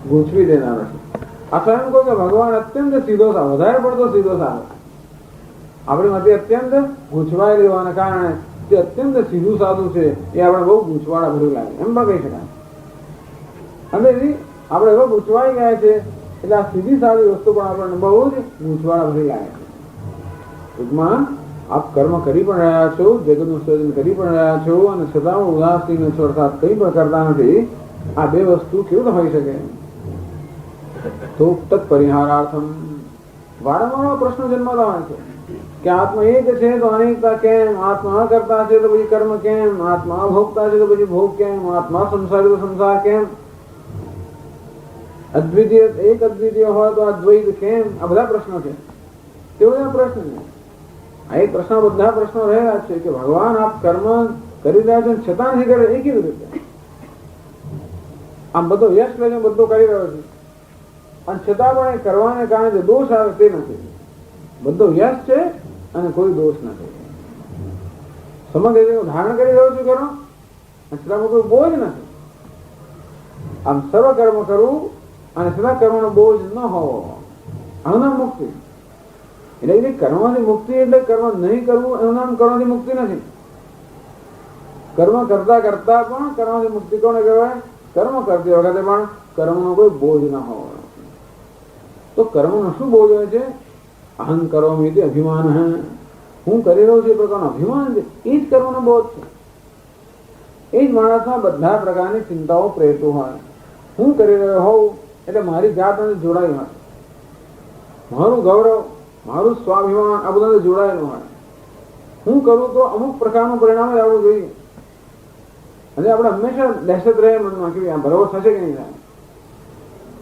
ગૂંચવી દેનારો છે. આ સ્વયં કહો કે ભગવાન અત્યંત સીધો સાધો, વધારે પડતો સીધો સાધો. આપણી માંથી અત્યંત ગૂંચવાયેલી હોવાના કારણે જે અત્યંત સીધું સાધું છે એ આપણે બહુ ગૂંચવાડા ભર્યું લાગે, એમ પણ કહી શકાય. અને આપણે એવો ગૂંચવાઈ ગયા છે એટલે આ સીધી સાદી વસ્તુ પણ આપણને બહુ જ ગૂંચવાડા ભરી લાગે છે. ટૂંકમાં આપ કર્મ કરી પણ રહ્યા છો, જગતનું સર્જન કરી પણ રહ્યા છો, અને છતાં ઉદાસીન છો, અર્થાત કંઈ પણ કરતા નથી. આ બે વસ્તુ કેવું હોઈ શકે? તો તત્ પરિહારાર્થમ વારંવાર પ્રશ્નો જન્મતા હોય છે કે આત્મા એક છે તો અનેકતા કેમ? આત્મા કરતા છે તો પછી કર્મ કેમ? આત્મા ભોગતા છે તો પછી ભોગ કેમ? આત્મા સંસાર તો સંસાર કેમ? અદ્વિતીય એક અદ્વિતીય હોય તો અદ્વૈત કેમ? આ બધા પ્રશ્નો છે. તે બધા પ્રશ્ન છે. આ એક પ્રશ્ન, બધા પ્રશ્નો રહેલા છે કે ભગવાન આપ કર્મ કરી રહ્યા છો છતાં નથી કરે, એ કેવી રીતે? આમ બધો યશ લઈને બધું કરી રહ્યો છે અને છતાં પણ એ કરવાને કારણે જે દોષ આવે તે નથી. બધો યશ છે અને કોઈ દોષ નથી. સમગ્ર ધારણ કરી રહ્યો છું કરો અને છતાં કોઈ બોજ નથી. આમ સર્વ કર્મ કરવું અને છતાં કર્મનો બોજ ન હોવો, આનું નામ મુક્તિ. એટલે કર્મની મુક્તિ એટલે કર્મ નહીં કરવું એનું નામ કર્મની મુક્તિ નથી. કર્મ કરતા કરતા પણ કર્મની મુક્તિ કોને કહેવાય? કર્મ કરતી વખતે પણ કર્મનો કોઈ બોજ ન હોવો. તો કર્મનો શું બોજ હોય છે? અહં કરોમી તે અભિમાન હે, હું કરી રહ્યો છું એ પ્રકારનો અભિમાન છે, એ જ કર્મનો બોજ છે. એ જ માણસમાં બધા પ્રકારની ચિંતાઓ પ્રેરતું હોય. હું કરી રહ્યો હોઉં એટલે મારી જાત જોડાઈ હોય, મારું ગૌરવ, મારું સ્વાભિમાન આ બધા જોડાયેલું હોય. હું કરું તો અમુક પ્રકારનું પરિણામ જ આવવું જોઈએ. અને આપણે હંમેશા દહેશત રહે મનમાં કે આ બરોબર થશે કે નહીં થાય.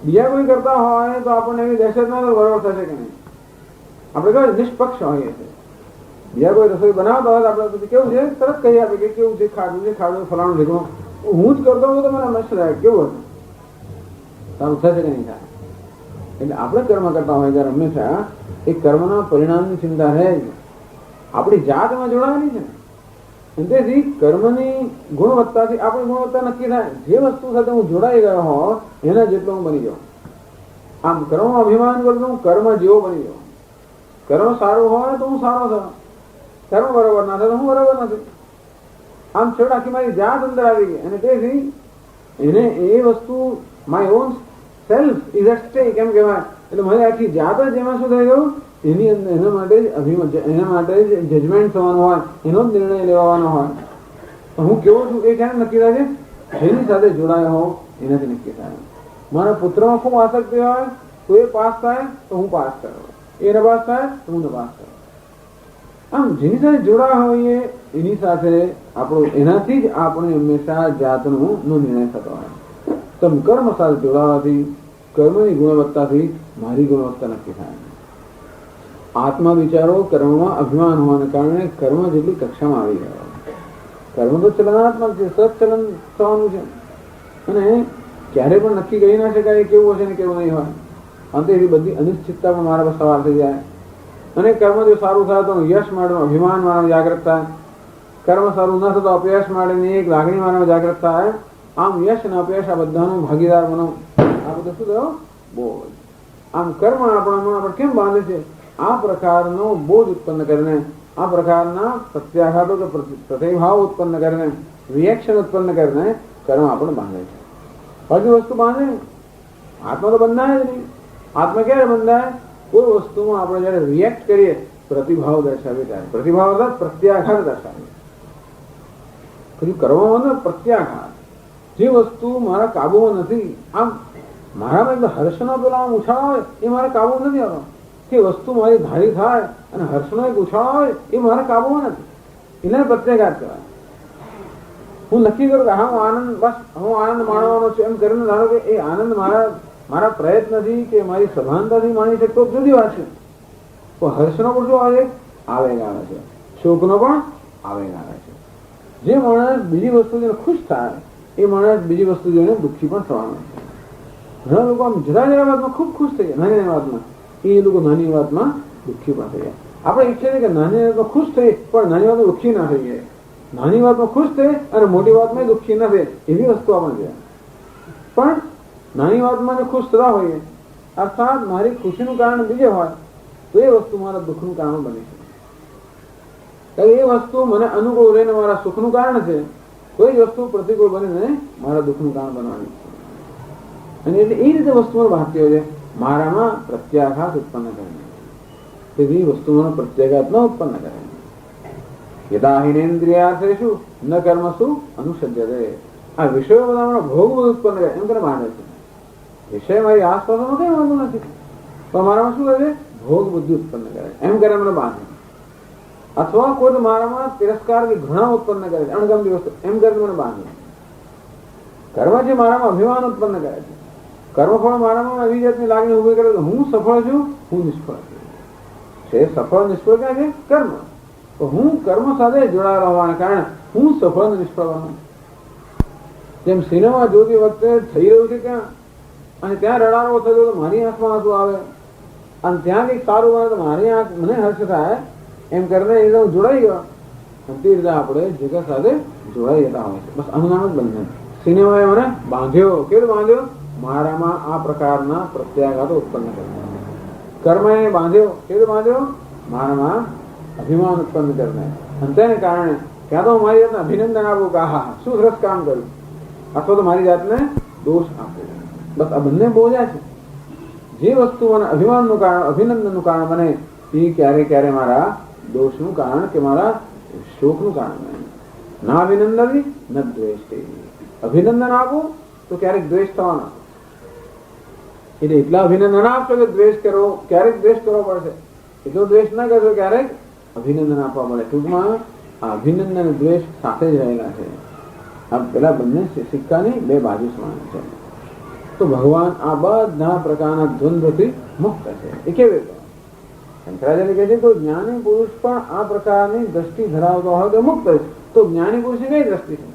બીજા કોઈ કરતા હોય તો આપણને એવી દહેશત ના બરોબર થશે કે નહીં. આપણે કહેવાય નિષ્પક્ષ હોઈએ છીએ. બીજા કોઈ રસોઈ બનાવતા હોય તો આપણે પછી કેવું છે તરત કહી આપે કે કેવું છે, ખાધું છે, ખાધું ફલાણું ભેગું. હું જ કરતો હોઉં તો મને હંમેશા થાય કેવું હતું, સારું થશે કે નહીં થાય. એટલે આપણે કર્મ કરતા હોય ત્યારે હંમેશા એ કર્મના પરિણામની ચિંતા રહે જ. આપણી જાતમાં જોડાવાની છે. તેથી કર્મની ગુણવત્તાથી આપણી ગુણવત્તા નક્કી થાય. જે વસ્તુ સાથે હું જોડાઈ ગયો હોઉં એના જેટલો હું બની જાઉં. આમ કર્મમાં અભિમાન કરું કર્મ જેવો બની જાઉં. કર્મ સારું હોય તો હું સારો થયો, કર્મ બરોબર ના થાય તો હું બરોબર નથી. આમ છેવટ આખી મારી જાત અંદર આવી ગઈ. અને તેથી એને એ વસ્તુ my own self is at stake એમ કહેવાય. એટલે મારી આખી જાત જ એમાં શું થઈ ગયું? એની અંદર એના માટે જ એના માટે જ જજમેન્ટ થવાનું હોય, એનો જ નિર્ણય લેવાનો હોય. હું કેવો છું એ ક્યારે નક્કી થાય છે? જેની સાથે જોડાયો હોઉં એનાથી નક્કી થાય. મારા પુત્રમાં ખૂબ આસક્તિ હોય તો એ પાસ થાય તો હું પાસ કરું, એ નપાસ થાય તો હું નપાસ કરું. આમ જેની સાથે જોડાયા હોઈએ એની સાથે આપણું, એનાથી જ આપણે હંમેશા જાતનો નિર્ણય થતો હોય. તમ કર્મ સાથે જોડાવાથી કર્મની ગુણવત્તાથી મારી ગુણવત્તા નક્કી થાય. આત્મા વિચારો કર્મમાં અભિમાન હોવાને કારણે કર્મ જેટલી કક્ષામાં આવી ગયો. કર્મ તો ચલનાત્મક છે, સચલન થવાનું છે અને ક્યારે પણ નક્કી કહી ના શકાય કેવું હશે ને કેવું નહીં હોય. અંતે એવી બધી અનિશ્ચિતતા પણ મારા પર સવાર થઈ જાય. અને કર્મ જો સારું થાય તો યશ માટેનો અભિમાન મારામાં જાગૃત થાય. કર્મ સારું ન થતો અપયશ માટેની એક લાગણી મારામાં જાગૃત થાય. આમ યશ અને અપયશ આ બધાનો ભાગીદાર બનો. આ બધું શું થયો? બોજ. આમ કર્મ આપણામાં આપણે કેમ બાંધે છે? આ પ્રકારનો બોજ ઉત્પન્ન કરીને, આ પ્રકારના પ્રત્યાઘાતો કે પ્રતિભાવ ઉત્પન્ન કરીને, રિએક્શન ઉત્પન્ન કરીને કર્મ આપણે બાંધે છે. બધી વસ્તુ બાંધે. આત્મા તો બંધાય જ નહીં. આત્મા ક્યારે બંધાય? કોઈ વસ્તુમાં આપણે જયારે રિએક્ટ કરીએ, પ્રતિભાવ દર્શાવીએ ત્યારે. પ્રતિભાવ અર્થાત પ્રત્યાઘાત દર્શાવીએ. પછી કરવામાં પ્રત્યાઘાત. જે વસ્તુ મારા કાબુમાં નથી, આમ મારામાં હર્ષનો પેલા ઉછાળો હોય એ મારા કાબુમાં નથી આવતો. કે વસ્તુ મારી ધારી થાય અને હર્ષનો એક ઉછાળો હોય એ મારા કાબુમાં નથી, એને પ્રત્યાઘાત કહેવાય. હું નક્કી કરું કે હા હું આનંદ, બસ હું આનંદ માણવાનો છું એમ કરીને ધારો કે એ આનંદ મારા પ્રયત્નથી કે મારી સભાનતાથી માણી શકતો જુદી વાત છે. તો હર્ષનો પણ શું આવે? આવેગ આવે છે. શોકનો પણ આવેગ આવે છે. જે માણસ બીજી વસ્તુ જોઈને ખુશ થાય એ માણસ બીજી વસ્તુ જોઈને દુઃખી પણ થવાનો છે. ઘણા લોકો આમ જરા વાતમાં ખૂબ ખુશ થઈ જાય, નાની વાતમાં, એ લોકો નાની વાતમાં દુઃખી પણ થઈ જાય. આપણે ઈચ્છીએ છીએ કે નાની વાતમાં ખુશ થઈ પણ નાની વાતમાં દુઃખી ના થઈ જાય. નાની વાતમાં ખુશ થઈ અને મોટી વાતમાં દુઃખી ના થાય એવી વસ્તુ આપણે જોઈએ. પણ નાની વાતમાં ખુશ થતા હોઈએ, અર્થાત મારી ખુશીનું કારણ બીજે હોય તો એ વસ્તુ મારા દુઃખનું કારણ બની છે. એ વસ્તુ મને અનુકૂળ રહીને મારા સુખનું કારણ છે, કોઈ જ વસ્તુ પ્રતિકૂળ બનીને મારા દુઃખનું કારણ બનવાની છે. અને એટલે એ રીતે વસ્તુઓ વાંચતી હોય છે મારામાં પ્રત્યાઘાત ઉત્પન્ન કરે, તેથી વસ્તુઓનો પ્રત્યાઘાત ન ઉત્પન્ન કરે. યદા હિનેન્દ્રિયાર્થેષુ ન કર્મસુ અનુસજ્યતે. આ વિષયો બધા ભોગ ઉત્પન્ન કરે એમ કરે માને છે. વિષય મારી આસપાસમાં કઈ વાંધો નથી, પણ મારામાં શું કરે? ભોગ બુદ્ધિ ઉત્પન્ન કરે એમ કરે મને બાંધે. અથવા કોઈ મારામાં તિરસ્કાર કે ઘૃણા ઉત્પન્ન કરે છે, અણગમતી વસ્તુ એમ કરે મને બાંધે. કર્મ છે મારામાં અભિમાન ઉત્પન્ન કરે છે. કર્મફળ મારામાં એવી જાતની લાગણી ઉભી કરે કે હું સફળ છું, હું નિષ્ફળ છું. છે સફળ નિષ્ફળ ક્યાં છે? કર્મ. તો હું કર્મ સાથે જોડાયેલો હોવાને કારણે હું સફળ અને નિષ્ફળ બનું. જેમ સિનેમા જોતી વખતે થઈ રહ્યું છે ક્યાં, અને ત્યાં રડારો થયો તો મારી આંખમાં આંસુ આવે, અને ત્યાં કંઈક સારું બને તો મારી આંખ મને હર્ષ થાય, એમ કરીને એકદમ જોડાઈ ગયો. તે રીતે આપણે જગત સાથે જોડાઈ જતા હોય છે. બસ આનું નામ જ બંધન. સિનેમાએ મને બાંધ્યો. કેવું બાંધ્યો? મારામાં આ પ્રકારના પ્રત્યાઘાતો ઉત્પન્ન કરે. કર્મએ બાંધ્યો. કેવું બાંધ્યો? મારામાં અભિમાન ઉત્પન્ન કરીને. અને તેને કારણે ક્યાં તો મારી જાતને અભિનંદન આપવું કે આહા શું સરસ કામ કર્યું, અથવા તો મારી જાતને દોષ આપવો. બસ આ બંને બોજા છે. જે વસ્તુ મને અભિમાનનું કારણ, અભિનંદનનું કારણ બને એ ક્યારે ક્યારે મારા દોષનું કારણ કે મારા શોકનું કારણ બને. ના અભિનંદન ન દ્વેષ. અભિનંદન આપો તો ક્યારેક દ્વેષ થવાનો, એટલે એટલા અભિનંદન આપશો કે દ્વેષ કરો, ક્યારેક દ્વેષ કરવો પડશે. એટલો દ્વેષ ના કરશો, ક્યારેક અભિનંદન આપવા મળે. ટૂંકમાં આ અભિનંદન અને દ્વેષ સાથે જ રહેલા છે. આ પેલા બંને સિક્કાની બે બાજુ સમાન છે. તો ભગવાન આ બધા પ્રકારના દ્વંદ્વથી મુક્ત છે. એ કેવી રીતે? શંકરાચાર્ય કહે છે તો જ્ઞાની પુરુષ પણ આ પ્રકારની દ્રષ્ટિ ધરાવતો હોય તો મુક્ત છે. તો જ્ઞાની પુરુષની કઈ દ્રષ્ટિ છે?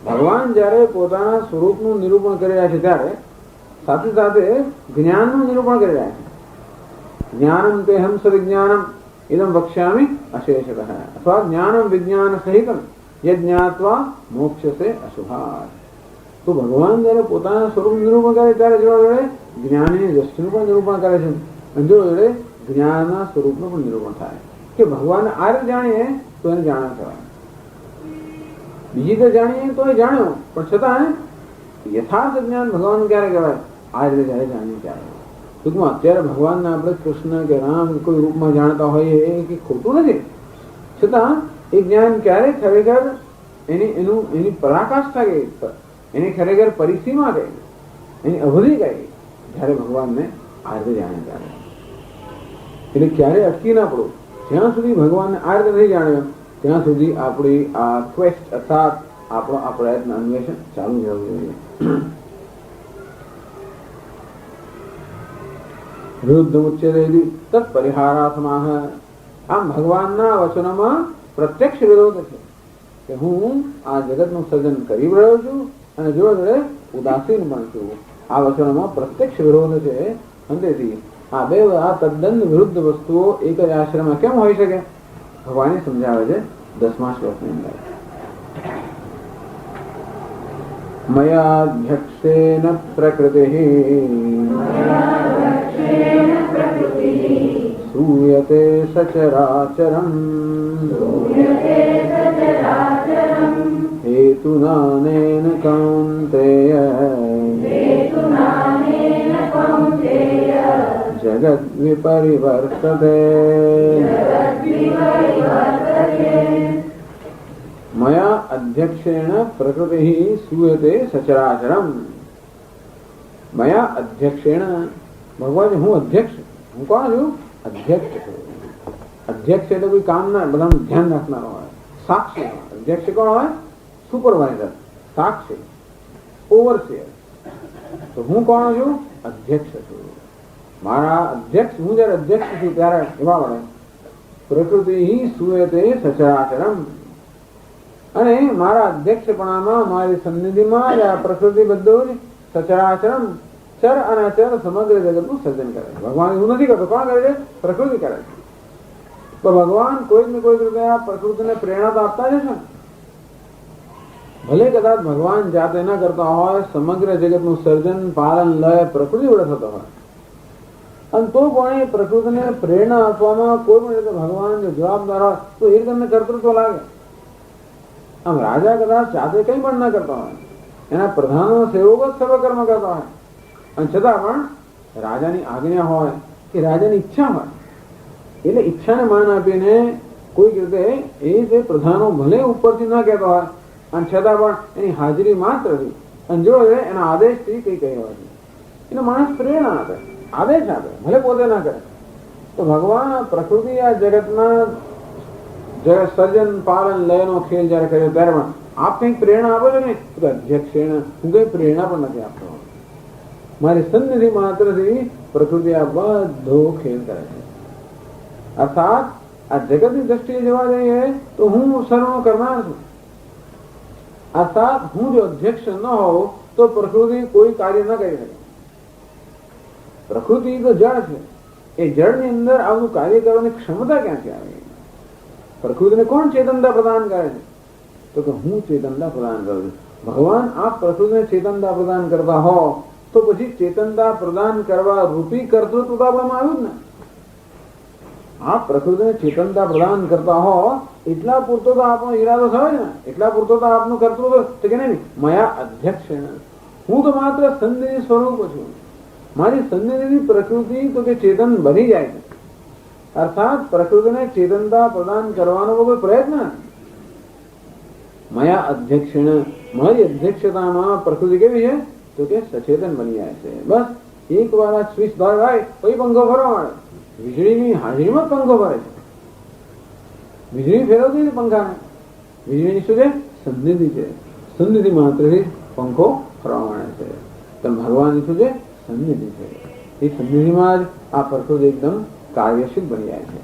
ભગવાન જયારે પોતાના સ્વરૂપનું નિરૂપણ કરી રહ્યા છે ત્યારે સાથે સાથે જ્ઞાનનું નિરૂપણ કરી રહ્યા છે. જ્ઞાનમ તે હંસ વિજ્ઞાનમ ઇદમ વક્ષ્યામિ અશેષતઃ, અથવા જ્ઞાનમ વિજ્ઞાન સહિતમ યજ્ઞાત્વા મોક્ષસે અશુભાત. તો ભગવાન જયારે પોતાના સ્વરૂપ નિરૂપણ કરે ત્યારે જોડે જોડે જ્ઞાનની દ્રષ્ટિનું પણ નિરૂપણ કરે છે, અને જોડે જોડે જ્ઞાનના સ્વરૂપનું પણ નિરૂપણ થાય કે ભગવાન આ રીતે જાણીએ તો એને જાણ્યા કહેવાય. બીજી રીતે જાણીએ તો એ જાણ્યો, પણ છતાં યથાર્થ જ્ઞાન ભગવાન ક્યારે કહેવાય? આ રીતે જયારે જાણીએ ત્યારે. ટૂંકમાં અત્યારે ભગવાનને આપણે કૃષ્ણ કે રામ કોઈ રૂપમાં જાણતા હોઈએ એ કંઈ ખોટું નથી, છતાં એ જ્ઞાન ક્યારે ખરેખર એની પરાકાષ્ઠા ગઈ, એની ખરેખર પરિસીમા ગઈ, એની અવધિ ગઈ જયારે ભગવાનને આ રીતે જાણે ત્યારે. એટલે ક્યારે અટકી ના પડો. જ્યાં સુધી ભગવાનને આ રીતે નહીં જાણ્યો ત્યાં સુધી આપણી આ ક્વેસ્ટ અર્થાત આપણો આ પ્રયત્ન અન્વેષણ ચાલુ રહેવું જોઈએ. વિરુદ્ધ ઉચ્ચેતે તત્પરિહારાર્થમાહ. આમ ભગવાનના વચનોમાં પ્રત્યક્ષ વિરોધ છે કે હું આ જગતનું સર્જન કરી રહ્યો છું અને જોડે જોડે ઉદાસીન પણ છું. આ વચનોમાં પ્રત્યક્ષ વિરોધ છે. અને તેથી આ બે આ તદ્દન વિરુદ્ધ વસ્તુઓ એક જ આશ્રમમાં કેમ હોઈ શકે? ભગવાને સમજાવે છે 10મા શ્લોકની અંદર. મયાધ્યક્ષેન પ્રકૃતિઃ શ્રૂયતે સચરાચરમ હેતુનાનેન કૌન્તેય જગત વિપરિવર્તતે. મયા અધ્યક્ષેણ પ્રકૃતિ શ્રૂયતે સચરાચરમ. મયા અધ્યક્ષેણ, ભગવાન હું અધ્યક્ષ. હું કોણ છું? અધ્યક્ષ છું. અધ્યક્ષ એટલે કોઈ કામના બધાનું ધ્યાન રાખનારો હોય, સાક્ષી. અધ્યક્ષ કોણ હોય? સુપરવાઇઝર, સાક્ષી, ઓવરસિયર. તો હું કોણ છું? અધ્યક્ષ છું. મારા અધ્યક્ષ, હું જયારે અધ્યક્ષ છું ત્યારે એવા વડે પ્રકૃતિ શ્રૂયતે સચરાચરમ. અને મારા અધ્યક્ષપણામાં મારી સન્નિધિમાં આ પ્રકૃતિ બધું સચરાચરમ ચર અને અચર સમગ્ર જગતનું સર્જન કરે છે. ભગવાન એવું નથી કરતો. કોણ કરે છે? પ્રકૃતિ કરે છે. તો ભગવાન કોઈક ને કોઈક રીતે આ પ્રકૃતિને પ્રેરણા તો આપતા જ છે. ભલે કદાચ ભગવાન જાતે ન કરતા હોય, સમગ્ર જગતનું સર્જન પાલન લય પ્રકૃતિ વડે થતો હોય, અને તો પણ એ પ્રકૃતિને પ્રેરણા આપવામાં કોઈ પણ રીતે ભગવાન જો જવાબદાર હોય તો એ રીતે કર્તૃત્વ લાગે. આમ રાજા કદાચ જાતે કઈ પણ ન કરતા હોય, એના પ્રધાનો સેવકો જ સર્વકર્મ કરતા હોય, અને છતાં પણ રાજાની આજ્ઞા હોય કે રાજાની ઈચ્છા હોય, એટલે ઈચ્છાને માન આપીને કોઈક રીતે એ જે પ્રધાનો ભલે ઉપરથી ન કહેતો હોય, અને છતાં પણ એની હાજરી માત્રથી અને જો એના આદેશથી કઈ કહેવાય એને માણસ પ્રેરણા આપે, આદેશ આપે, ભલે પોતે ના કરે. તો ભગવાન પ્રકૃતિ આ જગતના સર્જન પાલન લયનો ખેલ જયારે કર્યો ત્યારે પણ આપ કઈક પ્રેરણા આપો છો ને, અધ્યક્ષ હું કઈ પ્રેરણા પણ નથી આપતો. મારી સન્નિધિ માત્રથી પ્રકૃતિ આ બધો ખેલ કરે છે. અર્થાત આ જગતની દ્રષ્ટિએ જોવા જઈએ તો હું સર્વનો કરનાર છું. અર્થાત હું જો અધ્યક્ષ ન હોઉં તો પ્રકૃતિ કોઈ કાર્ય ન કરી શકે. પ્રકૃતિ તો જળ છે, એ જળની અંદર આવું કાર્ય કરવાની ક્ષમતા ક્યાંથી આવે? પ્રકૃતિને કોણ ચેતનતા પ્રદાન કરે છે? તો કે હું ચેતનતા પ્રદાન કરું છું. ભગવાન આપ પ્રકૃતિને ચેતનતા પ્રદાન કરતા હો તો પછી ચેતનતા પ્રદાન કરવા રૂપી કર્તૃત્વ તો આપણામાં આવ્યું જ ને. આપ પ્રકૃતિને ચેતનતા પ્રદાન કરતા હો એટલા પૂરતો તો આપણો ઈરાદો થયો ને, એટલા પૂરતો તો આપનું કર્તૃત્વ તો કે નહીં મયા અધ્યક્ષ. હું તો માત્ર સન્નિધિ સ્વરૂપ છું. મારી સન્નિધિની પ્રકૃતિ તો કે ચેતન બની જાય છે. અર્થાત પ્રકૃતિને ચેતનતા પ્રદાન કરવાનો કોઈ પ્રયત્ન નથી. મયા અધ્યક્ષણ, મારી અધ્યક્ષતામાં પ્રકૃતિ કેવી છે તો કે સચેતન બની જાય છે. બસ એક વાર આ સ્વિચ દબાય પછી પંખો ફરવા માંડે. વીજળીની હાજરીમાં પંખો ફરે છે. વીજળી ફેરવતી નથી પંખાને. વીજળીની શું છે? સન્નિધિ છે. સન્નિધિ માત્રથી પંખો ફરવા માંડે છે. તો ભગવાનની શું છે? સન્નિધિ છે. એ સન્નિધિમાં જ આ પ્રકૃતિ એકદમ કાર્યશીલ બની જાય છે.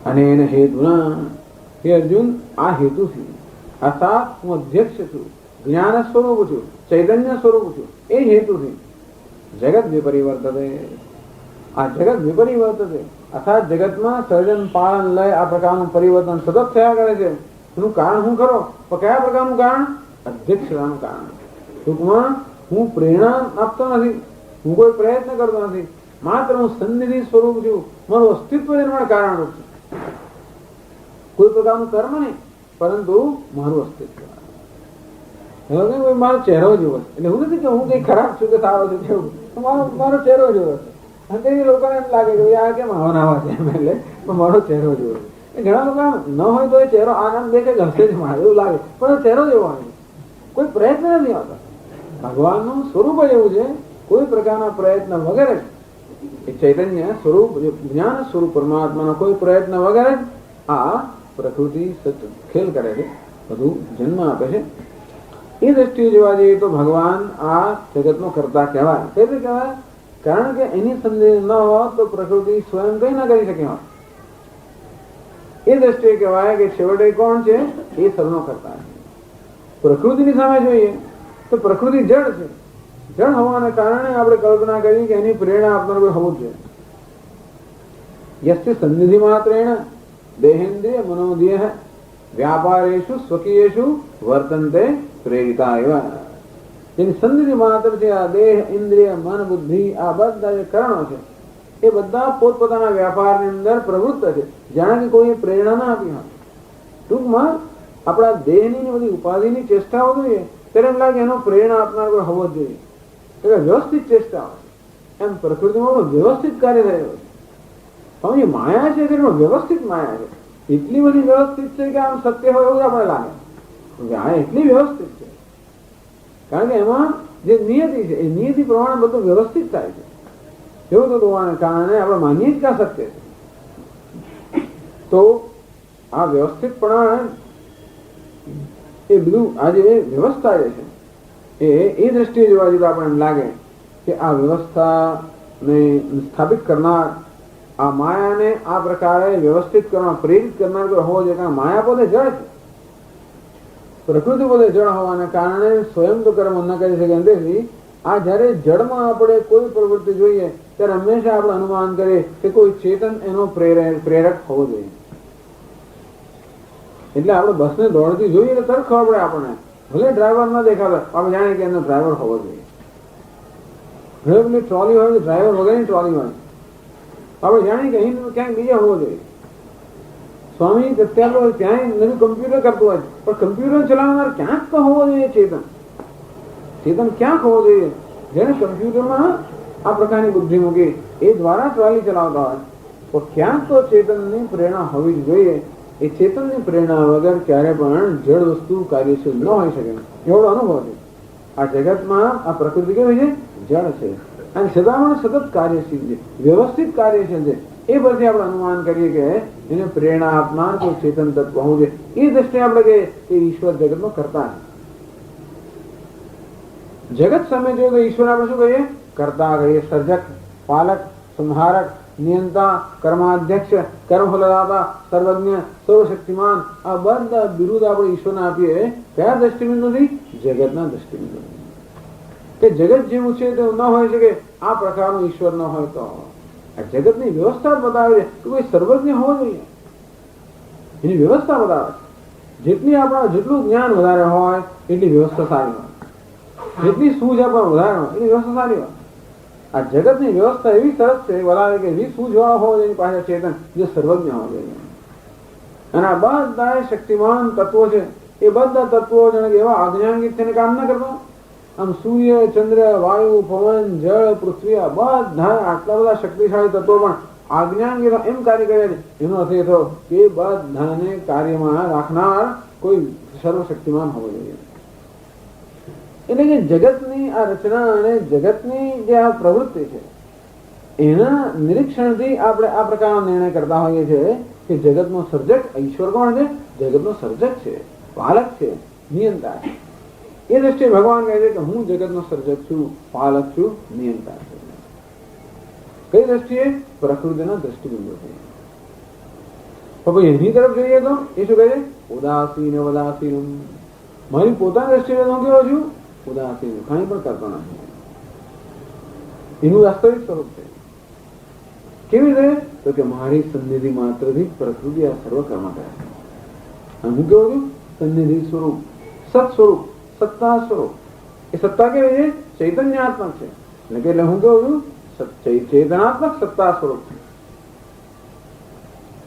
અને એને હેતુના હે અર્જુન, આ હેતુથી અર્થાત હું અધ્યક્ષ છું, જ્ઞાન સ્વરૂપ છું, ચૈતન્ય સ્વરૂપ છું, એ હેતુથી જગત વિપરિવર્તતે. આ જગત વિપરિવર્તતે અર્થાત જગતમાં સર્જન પાલન લય આ પ્રકારનું પરિવર્તન સતત થયા કરે છે. એનું કારણ શું કરો? તો કયા પ્રકારનું કારણ? અધ્યક્ષતાનું કારણ. ટૂંકમાં હું પ્રેરણા આપતો નથી, હું કોઈ પ્રયત્ન કરતો નથી, માત્ર હું સન્નિધિ સ્વરૂપ છું. મારું અસ્તિત્વ એનું કારણરૂપ છે. કોઈ પ્રકારનું કર્મ નહીં, પરંતુ મારું અસ્તિત્વ. મારો ચહેરો જેવો છે. એટલે હું નથી કે હું કઈ ખરાબ છું કે સારો છું કેવું, મારો ચહેરો જેવો છે. અને તે લોકોને એમ લાગે કે આ કેમ આવા છે, એટલે મારો ચહેરો જેવો છે. ઘણા લોકો ન હોય તો એ ચહેરો આનંદ દેખે હશે જ મારે એવું લાગે, પણ ચહેરો જેવો હોય, કોઈ પ્રયત્ન નથી આવતા. ભગવાનનું સ્વરૂપ જ એવું છે, કોઈ પ્રકારના પ્રયત્ન વગર જ એ ચૈતન્ય સ્વરૂપ જ્ઞાન સ્વરૂપ પરમાત્માનો કોઈ પ્રયત્ન વગર જ આ પ્રકૃતિ ખેલ કરે છે, બધું જન્મ આપે છે. એ દ્રષ્ટિએ જોવા જઈએ તો ભગવાન આ જગતનો કરતા કહેવાય. કઈ કહેવાય? કારણ કે એની સંદેહ ન હોત તો પ્રકૃતિ સ્વયં કઈ ના કરી શકે હોત. એ દ્રષ્ટિએ કહેવાય કે છેવટે કોણ છે? એ સર્વનો કરતા છે. પ્રકૃતિની સામે જોઈએ તો પ્રકૃતિ જળ છે. જળ હોવાને કારણે આપણે કલ્પના કરી કે એની પ્રેરણા આપનાર કોઈ હોવું જોઈએ. યસ્ય સન્નિધિ માત્રેણ દેહેન્દ્રિય મનોદેહ વ્યાપારેષુ સ્વકીયેષુ વર્તન્તે પ્રેરિતા એવા. જેની સન્નિધિ માત્ર છે આ દેહ, ઇન્દ્રિય, મન, બુદ્ધિ, આ બધા જે કરણો છે એ બધા પોતપોતાના વ્યાપારની અંદર પ્રવૃત્ત છે, જાણે કે કોઈ પ્રેરણા ના આપી હોય. ટૂંકમાં આપણા દેહની બધી ઉપાધિની ચેષ્ટાઓ જોઈએ ત્યારે એમ લાગે એનો પ્રેરણા આપનાર કોઈ હોવો જ જોઈએ. એટલે વ્યવસ્થિત ચેષ્ટા હોય. એમ પ્રકૃતિમાં વ્યવસ્થિત કાર્ય થયેલો છે. પણ જે માયા છે તેનો વ્યવસ્થિત માયા છે. એટલી બધી વ્યવસ્થિત છે કે આમ સત્ય હોય એવું આપણે લાગે. આ એટલી વ્યવસ્થિત છે કારણ કે એમાં જે નિયતિ છે એ નિયતિ પ્રમાણે બધું વ્યવસ્થિત થાય છે. એવું તો હોવાને કારણે આપણે માનીએ જ કે સત્ય છે. તો આ વ્યવસ્થિત પ્રમાણે એ બધું આ જે વ્યવસ્થા જે છે એ દ્રષ્ટિએ જોવા જઈએ તો આપણે એમ લાગે કે આ વ્યવસ્થાને સ્થાપિત કરનાર, આ માયાને આ પ્રકારે વ્યવસ્થિત કરવા પ્રેરિત કરનાર કોઈ હોવો જોઈએ. કારણ માયા પોતે જળ છે, પ્રકૃતિ પોતે જળ હોવાને કારણે સ્વયં તો કર્મ ન કરી શકે. તેથી આ જયારે જળમાં આપણે કોઈ પ્રવૃત્તિ જોઈએ ત્યારે હંમેશા આપણે અનુમાન કરીએ કે કોઈ ચેતન એનો પ્રેરક હોવો જોઈએ. એટલે આપણે બસને દોડતી જોઈએ એટલે તરત ખબર પડે આપણને, ભલે ડ્રાઈવર ન દેખાવે આપણે જાણીએ કે એનો ડ્રાઈવર હોવો જોઈએ. ભલે પેલી ટ્રોલી હોય તો ડ્રાઈવર વગરની ટ્રોલી હોય આપણે જાણીએ કે અહીં ક્યાંક બીજા હોવો જોઈએ. સ્વામી અત્યારે ત્યાં નવું કમ્પ્યુટર કરતું હોય પણ કમ્પ્યુટર ચલાવનાર ક્યાંક તો હોવો જોઈએ ચેતન. ચેતન ક્યાંક હોવો જોઈએ જેને કમ્પ્યુટરમાં આ પ્રકારની બુદ્ધિ મૂકી એ દ્વારા ટ્રોલી ચલાવતા હોય તો ક્યાંક તો ચેતનની પ્રેરણા હોવી જ જોઈએ. એ ચેતનની પ્રેરણા વગર ક્યારે પણ જળ વસ્તુ કાર્યશીલ ન હોઈ શકે એવડો અનુભવ છે. આ જગતમાં આ પ્રકૃતિ કેવી છે? જળ છે અને છતાં પણ સતત કાર્યશીલ છે, વ્યવસ્થિત કાર્યશીલ છે. એ પરથી આપણે અનુમાન કરીએ કે એને પ્રેરણા આપનાર કોઈ ચેતન તત્વ હોવું છે. એ દ્રષ્ટિએ આપણે કહીએ કે ઈશ્વર જગતનો કર્તા છે. જગત સામે જોઈએ તો ઈશ્વર આપણે શું કહીએ? કર્તા કહીએ, સર્જક, પાલક, સંહારક, નિયંતા, કર્માધ્યક્ષ, કર્મફલદાતા, સર્વજ્ઞ, સર્વશક્તિમાન, આ બધા બિરુદ આપણે ઈશ્વરને આપીએ કયા દ્રષ્ટિબિંદુથી? જગતના દૃષ્ટિબિંદુથી. કે જગત જેવું છે તેવું ન હોઈ શકે આ પ્રકારનો ઈશ્વર ન હોય તો આ જગતની વ્યવસ્થા બતાવે છે કે કોઈ સર્વજ્ઞ હોવો જોઈએ. એની વ્યવસ્થા બતાવે છે. જેટલું જ્ઞાન વધારે હોય એટલી વ્યવસ્થા સારી હોય, જેટલી સૂઝ આપણને વધારે હોય એટલી વ્યવસ્થા સારી હોય. આ જગતની વ્યવસ્થા એવી સરસ છે વધારે કે એવી સૂઝવાળા હોવો એની પાસે ચેતન જે સર્વજ્ઞ હોવો જોઈએ. અને આ બધા શક્તિમાન તત્વો છે એ બધા તત્વો એવા આજ્ઞાંગિત થઈને કામ ના કરતા. આમ સૂર્ય, ચંદ્ર, વાયુ, પવન, જળ, પૃથ્વી આ બધા આટલા બધા શક્તિશાળી તત્વો પણ આજ્ઞાંગિત એમ કાર્ય કરે છે. એનો અર્થ એ થયો કે બધાને કાર્યમાં રાખનાર કોઈ સર્વશક્તિમાન હોવો જોઈએ. એટલે કે જગતની આ રચના અને જગતની જે આ પ્રવૃત્તિ છે એના નિરીક્ષણથી આપણે આ પ્રકારનો નિર્ણય કરતા હોઈએ છીએ કે જગતનો સર્જક ઈશ્વર કોણ છે? જગતનો સર્જક છે, પાલક છે, નિયંતા છે. એ દ્રષ્ટિએ ભગવાન કહે છે કે હું જગતનો સર્જક છું, પાલક છું, નિયંતા છું. કઈ દ્રષ્ટિએ? પ્રકૃતિના દ્રષ્ટિબિંદુથી. તો ભાઈ એની તરફ જોઈએ તો એ શું કહે છે? ઉદાસીન વદાસીન. મારી પોતાની દ્રષ્ટિએ હું કેવો છું? ઉદાસીન, કંઈ પણ કરતો નથી. એનું વાસ્તવિક સ્વરૂપ છે. કેવી રીતે? તો કે મારી સન્નિધિ માત્રથી પ્રકૃતિ આ સર્વ કર્મ કરે છે. અને હું કેવું છું? સન્નિધિ સ્વરૂપ, સત સ્વરૂપ, સત્તા સ્વરૂપ. એ સત્તા કેવી છે? ચૈતન્યાત્મક છે. એટલે હું કેવું છું? ચેતનાત્મક સત્તા સ્વરૂપ છે.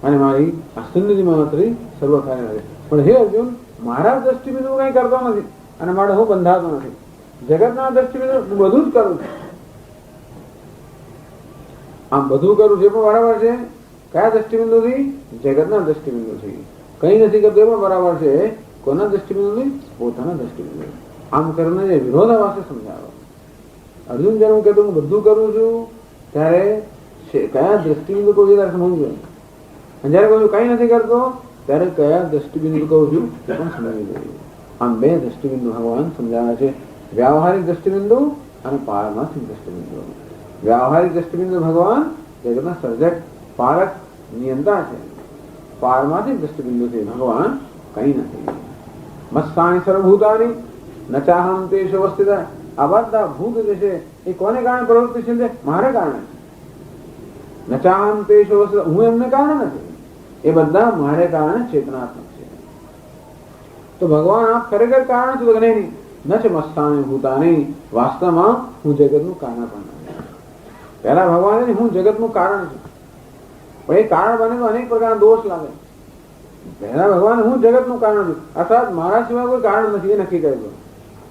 અને મારી આ સન્નિધિ માત્રથી સર્વ કાર્ય કરે. પણ હે અર્જુન, મારા દ્રષ્ટિબિંદુ કઈ કરતો નથી અને માટે હું બંધાતો નથી. જગતના દ્રષ્ટિબિંદુ હું બધું જ કરું છું. આમ બધું કરું છે પણ બરાબર છે કયા દ્રષ્ટિબિંદુથી? જગતના દ્રષ્ટિબિંદુથી. કઈ નથી કરતો પણ બરાબર છે કોના દ્રષ્ટિબિંદુથી? પોતાના દ્રષ્ટિબિંદુ. આમ કરીને જે વિરોધાભાસે સમજાવો. અર્જુન જયારે હું કહેતો હું બધું કરું છું ત્યારે કયા દ્રષ્ટિબિંદુ કહું છું ત્યારે સમજવું જોઈએ. અને જયારે કહું છું કઈ નથી કરતો ત્યારે કયા દ્રષ્ટિબિંદુ કહું છું તે પણ સમજવું જોઈએ. આમ બે દ્રષ્ટિબિંદુ ભગવાન સમજાવે છે, વ્યાવહારિક દ્રષ્ટિબિંદુ અને પારમાર્થિક દ્રષ્ટિબિંદુ. વ્યાવહારિક દ્રષ્ટિબિંદુ ભગવાન જગતના સર્જક, પાલક, નિયંતા છે. પારમાર્થિક દ્રષ્ટિબિંદુથી ભગવાન કઈ નથી. મત્સાની સર્વભૂતાની ન ચાહમ તેષુ અવસ્થિત. આ બધા ભૂત જે છે એ કોને કારણે પ્રવૃત્તિશીલ છે? મારે કારણે. ન ચાહમ તેષુ અવસ્થિત, હું એમને કારણે નથી. એ બધા મારે કારણે ચેતનાત્મક છે. તો ભગવાન આપ ખરેખર કારણ છું તો નહીં. ન છે મસ્તાની ભૂતાની. વાસ્તવમાં હું જગતનું કારણ પણ નથી. પહેલા ભગવાન હું જગતનું કારણ છું પણ એ કારણ બને તો અનેક પ્રકારના દોષ લાગે. પહેલા ભગવાન હું જગતનું કારણ છું અર્થાત મારા સિવાય કોઈ કારણ નથી એ નક્કી કર્યું.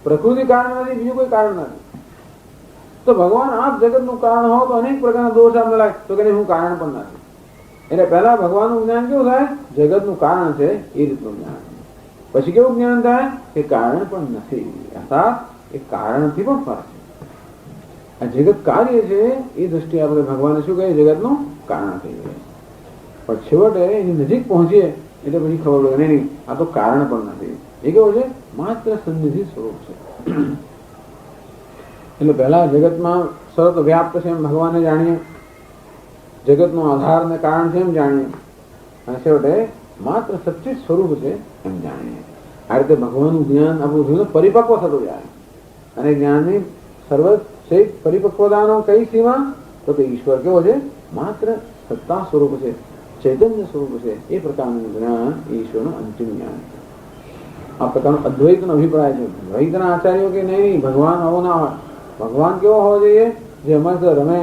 પ્રકૃતિ કારણ નથી, બીજું કોઈ કારણ નથી. તો ભગવાન આપ જગતનું કારણ હો તો અનેક પ્રકારના દોષ આપને લાગે તો કે હું કારણ પણ નથી. એટલે પહેલા ભગવાનનું જ્ઞાન કેવું થાય? જગતનું કારણ છે એ રીતનું જ્ઞાન. પછી કેવું જ્ઞાન થાય? એ કારણ પણ નથી અર્થાત એ કારણથી પણ ફરક છે. આ જગત કાર્ય છે એ દ્રષ્ટિએ આપણે ભગવાને શું કહીએ? જગતનું કારણ કહીએ. પણ છેવટે એની નજીક પહોંચીએ એટલે પછી ખબર પડે નહીં આ તો કારણ પણ નથી. એ કેવું છે? માત્ર સન્નિધિ સ્વરૂપ છે. એટલે પહેલા જગતમાં સર્વ વ્યાપ્ત છે એમ ભગવાને જાણીએ, જગતનો આધાર ને કારણ છે એમ જાણીએ, અને છેવટે માત્ર સચ્ચિત સ્વરૂપ છે એમ જાણીએ. આ રીતે ભગવાનનું જ્ઞાન આપણું જીવન પરિપક્વ થતું જાય. અને જ્ઞાનની સર્વશ્રેષ્ઠ પરિપક્વતાનો કઈ સીમા? તો કે ઈશ્વર કેવો છે? માત્ર સત્તા સ્વરૂપ છે. ચૈતન્ય સ્વરૂપ છે એ પ્રકારનું જ્ઞાન ઈશ્વરનું અંતિમ જ્ઞાન છે. આ પ્રકારનો અદ્વૈતનો અભિપ્રાય છે. દ્વૈતના આચાર્યો કે નહીં ભગવાન આવો ના હોય. ભગવાન કેવો હોવો જોઈએ? જે અમારી સાથે રમે,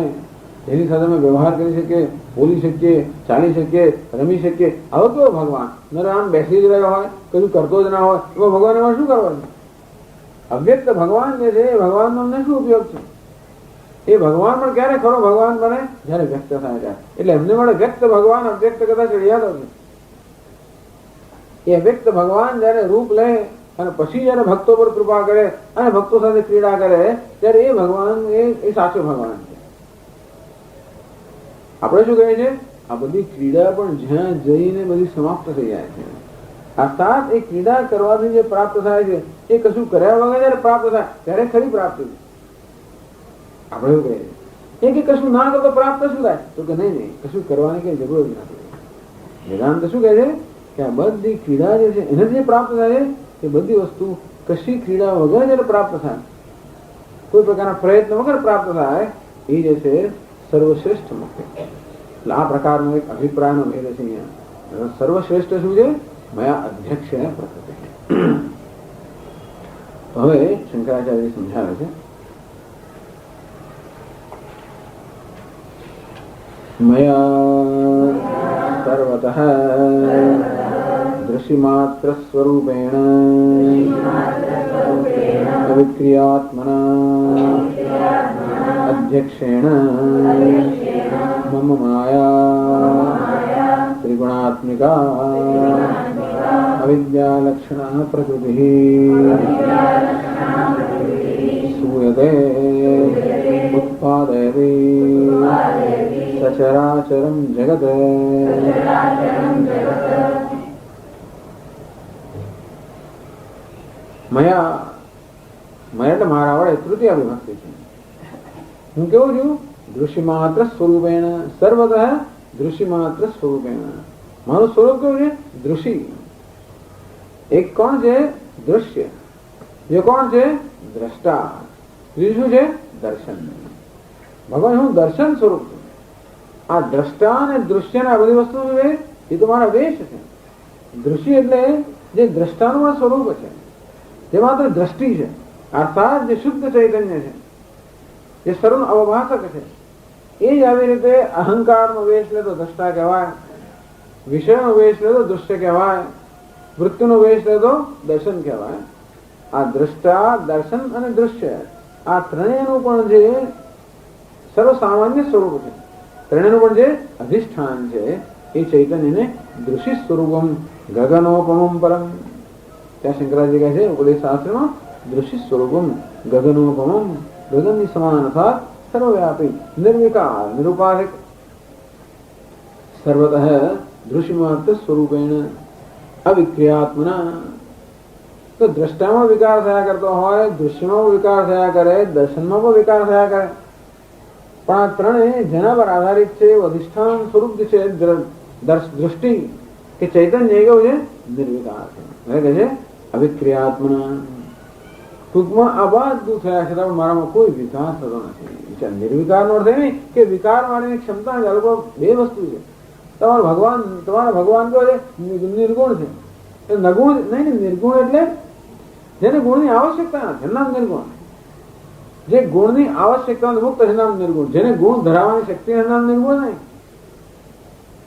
જેની સાથે અમે વ્યવહાર કરી શકીએ, બોલી શકીએ, ચાલી શકીએ, રમી શકીએ, આવો કેવો ભગવાન? નરે આમ બેસી જ રહ્યો હોય, કશું કરતો જ ના હોય, એમાં ભગવાન એમાં શું કરવાનું? અવ્યક્ત ભગવાન જે છે એ ભગવાનનો અમને શું ઉપયોગ છે? એ ભગવાન પણ ક્યારે ખરો ભગવાન બને? જયારે વ્યક્ત થાય ત્યારે. એટલે એમને મળે વ્યક્ત ભગવાન અવ્યક્ત કદાચ યાદ છે. એ અવ્યક્ત ભગવાન જયારે રૂપ લે અને પછી જયારે ભક્તો પર કૃપા કરે અને ભક્તો સાથે ક્રીડા કરે ત્યારે એ ભગવાન એ સાચો ભગવાન છે. આપણે શું કહીએ છીએ? આ બધી ક્રીડા પણ જ્યાં જઈને બધી સમાપ્ત થઈ જાય છે. અર્થાત એ ક્રીડા કરવાથી જે પ્રાપ્ત થાય છે એ કશું કર્યા વગર જયારે પ્રાપ્ત થાય ત્યારે ખરી પ્રાપ્તિ. આપણે એવું કહીએ એ કે કશું ના કરો તો પ્રાપ્ત શું થાય? તો કે નહીં, કશું કરવાની કઈ જરૂર જ નથી. વેદાંત શું કહે છે કે આ બધી ક્રીડા જે છે એને જે પ્રાપ્ત થાય એ બધી વસ્તુ કશી ક્રીડા વગર જયારે પ્રાપ્ત થાય, કોઈ પ્રકારના પ્રયત્ન વગર પ્રાપ્ત થાય એ જે છે સર્વશ્રેષ્ઠ મુક્તિ. એટલે આ પ્રકારનો એક અભિપ્રાયનો ભેદ છે અહીંયા. સર્વશ્રેષ્ઠ શું છે? મયા અધ્યક્ષ પ્રકૃતિ. હવે શંકરાચાર્ય સમજાવે છે મયા સર્વતઃ દૃશ્યમાત્ર સ્વરૂપેણ અવિક્રિયાત્મના અધ્યક્ષેણ મમ માયા ત્રિગુણાત્મિકા અવિદ્યાલક્ષણા પ્રકૃતિ સૂયતે ઉત્પાદયતે સચરાચરમ જગત. મયા એટલે મારા વડે તૃતીય વિભક્તિ છે. હું કેવું છું? દૃશ્યમાત્ર સ્વરૂપેણ સર્વતઃ દૃશ્યમાત્ર સ્વરૂપેણ. મારું સ્વરૂપ કેવું છે? દૃશ્ય. એક કોણ છે? દૃશ્ય. જે કોણ છે? દ્રષ્ટા. બીજું શું છે? દર્શન. ભગવાન હું દર્શન સ્વરૂપ છું. આ દ્રષ્ટા અને દૃશ્ય આ બધી વસ્તુ છે એ તો મારા વેશ છે. દૃશ્ય એટલે જે દ્રષ્ટાનું સ્વરૂપ છે, જે માત્ર દ્રષ્ટિ છે, અર્થાત જે શુદ્ધ ચૈતન્ય છે, જે સર્વ અવભાષક છે, એ જ આવી રીતે અહંકારનો વેશ લે તો દ્રષ્ટા કહેવાય, વિષયનો વેશ લે તો દૃશ્ય કહેવાય, વૃત્તિનો વેશ લે તો દર્શન કહેવાય. આ દ્રષ્ટા, દર્શન અને દૃશ્ય આ ત્રણેયનું પણ જે સર્વસામાન્ય સ્વરૂપ છે, ત્રણેયનું પણ જે અધિષ્ઠાન છે એ ચૈતન્યને દૃશ્ય સ્વરૂપમ ગગનોપમમ પરમ. ત્યાં શંકરાચાર્ય કહે છે ઉપદેશ શાસ્ત્રમાં દૃશ્ય સ્વરૂપમ ગગનોપમમ, ગગનની સમાન અર્થાત સર્વવ્યાપી, નિર્વિકાર, નિરુપાધિક, સર્વતઃ દૃશ્યમાત્ર સ્વરૂપેણ અવિક્રિયાત્મના. તો દ્રષ્ટામાં વિકાર થયા કરતો હોય, દૃશ્યમાં વિકાર થયા કરે, દર્શનમાં પણ વિકાર થયા કરે, પણ આ ત્રણે જેના પર આધારિત છે અધિષ્ઠાન સ્વરૂપ જે છે દૃષ્ટિ કે ચૈતન્ય એ કેવું છે? નિર્વિકાર છે. કહે છે અવિક્રિયાત્મના. ટૂંકમાં આ બધું થયા છતાં મારામાં કોઈ વિકાર થતો નથી. નિર્વિકારનો અર્થ એ નહીં કે વિકાર માટેની ક્ષમતા નથી. આ લોકો બે વસ્તુ છે. તમારા ભગવાન કયો છે? નિર્ગુણ છે. નગુણ નહીં, નિર્ગુણ એટલે જેને ગુણની આવશ્યકતા નથી, નામ નિર્ગુણ. જે ગુણની આવશ્યકતા મુક્ત છે નામ નિર્ગુણ. જેને ગુણ ધરાવવાની શક્તિ નામ નિર્ગુણ નહીં,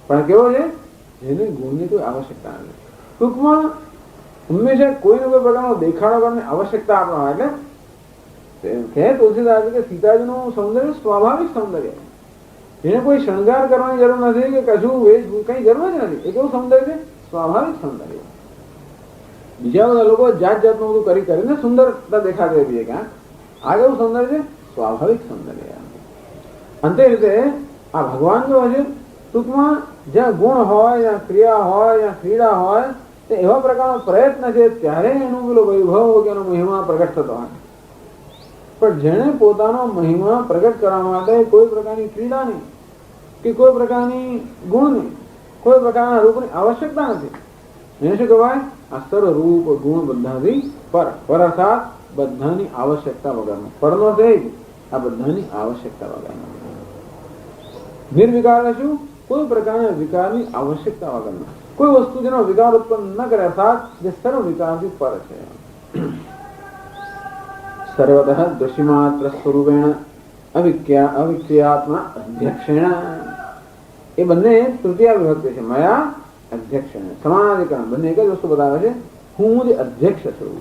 પણ કેવો છે? જેને ગુણની કોઈ આવશ્યકતા નથી. ટૂંકમાં હંમેશા કોઈને કોઈ પ્રકારનો દેખાડો કરવાની આવશ્યકતા આપણા એટલે કહે તુલસીદાસ કે સીતાજીનું સૌંદર્ય સ્વાભાવિક સૌંદર્ય, જેને કોઈ શણગાર કરવાની જરૂર નથી કે કશું વેશ કઈ જરૂર જ નથી. એ કેવું સૌંદર્ય છે? સ્વાભાવિક સૌંદર્ય. બીજા બધા લોકો જાત જાતનું બધું કરી કરીને સુંદરતા દેખાડે છે કે આ કેવું સૌંદર્ય છે? સ્વાભાવિક સૌંદર્ય. અંતે રીતે આ ભગવાન જો છે ટૂંકમાં જ્યાં ગુણ હોય, જ્યાં ક્રિયા હોય, જ્યાં ક્રીડા હોય તે એવા પ્રકારનો પ્રયત્ન છે ત્યારે એનું પેલો વૈભવ કે એનો મહિમા પ્રગટ થતો હોય. પણ જેને પોતાનો મહિમા પ્રગટ કરવા માટે કોઈ પ્રકારની ક્રીડા નહીં કે કોઈ પ્રકારની ગુણની, કોઈ પ્રકારના રૂપની આવશ્યકતા નથી, એને શું કહેવાય? આ સર્વ રૂપ ગુણ બધાથી પર. પર અર્થાત બધાની આવશ્યકતા વગરનો. પરનો છે આ બધાની આવશ્યકતા વગરનો. નિર્વિકાર શું? કોઈ પ્રકારના વિકારની આવશ્યકતા વગરના, કોઈ વસ્તુ જેનો વિકાર ઉત્પન્ન ન કરે અર્થાત જે સર્વ વિકારથી પર છે. સર્વતઃ દૃશ્યમાત્ર સ્વરૂપેણ અવિક્રિયાત્મા અધ્યક્ષેણ, એ બંને તૃતીય વિભક્તિ છે. મયા અધ્યક્ષેણ સમાનાધિકરણ, બંને એક જ વસ્તુ બતાવે છે, હું જે અધ્યક્ષ છું.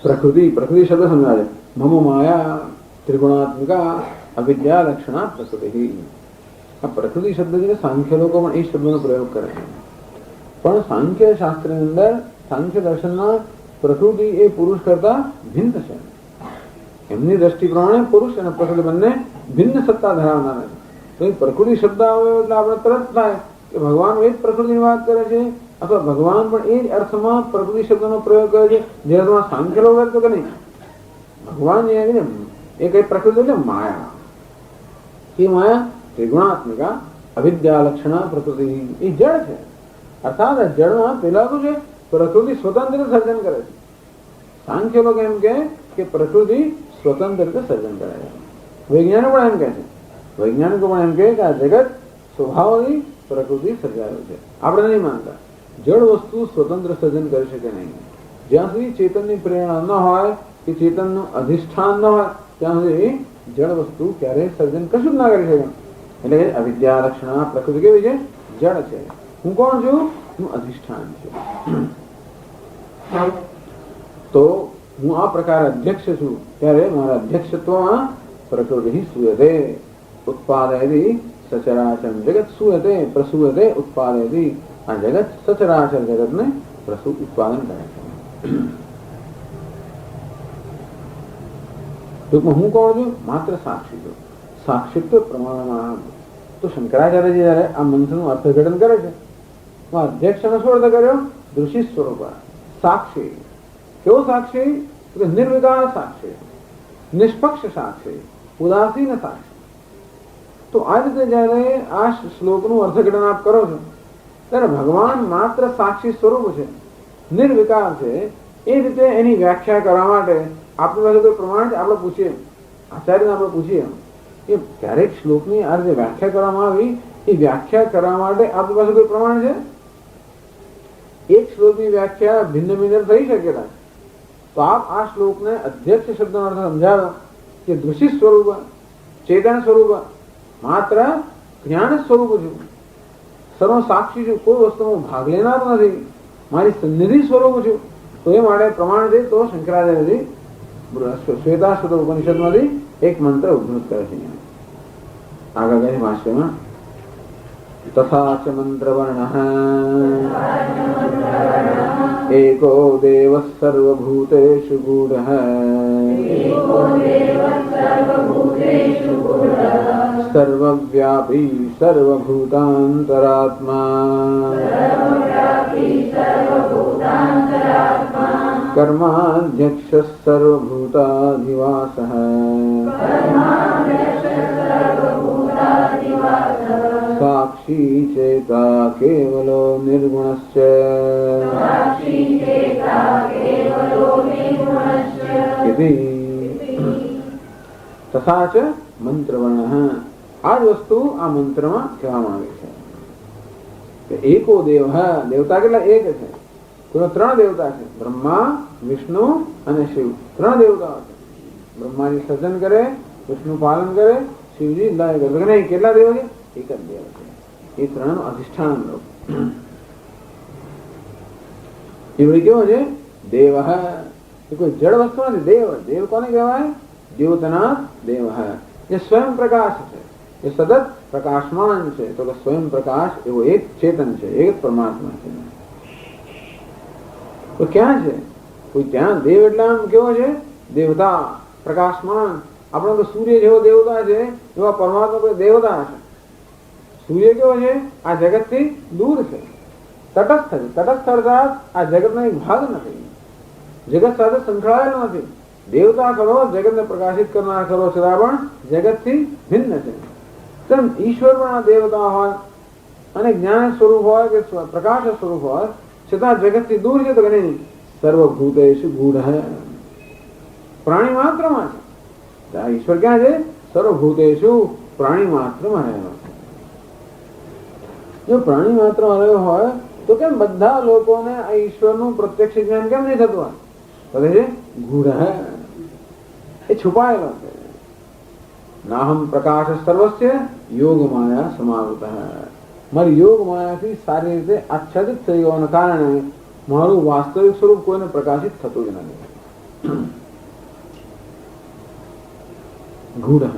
પ્રકૃતિ, પ્રકૃતિ શબ્દ સમજાવે. મમ માયા ત્રિગુણાત્મિકા અવિદ્યા લક્ષણા પ્રકૃતિ. આ પ્રકૃતિ શબ્દ છે સાંખ્ય લોકો પણ એ શબ્દનો પ્રયોગ કરે છે, પણ સાંખ્ય શાસ્ત્રની અંદર સાંખ્ય દર્શનમાં પ્રકૃતિ એ પુરુષ કરતા ભિન્ન છે. એમની દ્રષ્ટિ પ્રમાણે પુરુષ અને પ્રકૃતિ બંને ભિન્ન સત્તા ધરાવનાર છે. તો એ પ્રકૃતિ શબ્દ આવે એટલે આપણે તરત થાય કે ભગવાન એ જ પ્રકૃતિની વાત કરે છે, અથવા ભગવાન પણ એ જ અર્થમાં પ્રકૃતિ શબ્દનો પ્રયોગ કરે છે જે અર્થમાં સાંખ્ય લોકો કરતો કે નહીં. ભગવાન એ કઈ પ્રકૃતિ એટલે માયા, એ માયા ત્રિગુણાત્મિકા અવિદ્યા લક્ષણા પ્રકૃતિ, એ જળ છે. અર્થાત જળમાં પેલા શું છે, પ્રકૃતિ સ્વતંત્ર સર્જન કરે છે. સાંખ્ય લોકો એમ કે પ્રકૃતિ સ્વતંત્ર રીતે સર્જન કરે છે. વૈજ્ઞાનિકો પણ એમ કહે છે, વૈજ્ઞાનિકો પણ એમ કે આ જગત સ્વભાવની પ્રકૃતિ સર્જાયું છે. આપણે નહીં માનતા જળ વસ્તુ સ્વતંત્ર સર્જન કરી શકે નહીં. જ્યાં સુધી ચેતનની પ્રેરણા ન હોય કે ચેતનનું અધિષ્ઠાન ન હોય ત્યાં સુધી જળ વસ્તુ ક્યારેય સર્જન કશું જ ના કરી શકે. એટલે અવિદ્યા લક્ષણા પ્રકૃતિ કેવી છે, જળ છે. હું કોણ છું, હું અધિષ્ઠાન છું. તો હું આ પ્રકારે અધ્યક્ષ છું, ત્યારે મારા અધ્યક્ષત્વમાં પ્રકૃતિ સુયતે ઉત્પાદયતિ સચરાચર જગત સુયતે પ્રસૂયતે ઉત્પાદયતિ. આ જગત સચરાચર જગતને ઉત્પાદન કરે છે. ટૂંકમાં હું કોણ છું, માત્ર સાક્ષી છું. સાક્ષિત્વ પ્રમાણમાં તો શંકરાચાર્યજી જયારે આ મંત્રનું અર્થઘટન કરે છે, અધ્યક્ષનો શું અર્થ કર્યો, દૃષિ સ્વરૂપ સાક્ષી. કેવો સાક્ષી, નિર્વિકાર સાક્ષી, નિષ્પક્ષ સાક્ષી, ઉદાસીન સાક્ષી. તો આ રીતે જયારે આ શ્લોકનું અર્થઘટન આપ કરો છો ત્યારે ભગવાન માત્ર સાક્ષી સ્વરૂપ છે, નિર્વિકાર છે. એ રીતે એની વ્યાખ્યા કરવા માટે આપણી પાસે કોઈ પ્રમાણ છે, આપણે પૂછીએ આચાર્યને, આપણે પૂછીએ કે ક્યારેક શ્લોકની આ રીતે વ્યાખ્યા કરવામાં આવી, એ વ્યાખ્યા કરવા માટે આપણી પાસે કોઈ પ્રમાણ છે? એક શ્લોકની વ્યાખ્યા ભિન્ન ભિન્ન થઈ શકે. તો આપ આ શ્લોકને અધ્યક્ષ શબ્દનો અર્થ સમજાવો કે દૃષિ સ્વરૂપ, ચેતન સ્વરૂપ, માત્ર જ્ઞાન સ્વરૂપ છું, સર્વ સાક્ષી છું, કોઈ વસ્તુમાં ભાગ લેનાર નથી, મારી સન્નિધિ સ્વરૂપ છું. તો એ માટે પ્રમાણ છે. તો શંકરાચાર્યજી શ્વેતાશ્વત ઉપનિષદમાંથી એક મંત્ર ઉદ્ધૃત કરે છે. આગળ કહે ભાષ્યમાં તથા ચ મંત્રવર્ણઃ એકો દેવ સર્વભૂતેષુ ગૂઢઃ સર્વવ્યાપી સર્વભૂતાંતરાત્મા કર્માધ્યક્ષ સર્વભૂતાધિવાસઃ સાક્ષી ચેતા કેવલો નિર્ગુણશ્ચ ઇતિ. તથા ચ મંત્રવર્ણઃ, આ જ વસ્તુ આ મંત્રમાં કહેવામાં આવે છે. એકો દેવ, દેવતા કેટલા? એક છે. કોઈ ત્રણ દેવતા છે, બ્રહ્મા, વિષ્ણુ અને શિવ. ત્રણ દેવતાઓ છે. બ્રહ્માજી સર્જન કરે, વિષ્ણુ પાલન કરે, શિવજી લય કરે. નહીં, કેટલા દેવ છે? એક જ દેવ છે. એ ત્રણ અધિષ્ઠાન લોક. એ વળી કેવો છે? દેવ. એ કોઈ જળ વસ્તુ નથી. દેવ, દેવ કોને કહેવાય? દ્યોતનાથ દેવ, એ સ્વયં પ્રકાશ છે, એ સતત પ્રકાશમાન છે. તો સ્વયં પ્રકાશ એવો એક ચેતન છે, એક પરમાત્મા છે. તો ક્યાં છે? કોઈ ત્યાં દેવ એટલે આમ કેવો છે? દેવતા, પ્રકાશમાન. આપણો તો સૂર્ય જેવો દેવતા છે, એવા પરમાત્મા કોઈ દેવતા છે. સૂર્ય કેવો છે? આ જગત થી દૂર છે, તટસ્થ છે. તટસ્થ અર્થાત આ જગતનો એક ભાગ નથી, જગત સાથે સંકળાયેલો નથી. દેવતા ખરો, જગતને પ્રકાશિત કરનાર ખરો, છતાં પણ જગત થી ભિન્ન છે. તેમ ઈશ્વર પણ આ દેવતા હોય અને જ્ઞાન સ્વરૂપ હોય કે પ્રકાશ સ્વરૂપ હોય, છતાં જગત થી દૂર છે. તો કે નહીં, સર્વભૂતેષુ ગૂઢ, પ્રાણી માત્રમાં છે. ઈશ્વર ક્યાં છે? સર્વભૂતેષુ પ્રાણી માત્રમાં રહેલો છે. જો પ્રાણી માત્રમાં રહ્યો હોય તો કેમ બધા લોકોને આ ઈશ્વરનું પ્રત્યક્ષ જ્ઞાન કેમ નહીં થતું હોય? બધે છે ગૂઢ, એ છુપાયેલો છે. નાહમ પ્રકાશ સર્વસ્ય યોગ માયા સમાવૃત. મારી યોગ માયાથી સારી રીતે આચ્છાદિત થઈ હોવાના કારણે મારું વાસ્તવિક સ્વરૂપ કોઈને પ્રકાશિત થતું જ નથી. ગૂઢ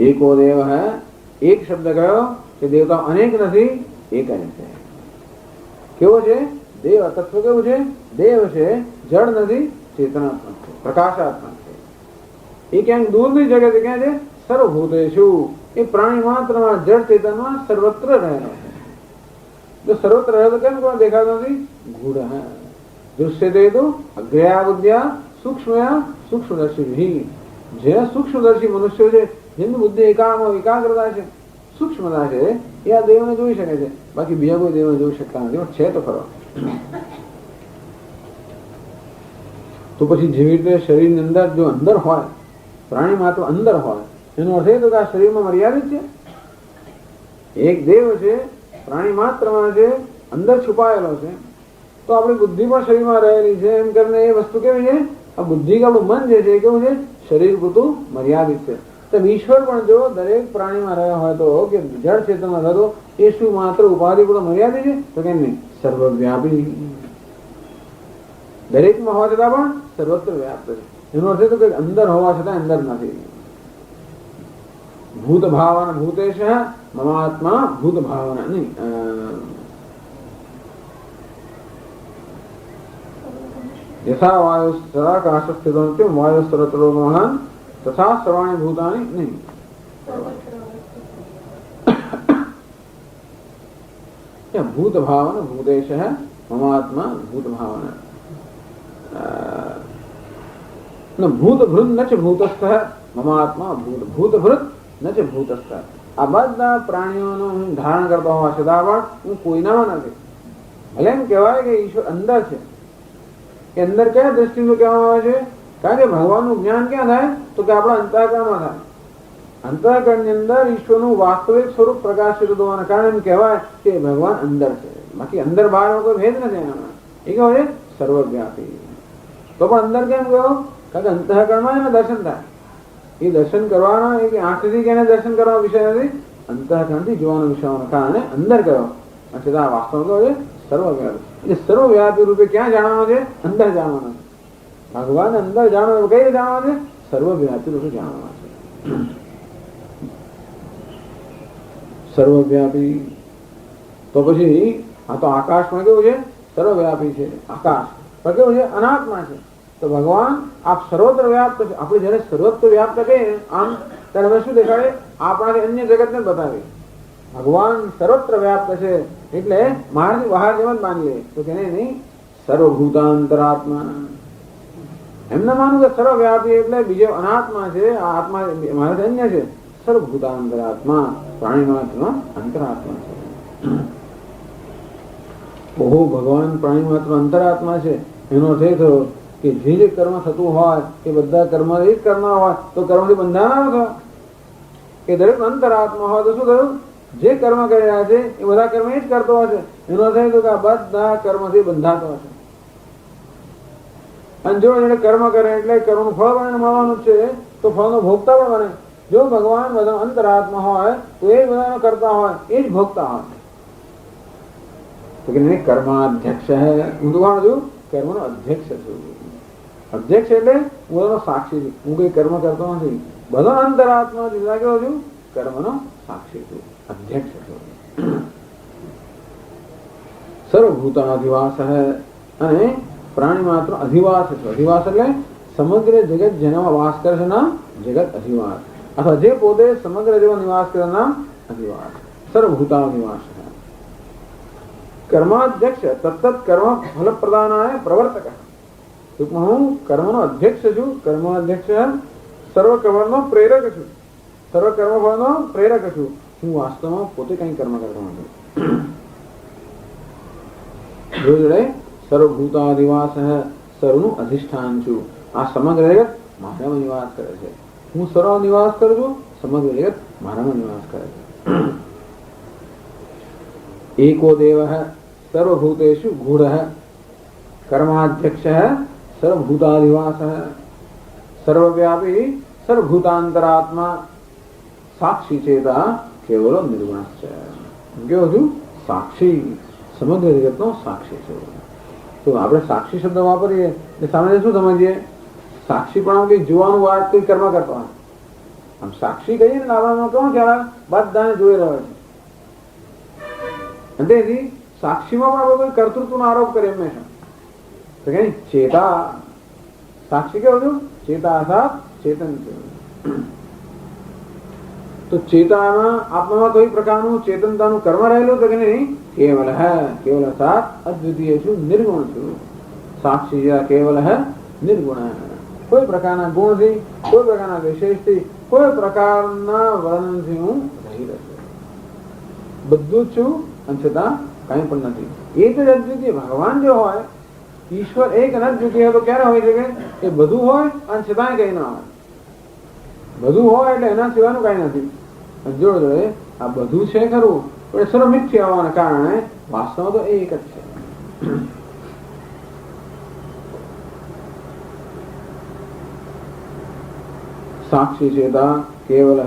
એકો દેવ હૈ. એક શબ્દ કયો કે દેવતા અનેક નથી, એક જ છે. કેવો છે દેવ? તત્વ કેવું છે? દેવ છે, જળ નથી, ચેતનાત્મક છે, પ્રકાશાત્મક છે. એ ક્યાંક દૂરની જગત ક્યાં છે? સર્વભૂતેષુ. એ પ્રાણી માત્રમાં જળ ચેતનમાં સર્વત્ર રહેલો છે. જો સર્વત્ર રહે તો કેમ કોણ દેખાતો નથી? ગૂઢ હૈ. દૃશ્યતે તો અગ્રયા બુદ્ધ્યા સૂક્ષ્મયા સૂક્ષ્મદર્શી. જે સૂક્ષ્મદર્શી મનુષ્યો છે, જેની બુદ્ધિ એકાગ્રતા છે, સૂક્ષ્મતા છે, એ આ દેવને જોઈ શકે છે. બાકી બીજા કોઈ દેવને જોઈ શકતા નથી. છે તો ખરો. તો પછી જેવી રીતે શરીરની અંદર જો અંદર હોય, પ્રાણી માત્ર અંદર હોય, એનો અર્થ એ તો કે આ શરીરમાં મર્યાદિત છે. એક દેવ છે, પ્રાણી માત્રમાં છે, અંદર છુપાયેલો છે. તો આપણી બુદ્ધિ પણ શરીરમાં રહેલી છે. એમ કરીને એ વસ્તુ કેવી છે? આ બુદ્ધિ કે આપણું મન જે છે એ કેવું છે? શરીર પૂરતું મર્યાદિત છે. તો ઈશ્વર પણ જો દરેક પ્રાણીમાં રહ્યો હોય તો કે જળ ચેતનમાં થતો એ શું માત્ર ઉપાધિ પૂરતો મર્યાદિત છે? તો કેમ નહીં? સર્વવ્યાપી. દરેકમાં હોવા છતાં પણ સર્વત્ર વ્યાપ્ત છે. એનો અર્થ તો કે અંદર હોવા છતાં અંદર નથી. ભૂત ભાવના ભૂતેશ મમાત્મા ભૂત ભાવના નહીં. યથા વાયુ સદાકાશ સ્થિતો વાયુ સર્વત્રો મહાન તથા સર્વાણી ભૂતાની નહીં. ભૂત ભાવના ભૂતેશ મમાત્મા ભૂત ભાવના ભૂત ભૃત ન ચ ભૂતસ્થ મમાત્મા ભૂત ભૂત ભૃત ન ચ ભૂતસ્થ. આ બધા પ્રાણીઓનો હું ધારણ કરતો હોવા છતાં પણ હું કોઈનામાં નથી. એટલે એમ કહેવાય કે ઈશ્વર અંદર છે. એ અંદર કયા દ્રષ્ટિનું કહેવામાં આવે છે? કારણ કે ભગવાનનું જ્ઞાન ક્યાં થાય? તો કે આપણા અંતઃકરણમાં થાય. અંતઃકરણની અંદર ઈશ્વરનું વાસ્તવિક સ્વરૂપ પ્રકાશિત હોવાના કારણે એમ કહેવાય કે ભગવાન અંદર છે. બાકી અંદર બહાર કોઈ ભેદ નથી એનામાં. એ કહે છે સર્વવ્યાપી. તો પણ અંદર કેમ ગયો? કારણ કે અંતઃકરણમાં એને દર્શન થાય. એ દર્શન કરવાનો એ આંખથી કે એને દર્શન કરવાનો વિષય નથી, અંતઃકરણથી જોવાનો વિષય હોવાના કારણે અંદર ગયો. છતાં વાસ્તવ કહો છે સર્વવ્યાપી. એટલે સર્વવ્યાપી રૂપે ક્યાં જાણવાનો છે? અંદર જાણવાનો છે. ભગવાન અંદર જાણવા કઈ રીતે જાણવા છે? સર્વવ્યાપી રૂપે જાણવા છે. સર્વવ્યાપી. તો પછી આ તો આકાશમાં કેવું છે? સર્વવ્યાપી છે આકાશ. પણ કેવું છે? અનાત્મા છે. તો ભગવાન આપ સર્વત્ર વ્યાપ્ત છે. આપણે જયારે સર્વત્ર વ્યાપ્ત કહીએ આમ ત્યારે હવે શું દેખાડે? આપણાથી અન્ય જગતને બતાવે ભગવાન સર્વત્ર વ્યાપ્ત છે. એટલે મારાથી બહાર જેમ જ માની લે તો કે નહીં, સર્વભૂતાંતરાત્મા. એમને માનું કે સર્વવ્યાપી એટલે બીજો અનાત્મા છે, આ આત્મા મારાથી અન્ય છે. સર્વભૂતાંતરાત્મા પ્રાણી માત્ર અંતરાત્મા છે. બહુ ભગવાન પ્રાણી માત્ર અંતરાત્મા છે. એનો અર્થ એ થયો કે જે કર્મ થતું હોય એ બધા કર્મ એ જ કરનાર હોય તો કર્મથી બંધાના થયો. કે દરેક અંતરાત્મા હોય તો શું થયું? જે કર્મ કરી રહ્યા છે એ બધા કર્મ એ જ કરતો હશે. એનો અર્થ એ કે આ બધા કર્મથી બંધાતો હશે. અને જો એને કર્મ કરે એટલે કર્મનું ફળ પણ એને મળવાનું છે, તો ફળનો ભોગતા પણ બને. જો ભગવાન બધા અંતરાત્મા હોય તો એ બધાનો કરતા હોય, એ જ ભોગતા હોય. તો કે કર્માધ્યક્ષ હે. હું તો કોણ છું? કર્મનો અધ્યક્ષ છું. અધ્યક્ષ એટલે હું એનો સાક્ષી છું. હું કઈ કર્મ કરતો નથી. બધો અંતરાત્મા જુદા કેવો છું? કર્મનો સાક્ષી છું, અધ્યક્ષ છું. સર્વભૂતાધિવાસ હે. અને પ્રાણી માત્ર અધિવાસ છે. અધિવાસ એટલે સમગ્ર જગત જેનામાં વાસ કરે છે નામ જગત અધિવાસ. અથવા જે પોતે સમગ્ર જેવો નિવાસ કરે નામ અધિવાસ. સર્વભૂતાધિવાસ હે. કર્માધ્યક્ષ તત્ત કર્મ ફલ પ્રદાનાય પ્રવર્તક. ટૂંકમાં હું કર્મનો અધ્યક્ષ છું. કર્માધ્યક્ષ સર્વ કર્મનો પ્રેરક છું. સર્વ કર્મ ફળનો પ્રેરક છું. હું વાસ્તવમાં પોતે કઈ કર્મ કરતો નથી. જોડે સર્વભૂતાધિવાસ સર્વનું અધિષ્ઠાન છું. આ સમગ્ર જગત મારામાં નિવાસ કરે છે. હું સર્વ નિવાસ કરું છું, સમગ્ર જગત મારામાં નિવાસ કરે છે. એકો દેવ સર્વભૂતેષુ ગૂઢ કર્માધ્યક્ષ સર્વભૂતાધિવાસ સર્વવ્યાપી સર્વભૂતાંતરાત્મા સાક્ષી ચેતા કેવલો નિર્ગુણ છે. કેવું છું? સાક્ષી, સમગ્ર જગતનો સાક્ષી છે. તો આપણે સાક્ષી શબ્દ વાપરીએ એટલે સામાન્ય શું સમજીએ? સાક્ષી પણ કઈ જોવાનું વાત કઈ કર્મ કરતો હોય. આમ સાક્ષી કહીએ ને આપણામાં કોણ ખ્યાલ બધાને જોઈ રહ્યો છે. અને તેથી સાક્ષીમાં પણ આપણે કોઈ કર્તૃત્વનો આરોપ કરીએ હંમેશા. તો કઈ ચેતા, સાક્ષી કેવું છું? ચેતા અર્થાત ચેતન છે. તો ચેતામાં આપણામાં કોઈ પ્રકારનું ચેતનતાનું કર્મ રહેલું તો કે નહીં? કેવલ હે, કેવલ અર્થાત અદ્વિતીય છું, નિર્ગુણ છું. સાક્ષી કેવલ હે, નિર્ગુણ. કોઈ પ્રકારના ગુણથી, કોઈ પ્રકારના વિશેષથી, કોઈ પ્રકારના વર્ણનથી હું રહી રહ્યો. બધું જ છું અને છતાં કઈ પણ નથી. એક જ અદ્વિતીય ભગવાન જો હોય, ઈશ્વર એક અનદ્વિતીય તો ક્યારે હોય શકે? એ બધું હોય અને છતાંય કઈ ના હોય. બધું હોય એટલે એના સિવાયનું કઈ નથી. જોડે જોડે આ બધું છે ખરું, પણ એ સર્વ મિથ્યા હોવાના કારણે વાસ્તવમાં તો એક જ છે. સાક્ષી ચેતા કેવલ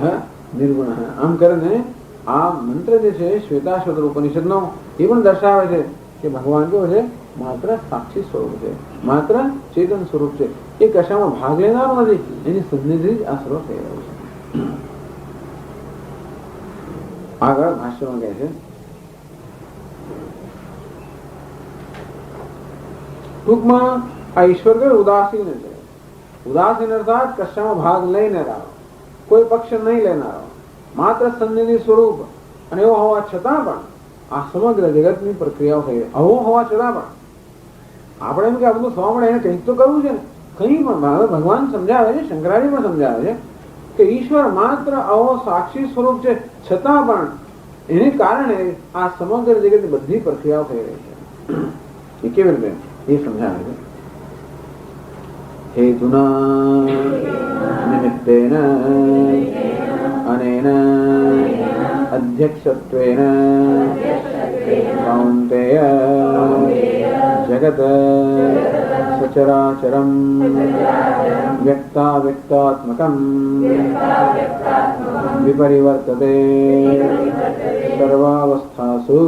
નિર્ગુણ. આમ કરીને આ મંત્ર જે છે શ્વેતાશ્વતર ઉપનિષદનો એ પણ દર્શાવે છે કે ભગવાન કેવો છે? માત્ર સાક્ષી સ્વરૂપ છે, માત્ર ચેતન સ્વરૂપ છે. એ કશામાં ભાગ લેનારો નથી, એની સન્નિધિ જ આ સર્વ થઈ રહ્યું છે. આગળ ભાષ્યમાં કહે છે, ટૂંકમાં આ ઈશ્વર કયો? ઉદાસીન છે. ઉદાસીન અર્થાત કશામાં ભાગ લઈ લેનારો, કોઈ પક્ષ નહીં લેનારો, માત્ર સન્નિધિ સ્વરૂપ. અને એવો હોવા છતાં પણ આ સમગ્ર જગતની પ્રક્રિયાઓ થઈ. આવો હોવા છતાં પણ આપણે એમ કે આ બધું થવા મળે એને કંઈક તો કરવું છે ને. કંઈ પણ ભગવાન સમજાવે છે, શંકરાચાર્ય પણ સમજાવે છે કે ઈશ્વર માત્ર આવો સાક્ષી સ્વરૂપ છે, છતાં પણ એને કારણે આ સમગ્ર જગતની બધી પ્રક્રિયાઓ થઈ રહી છે. એ કેવી રીતે? એ સમજાવે છે. હેતુના નિમિત્તેન અનેન અધ્યક્ષત્વેન કૌંતેય જગત સચરાચરમ વ્યક્તાવ્યક્તાત્મકમ વિપરિવર્તતે સર્વાવસ્થાસુ.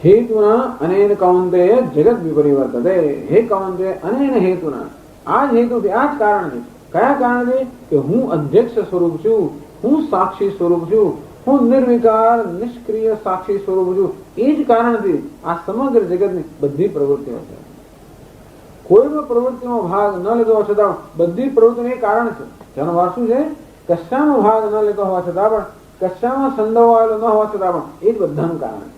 હેતુના અનેન કૌંતેય જગત વિપરિવર્તતે. હે કૌંતેય, અનેન હેતુના, આ જ હેતુથી, આ જ કારણથી. કયા કારણથી? કે હું અધ્યક્ષ સ્વરૂપ છું, હું સાક્ષી સ્વરૂપ છું, હું નિર્વિકાર નિષ્ક્રિય સાક્ષી સ્વરૂપ છું. એ જ કારણથી આ સમગ્ર જગતની બધી પ્રવૃત્તિઓ છે. કોઈ પણ પ્રવૃત્તિનો ભાગ ન લેતો હોવા છતાં બધી પ્રવૃત્તિનું એ કારણ છે. જેનો ભાગ શું છે? કશાનો ભાગ ન લેતો હોવા છતાં પણ, કશામાં સંડોવાયેલો ન હોવા છતાં પણ એ જ બધાનું કારણ છે.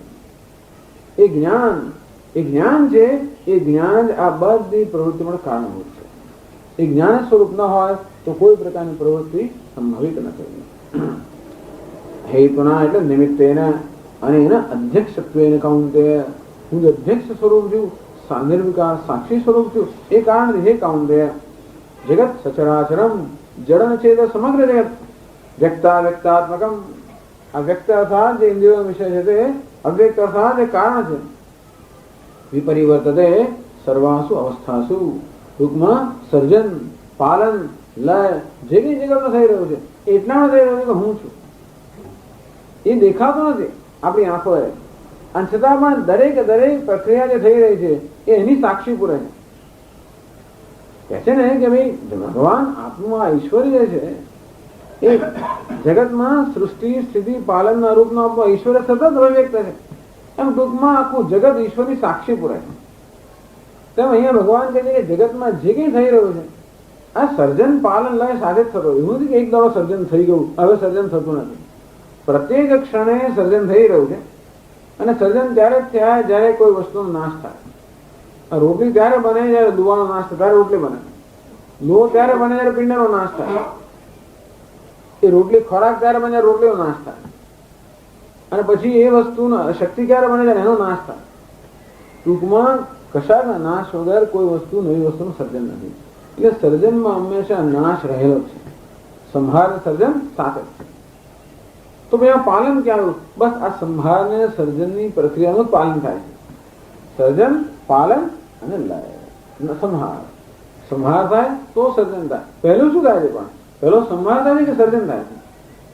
એ જ્ઞાન છે. એ જ્ઞાન જ આ બધી પ્રવૃત્તિ પણ કારણભૂત છે. એ જ્ઞાન સ્વરૂપ ન હોય તો કોઈ પ્રકારની પ્રવૃત્તિ સંભવિત નથી. હેતુના એટલે નિમિત્તેન અને એના અધ્યક્ષત્વેન કૌંતેય. હું અધ્યક્ષ સ્વરૂપ છું, નિર્વિકાર સાક્ષી સ્વરૂપ છું. એ કારણથી હે કૌંતેય જગત સચરાચરમ, જડન છે તો સમગ્ર જગત. વ્યક્તાવ્યક્તાત્મકમ, આ વ્યક્ત અર્થાત જે ઇન્દ્રિયો વિષય છે તે અવ્યક્ત અર્થાત એ કારણ છે. વિપરિવર્તતે સર્વાસુ અવસ્થાસુ. ટૂંકમાં સર્જન, પાલન, લય જે કઈ જગતમાં થઈ રહ્યું છે એટલામાં થઈ રહ્યું છે કે હું છું. એ દેખાતો નથી આપણી આંખોએ, અને છતાં પણ દરેક પ્રક્રિયા જે થઈ રહી છે એ એની સાક્ષી પૂરે છે. કહે છે ને કે ભાઈ ભગવાન આપણું આ ઈશ્વરી જે છે એ જગતમાં સૃષ્ટિ સ્થિતિ પાલનના રૂપનો આપણો ઈશ્વર સતત અભિવ્યક્ત છે. એમ ટૂંકમાં આખું જગત ઈશ્વરની સાક્ષી પૂરે છે. તેમ અહીંયા ભગવાન કહે છે કે જગતમાં જે કંઈ થઈ રહ્યું છે આ સર્જન પાલન લય સાથે જ થતો. એવું નથી કે એક દાડો સર્જન થઈ ગયું હવે સર્જન થતું નથી. પ્રત્યેક ક્ષણે સર્જન થઈ રહ્યું છે. અને સર્જન ત્યારે જ થાય જ્યારે કોઈ વસ્તુનો નાશ થાય. રોટલી ત્યારે બને જ્યારે દુવાનો નાશ થાય, ત્યારે રોટલી બને. લોહ ત્યારે બને જ્યારે પિંડનો નાશ થાય. એ રોટલી ખોરાક ત્યારે બને જ્યારે રોટલીનો નાશ થાય. અને પછી એ વસ્તુનો શક્તિ ક્યારે બને ત્યારે એનો નાશ થાય. ટૂંકમાં કશાકના નાશ વગર કોઈ વસ્તુ નવી વસ્તુનું સર્જન નથી. એટલે સર્જનમાં હંમેશા નાશ રહેલો છે, સંહાર સર્જન સાથે જ છે. તો ભાઈ આ પાલન ક્યાં આવ્યું? બસ આ સંહાર ને સર્જનની પ્રક્રિયાનું પાલન થાય છે. સર્જન, પાલન અને લય. સંહાર, સંહાર થાય તો સર્જન થાય. પહેલું શું થાય છે? પણ પહેલો સંહાર થાય છે કે સર્જન થાય છે?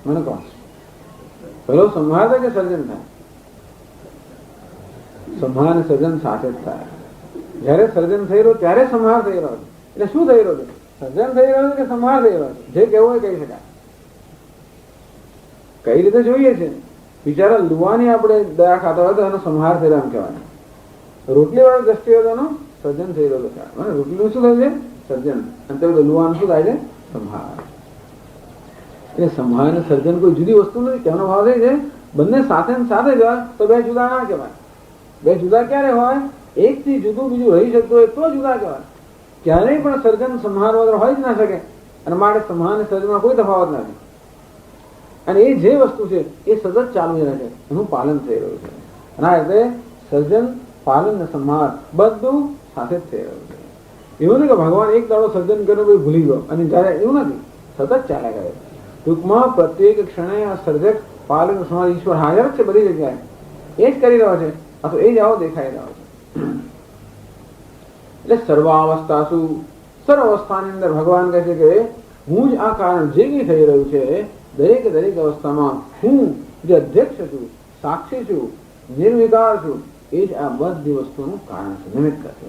મને કહો. પહેલો સંહાર થાય કે સર્જન થાય? સંહાર અને સર્જન સાથે જ થાય. જયારે સર્જન થઈ રહ્યો ત્યારે સંહાર થઈ રહ્યો છે. એટલે શું થઈ રહ્યો છે? સર્જન થઈ રહ્યો છે કે સંહાર થઈ રહ્યો છે? જે કહેવું હોય કહી શકાય. કઈ રીતે જોઈએ છે? બિચારા લુવાની આપણે દયા ખાતા હોય તો એનો સંહાર થઈ રહ્યો એમ કહેવાય. રોટલી વાળો દ્રષ્ટિ હોય તો એનું સર્જન થઈ રહ્યું છે. રોટલીનું શું થાય છે? સર્જન. અને તે લુવાનું શું થાય છે? સંહાર. એટલે સંહાર અને સર્જન કોઈ જુદી વસ્તુ નથી. કહેવાનો ભાવ થાય છે બંને સાથે સાથે જ હોય તો બે જુદા ના કહેવાય. બે જુદા ક્યારે હોય? એક થી જુદું બીજું રહી શકતું હોય તો જુદા કહેવાય. ક્યારેય પણ સર્જન સંહાર વગર હોય જ ના શકે. અને માટે સંહાર અને સર્જનમાં કોઈ તફાવત નથી. અને એ જે વસ્તુ છે એ સતત ચાલુ રહે છે, એનું પાલન થઈ રહ્યું છે. અને આ રીતે સર્જન, પાલન અને સંહાર બધું સાથે જ થઈ રહ્યું છે. એવું નથી કે ભગવાન એક દાડો સર્જન કર્યું પછી ભૂલી ગયો અને જયારે, એવું નથી. સતત ચાલ્યા કરે. ટૂંકમાં પ્રત્યેક ક્ષણે આ સર્જક, પાલન, સંહાર ઈશ્વર હાજર જ છે બધી જગ્યાએ. એ જ કરી રહ્યો છે. અથવા એ જ આવો દેખાઈ રહ્યો છે. એટલે સર્વાવસ્થા શું? સર્વ અવસ્થાની અંદર ભગવાન કહે છે કે હું જ આ કારણ જે કંઈ થઈ રહ્યું છે દરેક દરેક અવસ્થામાં હું જે અધ્યક્ષ છું, સાક્ષી છું, નિર્વિકાર છું, એ જ આ બધી વસ્તુનું કારણ છે, નિમિત્ત છે.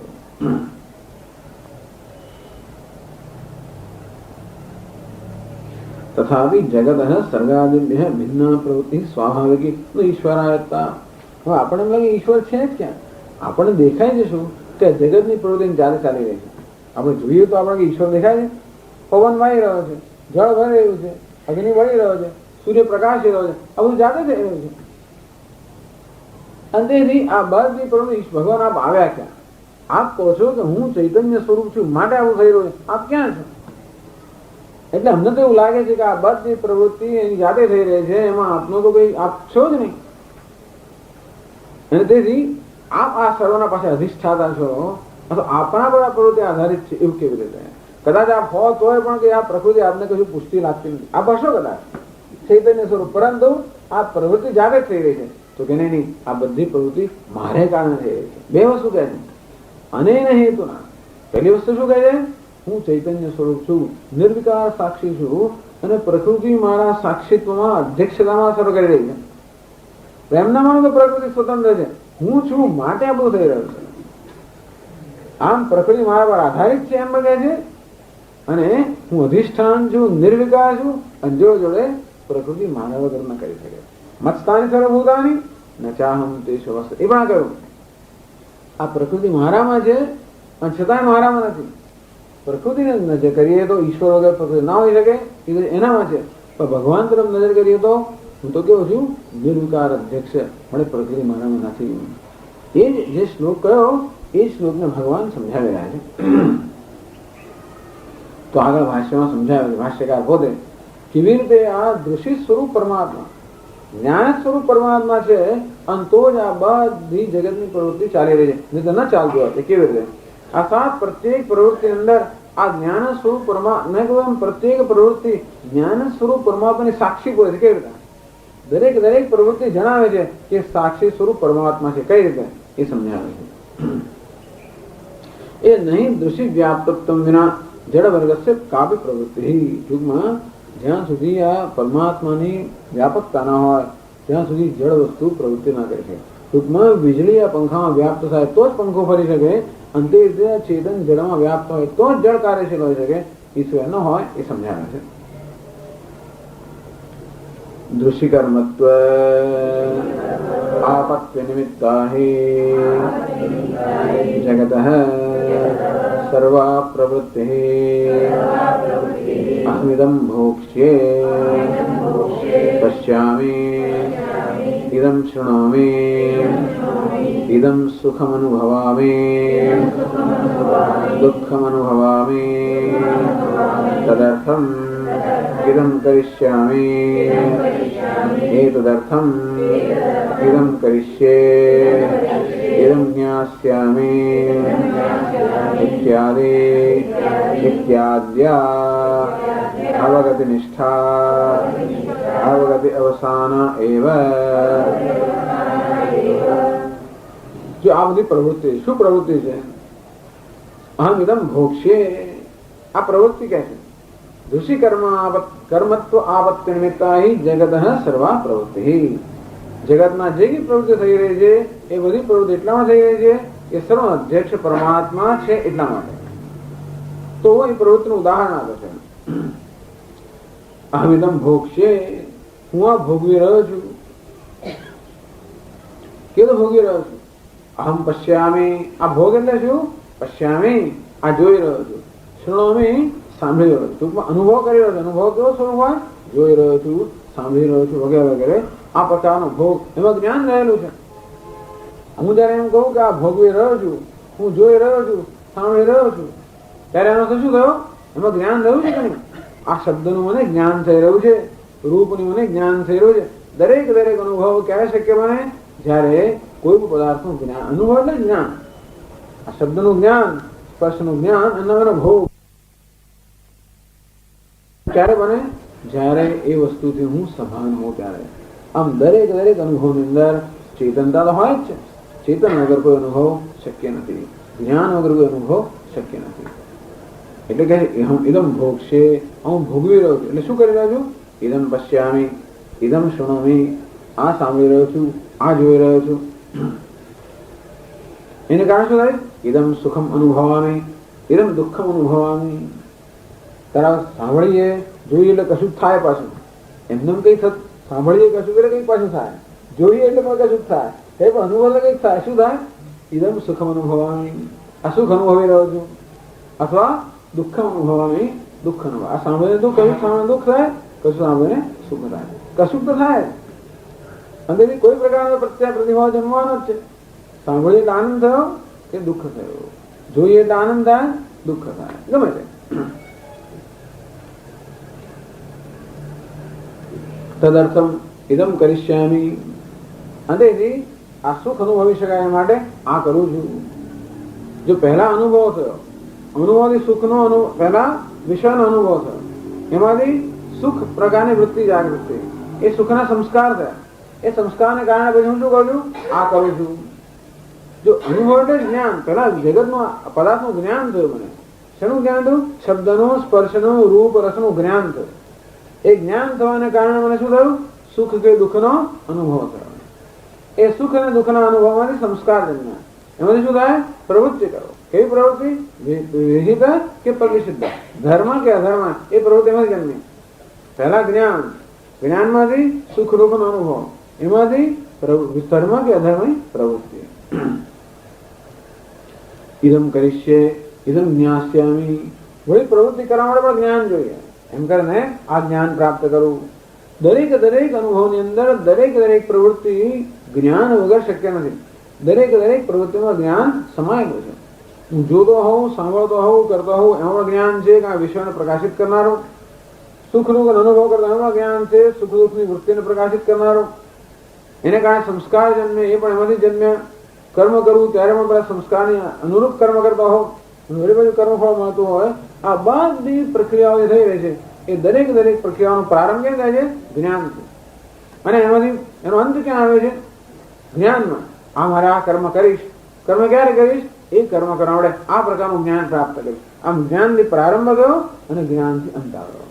તથાપિ જગત સર્ગાદિભ્ય ભિન્ન પ્રવૃત્તિ સ્વાભાવિકી ઈશ્વરાયત્તા. હવે આપણને લાગે ઈશ્વર છે જ ક્યાં? આપણને દેખાય છે શું? કે જગતની પ્રવૃત્તિ જાતે ચાલી રહી છે. આપણે જોઈએ તો આપણે ઈશ્વર દેખાય છે? પવન વાઈ રહ્યો છે, જળ ભરી રહ્યું છે, અગ્નિ વળી રહ્યો છે, સૂર્ય પ્રકાશી રહ્યો છે, આ બધું જાતે થઈ રહ્યું છે. અને તેથી આ બધી પ્રવૃત્તિ ભગવાન આપ આવ્યા ક્યાં? આપ કહો છો કે હું ચૈતન્ય સ્વરૂપ છું માટે આવું થઈ રહ્યું છે. આપ ક્યાં છો? એટલે અમને તો એવું લાગે છે કે આ બધી પ્રવૃત્તિ એની જાતે થઈ રહી છે, એમાં આપનો તો કઈ આપ છો જ નહીં. અને તેથી આપ આ સર્વના પાસે અધિષ્ઠાતા છો, અથવા આપણા પર આ પ્રવૃત્તિ આધારિત છે એવું કેવી રીતે? કદાચ આપ હો તોય પણ કે આ પ્રકૃતિ આપને કશું પુષ્ટિ લાગતી નથી. આપ હશો કદાચ ચૈતન્ય સ્વરૂપ, પરંતુ આ પ્રવૃત્તિ જાતે જ થઈ રહી છે. તો કે નહીં, આ બધી પ્રવૃત્તિ મારે કારણે થઈ રહી છે. બે વસ્તુ કહે છે, અને હેતુ ના. પહેલી વસ્તુ શું કહે છે? હું ચૈતન્ય સ્વરૂપ છું, નિર્વિકાર સાક્ષી છું, અને પ્રકૃતિ મારા સાક્ષીત્વમાં, અધ્યક્ષતામાં સર્વ કરી રહી છે. એમના માનો તો પ્રકૃતિ સ્વતંત્ર છે, હું છું માટે આ બધું થઈ રહ્યું છે. આમ પ્રકૃતિ મારા પર આધારિત છે એમ કહે છે. અને હું અધિષ્ઠાન છું, નિર્વિકાર છું, અને જોડે પ્રકૃતિ મારા વગર ન કરી શકે. મત્સ્તાની સર્વભૂતાની ન ચાહમ તે શવસ્ત. એ પણ કહ્યું આ પ્રકૃતિ મારામાં છે અને છતાંય મારામાં નથી. પ્રકૃતિને નજર કરીએ તો ઈશ્વર વગર પ્રકૃતિ ના હોઈ શકે, એનામાં છે. પણ ભગવાન તરફ નજર કરીએ તો હું તો કેવું છું? નિર્વિકાર અધ્યક્ષ, મને પ્રકૃતિ મારામાં નથી. એ જે શ્લોક કયો એ શ્લોકને ભગવાન સમજાવી રહ્યા છે. તો આગળ ભાષ્યમાં સમજાવે છે ભાષ્યકાર પોતે કેવી રીતે આ દૃષિત સ્વરૂપ પરમાત્મા, જ્ઞાન સ્વરૂપ પરમાત્મા છે, અને તો જ આ બધી જગતની પ્રવૃત્તિ ચાલી રહી છે. નહીં તો ન ચાલતી હોય. કેવી રીતે? આ સાત પ્રત્યેક પ્રવૃત્તિ અંદર આ જ્ઞાન સ્વરૂપ પરમાત્મા, પ્રત્યેક પ્રવૃત્તિ જ્ઞાન સ્વરૂપ પરમાત્માની સાક્ષી બોલે છે. કેવી રીતે? દરેક દરેક પ્રવૃત્તિ જણાવે છે કે સાક્ષી સ્વરૂપ પરમાત્મા છે. કઈ રીતે? એ સમજાવે છે. એ નહીં દૃષિ વ્યાપ્તત્વ વિના જડ વર્ગ છે કાવ્ય પ્રવૃત્તિ. ટૂંકમાં જ્યાં સુધી આ પરમાત્માની વ્યાપકતા ના હોય ત્યાં સુધી જડ વસ્તુ પ્રવૃત્તિ ના કરી શકે. ટૂંકમાં વીજળી આ પંખામાં વ્યાપ્ત થાય તો જ પંખો ફરી શકે, અને તે રીતે ચેતન જળમાં વ્યાપ્ત હોય તો જ જળ કાર્યશીલ હોઈ શકે. ઈશ્વર ન હોય એ સમજાવે છે. દૃષિકર્મત્વ આપત્ય નિમિત્તા હિ જગત સર્વા પ્રવૃત્તિ અહમિદં ભોક્ષ્યે પશ્યામિ ઇદં શૃણોમિ ઇદં સુખમનુભવામિ દુઃખમનુભવામિ તદર્થમ ઇદં કરિષ્યામિ એતદર્થમ ઇદં કરિષ્યે ઇદં જ્ઞાસ્યામિ इत्यादि इत्याद्या अवगति निष्ठा अवगति अवसान एव जो आ बधी प्रवृत्ति શું પ્રવૃત્તિ છે અહમ ઇદમ ભોક્ષ્યે આ પ્રવૃત્તિ કહે છે ઋષિ કર્મત્વ આપત્તિ નિમિત્તા ही जगत सर्वा प्रवृत्ति જગતમાં જે કઈ પ્રવૃત્તિ થઈ રહી છે એ બધી પ્રવૃત્તિ એટલામાં થઈ રહી છે એ સર્વ અધ્યક્ષ પરમાત્મા છે એટલા માટે તો એ પ્રવૃત્તિનું ઉદાહરણ આપે છે અહમ ઇદમ ભોક્ષ્યે હું આ ભોગવી રહ્યો છું કેવું ભોગવી રહ્યો છું અહમ પશ્યામી આ ભોગ એટલે શું પશ્યામી આ જોઈ રહ્યો છું શૃણોમી સાંભળી રહ્યો છું ટૂંકમાં અનુભવ કરી રહ્યો છું અનુભવ કેવો સ્વરૂપ હોય જોઈ રહ્યો છું સાંભળી રહ્યો છું વગેરે વગેરે આ પ્રકારનો ભોગ એમાં જ્ઞાન રહેલું છે હું જયારે એમ કહું કે આ ભોગવી રહ્યો છું હું જોઈ રહ્યો છું સાંભળી રહ્યો છું ત્યારે એનો શું થયો એમાં જ્ઞાન રહ્યું છે કે નહીં આ શબ્દનું મને જ્ઞાન થઈ રહ્યું છે રૂપનું મને જ્ઞાન થઈ રહ્યું છે દરેક દરેક અનુભવ ક્યારે શક્ય બને જ્યારે કોઈ પણ પદાર્થનું જ્ઞાન અનુભવ એટલે જ્ઞાન આ શબ્દનું જ્ઞાન સ્પર્શનું જ્ઞાન અને ભોગ ક્યારે બને જ્યારે એ વસ્તુથી હું સભાન હોઉં ત્યારે આમ દરેક દરેક અનુભવની અંદર ચેતનતા તો હોય જ છે ચેતન વગર કોઈ અનુભવ શક્ય નથી જ્ઞાન વગર કોઈ અનુભવ શક્ય નથી એટલે કે ઇદમ ભોગશે હું ભોગવી રહ્યો છું એટલે શું કરી રહ્યો છું ઇદમ પશ્યામી ઇદમ શૃણોમી આ સાંભળી રહ્યો છું આ જોઈ રહ્યો છું એને કારણે શું થાય ઇદમ સુખમ અનુભવામી ઇદમ દુઃખમ અનુભવામી તારા સાંભળીએ જોઈએ એટલે કશું થાય પાછું એમને કઈ સાંભળીએ કશું એટલે કઈ પાછું થાય જોઈએ એટલે પણ કશું થાય એ પણ અનુભવ એટલે કઈક થાય શું થાય ઇદમ સુખમ અનુભવામી આ સુખ અનુભવી રહ્યો છું અથવા દુઃખમ અનુભવામી દુઃખ અનુભવ આ સાંભળીને દુઃખ કશું સાંભળીને દુઃખ થાય કશું સાંભળીને સુખ થાય કશું તો થાય અંદરથી કોઈ પ્રકારનો પ્રત્યા પ્રતિભાવ જન્મવાનો જ છે સાંભળીએ એટલે આનંદ થયો કે દુઃખ થયો જોઈએ એટલે આનંદ થાય દુઃખ થાય ગમે તે તદર્થમ ઇદમ કરિષ્યામિ અંતેથી આ સુખ અનુભવી શકાય માટે આ કરું છું જો પહેલા અનુભવ થયો અનુભવથી સુખનો પહેલા વિષયનો અનુભવ થયો એમાંથી સુખ પ્રકારની વૃત્તિ જાગૃત થઈ એ સુખના સંસ્કાર થયા એ સંસ્કારને કારણે પછી હું શું કરું છું આ કરું છું જો અનુભવ એટલે જ્ઞાન પહેલા જગતનું પદાર્થનું જ્ઞાન થયું મને શેનું જ્ઞાન થયું શબ્દનું સ્પર્શનું રૂપ રસનું જ્ઞાન થયું એ જ્ઞાન થવાને કારણે મને શું થયું સુખ કે દુઃખનો અનુભવ થયો એ સુખ અને દુઃખના અનુભવમાંથી સંસ્કાર જન્મ્યા એમાંથી શું થાય પ્રવૃત્તિ કરો કેવી પ્રવૃત્તિ વિહિત કે પ્રતિષિદ્ધ ધર્મ કે અધર્મ એ પ્રવૃત્તિ એમાંથી જન્મી પહેલા જ્ઞાન જ્ઞાનમાંથી સુખ દુઃખનો અનુભવ એમાંથી ધર્મ કે અધર્મની પ્રવૃત્તિ ઇદમ કરિષ્યે ઇદમ જ્ઞાસ્યામિ વળી પ્રવૃત્તિ કરવા માટે પણ જ્ઞાન જોઈએ એમ કરીને આ જ્ઞાન પ્રાપ્ત કરવું દરેક દરેક અનુભવની અંદર દરેક દરેક પ્રવૃત્તિ જ્ઞાન વગર શક્ય નથી દરેક દરેક પ્રવૃત્તિમાં જ્ઞાન સમાયેલું છે હું જોતો હોઉં સાંભળતો હોઉં કરતો હોઉં એમાં જ્ઞાન છે કે આ વિશ્વને પ્રકાશિત કરનારો સુખ દુઃખ અનુભવ કરતો એમાં જ્ઞાન છે સુખ દુઃખની વૃત્તિને પ્રકાશિત કરનારો એને કારણે સંસ્કાર જન્મે એ પણ એમાંથી જન્મ્યા કર્મ કરવું ત્યારે પણ બધા સંસ્કારની અનુરૂપ કર્મ કરતા હો વળી બધું કર્મફળ મળતું હોય આ બધી પ્રક્રિયાઓ જે થઈ રહી છે એ દરેક દરેક પ્રક્રિયાનો પ્રારંભ ક્યાં થાય છે જ્ઞાનથી અને એમાંથી એનો અંત ક્યાં આવે છે જ્ઞાનમાં આ મારે આ કર્મ કરીશ કર્મ ક્યારે કરીશ એ કર્મ કરવા માટે આ પ્રકારનું જ્ઞાન પ્રાપ્ત કરીશ આમ જ્ઞાનથી પ્રારંભ થયો અને જ્ઞાનથી અંત આવ્યો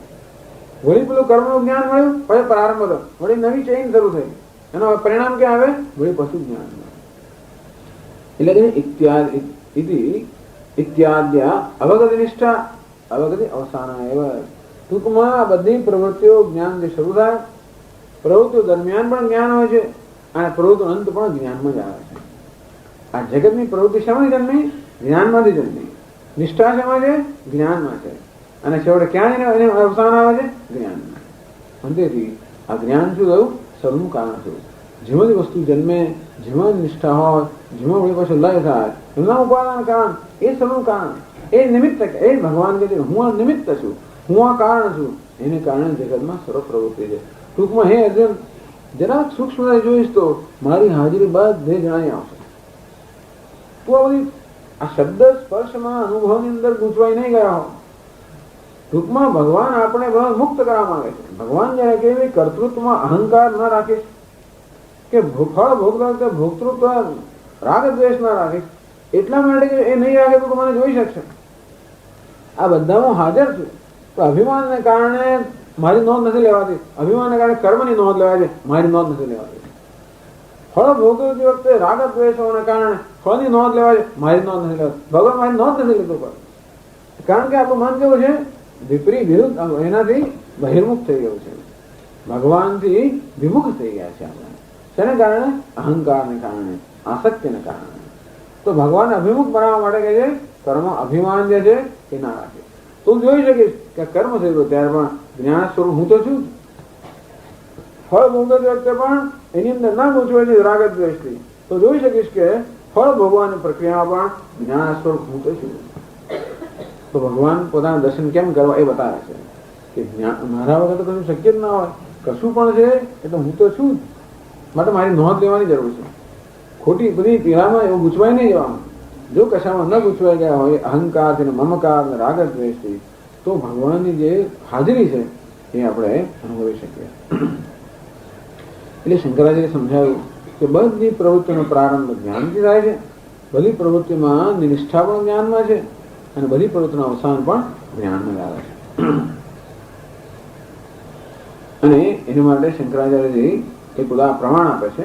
વળી પેલું કર્મનું જ્ઞાન મળ્યું પછી પ્રારંભ થયો વળી નવી ચેઇન શરૂ થઈ એનો પરિણામ ક્યાં આવે વળી પછી જ્ઞાન એટલે કે ઇત્યાદ્ય અવગતિ નિષ્ઠા અવગતિ અવસાના એવ ટૂંકમાં આ બધી પ્રવૃત્તિઓ જ્ઞાનથી શરૂ થાય પ્રવૃત્તિઓ દરમિયાન પણ જ્ઞાન હોય છે અને પ્રવૃત્તિનો અંત પણ જ્ઞાનમાં જ આવે છે આ જગતની પ્રવૃત્તિ શેમાંથી જન્મી જ્ઞાનમાંથી જન્મી નિષ્ઠા શેમાં છે જ્ઞાનમાં છે અને છેવટે ક્યાં એને અવસાન આવે છે જ્ઞાનમાં અંતેથી આ જ્ઞાન શું થયું સર્વનું કારણ થયું જેમાંથી વસ્તુ જન્મે જેમાં નિષ્ઠા હોય જેમાં વળી પાછું લય થાય એમના ઉપાદાન કારણ એ સર્વનું કારણ એ નિમિત્ત એ ભગવાન કહે છે હું આ નિમિત્ત છું હું આ કારણ છું એને કારણે જગતમાં સર્વ પ્રવૃત્તિ છે ટૂંકમાં હે અર્જુન જરાક સૂક્ષ્મતા જોઈશ તો મારી હાજરી બધે જણાઈ આવશે તું આ બધી આ શબ્દ સ્પર્શમાં અનુભવની અંદર ગૂંચવાઈ નહીં ગયા હો. ટૂંકમાં ભગવાન આપણે મુક્ત કરવા માંગે છે. ભગવાન જયારે કે કર્તૃત્વમાં અહંકાર ન રાખીશ, કે ફળ ભોગવતા ભોક્તૃત્વ રાગ દ્વેષ ના રાખીશ, એટલા માટે કે એ નહીં રાખે તો મને જોઈ શકશે. આ બધામાં હાજર છું, તો અભિમાનને કારણે મારી નોંધ નથી લેવાતી, અભિમાનને કારણે કર્મની નોંધ લેવાય છે, મારી નોંધ નથી લેવાતી. ફળ ભોગવતી વખતે રાગ દ્વેષોને કારણે ફળની નોંધ લેવાય છે, મારી નોંધ નથી લેવાતી. ભગવાન મારી નોંધ નથી લેતું પડે, કારણ કે આપણું મન કેવું છે, વિપરીત વિરુદ્ધ, એનાથી બહિર્મુખ થઈ ગયું છે, ભગવાનથી વિમુખ થઈ ગયા છે આપણે. શેને કારણે? અહંકારને કારણે, આસક્તિને કારણે. તો ભગવાન અભિમુખ બનાવવા માટે કે છે કર્મ અભિમાન જે છે એ ના રાખે. તું જોઈ શકીશ કે કર્મ થયું ત્યારે પણ જ્ઞાન સ્વરૂપ હું તો છું. ફળ ભોગવતી વખતે પણ એની અંદર ના ગૂંચવાય છે રાગ દ્વેષથી, તો જોઈ શકીશ કે ફળ ભોગવાની પ્રક્રિયામાં પણ જ્ઞાન સ્વરૂપ હું તો છું. તો ભગવાન પોતાના દર્શન કેમ કરવા એ બતાવે છે કે મારા વગર તો કશું શક્ય જ ના હોય, કશું પણ છે એટલે હું તો છું, માટે મારી નોંધ લેવાની જરૂર છે. ખોટી બધી પીડામાં એવું ગૂંચવાય નહીં જવાનું. જો કશામાં ન ગૂંચવાઈ ગયા હોય અહંકાર મમકાર રાગ દ્વેષથી, તો ભગવાનની જે હાજરી છે એ આપણે અનુભવી શકીએ. એટલે શંકરાચાર્ય સમજાવ્યું કે બધી પ્રવૃત્તિનો પ્રારંભ જ્ઞાનથી થાય છે, બધી પ્રવૃત્તિમાં નિષ્ઠા પણ જ્ઞાનમાં છે, અને બધી પ્રવૃત્તિનું અવસાન પણ જ્ઞાનમાં આવે છે. અને એના માટે શંકરાચાર્યજી એક પ્રમાણ આપે છે.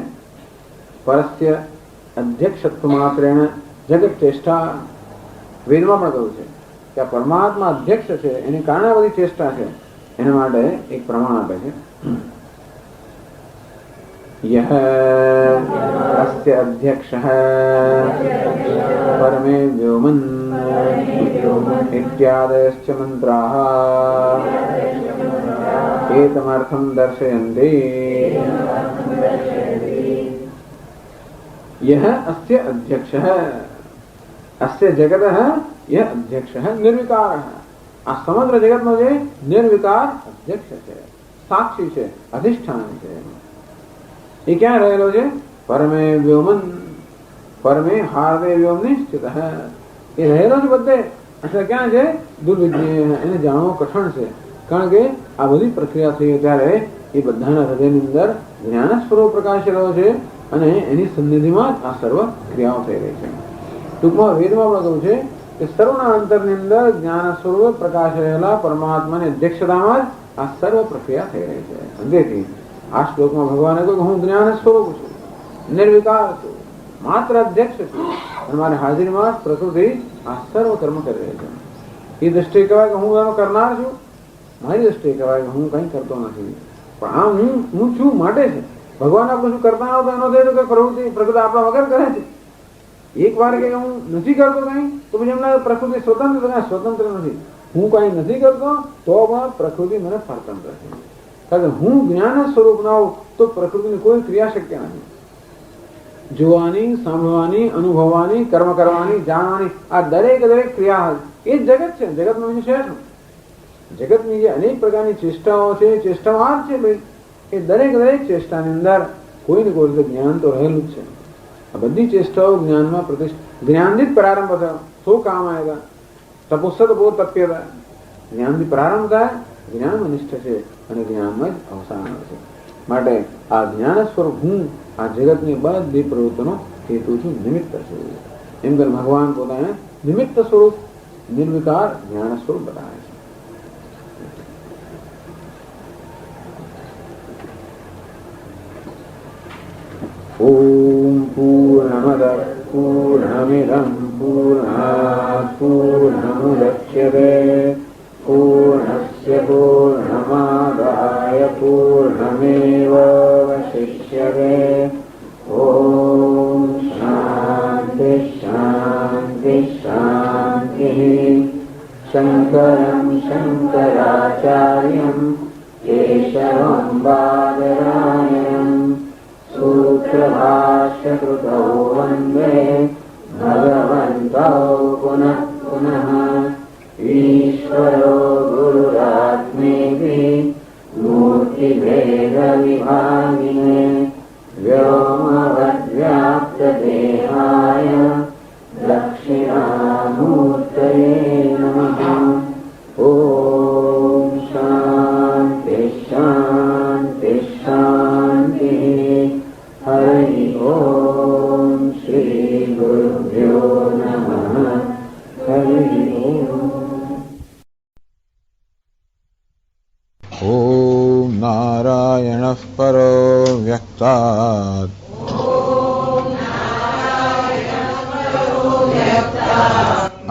પરસ્ય અધ્યક્ષત્વ માત્રેણ જગત ચેષ્ટા. વેદમાં પણ કહ્યું છે કે આ પરમાત્મા અધ્યક્ષ છે, એને કારણે બધી ચેષ્ટા છે. એના માટે એક પ્રમાણ આપે છે. યહ અસ્ય અધ્યક્ષઃ પરમે વ્યોમન ઇત્યાદયશ્ચ મંત્રાઃ એતમર્થં દર્શયન્તિ. यह अस्य अध्यक्षः, अस्य जगतः यह अध्यक्षः निर्विकारः. આ સમગ્ર જગતનો જે નિર્વિકાર અધ્યક્ષ છે, સાક્ષી છે, અધિષ્ઠાન છે, એ ક્યાં રહેલો છે? પરમે વ્યોમન, પરમે હાર્દે વ્યોમનિ સ્થિતઃ. એ રહેલો છે બધે, એટલે ક્યાં છે? દુર્વિજ્ઞેય, એને જાણવો કઠણ છે. કારણ કે આ બધી પ્રક્રિયા થઈ ત્યારે એ બધાના હૃદયની અંદર જ્ઞાન સ્વરૂપ પ્રકાશેલો છે, અને એની સન્નિધિમાં જ આ સર્વ ક્રિયાઓ થઈ રહી છે. ટૂંકમાં વેદમાં પણ કહ્યું છે કે સર્વના અંતરની અંદર જ્ઞાન સ્વરૂપ પ્રકાશ રહેલા પરમાત્માની અધ્યક્ષતામાં જ આ સર્વ પ્રક્રિયા થઈ રહી છે. તેથી આ શ્લોકમાં ભગવાને કહ્યું હું જ્ઞાન સ્વરૂપ છું, નિર્વિકાર છું, માત્ર અધ્યક્ષ છું, અને મારી હાજરીમાં પ્રકૃતિ આ સર્વ કર્મ કરી રહી છે. એ દ્રષ્ટિએ કહેવાય કે હું એનો કરનાર છું, મારી દ્રષ્ટિએ કહેવાય કે હું કંઈ કરતો નથી. પણ આ હું છું માટે છે. ભગવાન આપણે શું કરતા આવતો એનો થયો કે પ્રકૃતિ આપણા વગર કરે છે. એક વાર કે હું નથી કરતો કઈ, તો પછી એમને પ્રકૃતિ સ્વતંત્ર નથી. હું કઈ નથી કરતો તો પણ પ્રકૃતિ મને સ્વતંત્ર છે. કારણ કે હું જ્ઞાન સ્વરૂપ ના હોઉં તો પ્રકૃતિની કોઈ ક્રિયા શક્ય નથી. જોવાની, સાંભળવાની, અનુભવવાની, કર્મ કરવાની, જાણવાની, આ દરેક ક્રિયા એ જગત છે. જગતનો વિષય છે. જગતની જે અનેક પ્રકારની ચેષ્ટાઓ છે, ચેષ્ટાઓ આ જ છે ભાઈ. એ દરેક ચેષ્ટાની અંદર કોઈ ને કોઈ રીતે જ્ઞાન તો રહેલું જ છે. આ બધી ચેષ્ટાઓ જ્ઞાનમાં જ્ઞાનથી જ પ્રારંભ થયો. શું કામ આવેગા? તપુસ્સત બહુ તપ્યતા. જ્ઞાનથી પ્રારંભ થાય, જ્ઞાનમાં નિષ્ઠ છે, અને જ્ઞાનમાં જ અવસાન આવે છે. માટે આ જ્ઞાન સ્વરૂપ હું આ જગતની બધી પ્રવૃત્તિનો હેતુ છું, નિમિત્ત છું. એમ કરી ભગવાન પોતાને નિમિત્ત સ્વરૂપ, નિર્વિકાર જ્ઞાન સ્વરૂપ બતાવે છે. ઓમ પૂર્ણમદ પૂર્ણમિદં પૂર્ણાત પૂર્ણમુદચ્યતે પૂર્ણસ્ય પૂર્ણમાદાય પૂર્ણમેવાવશિષ્યતે. ઓમ શાંતિ શાંતિ શાંતિ. શંકરં શંકરાચાર્યં કેશવં બાદરાયણં सूत्रभाष्यकृतौ वन्दे भगवन्तौ पुनः पुनः. ईश्वरो गुरुरात्मेति मूर्तिभेदविभागिने व्योमवद्व्याप्तदेहाय दक्षिणा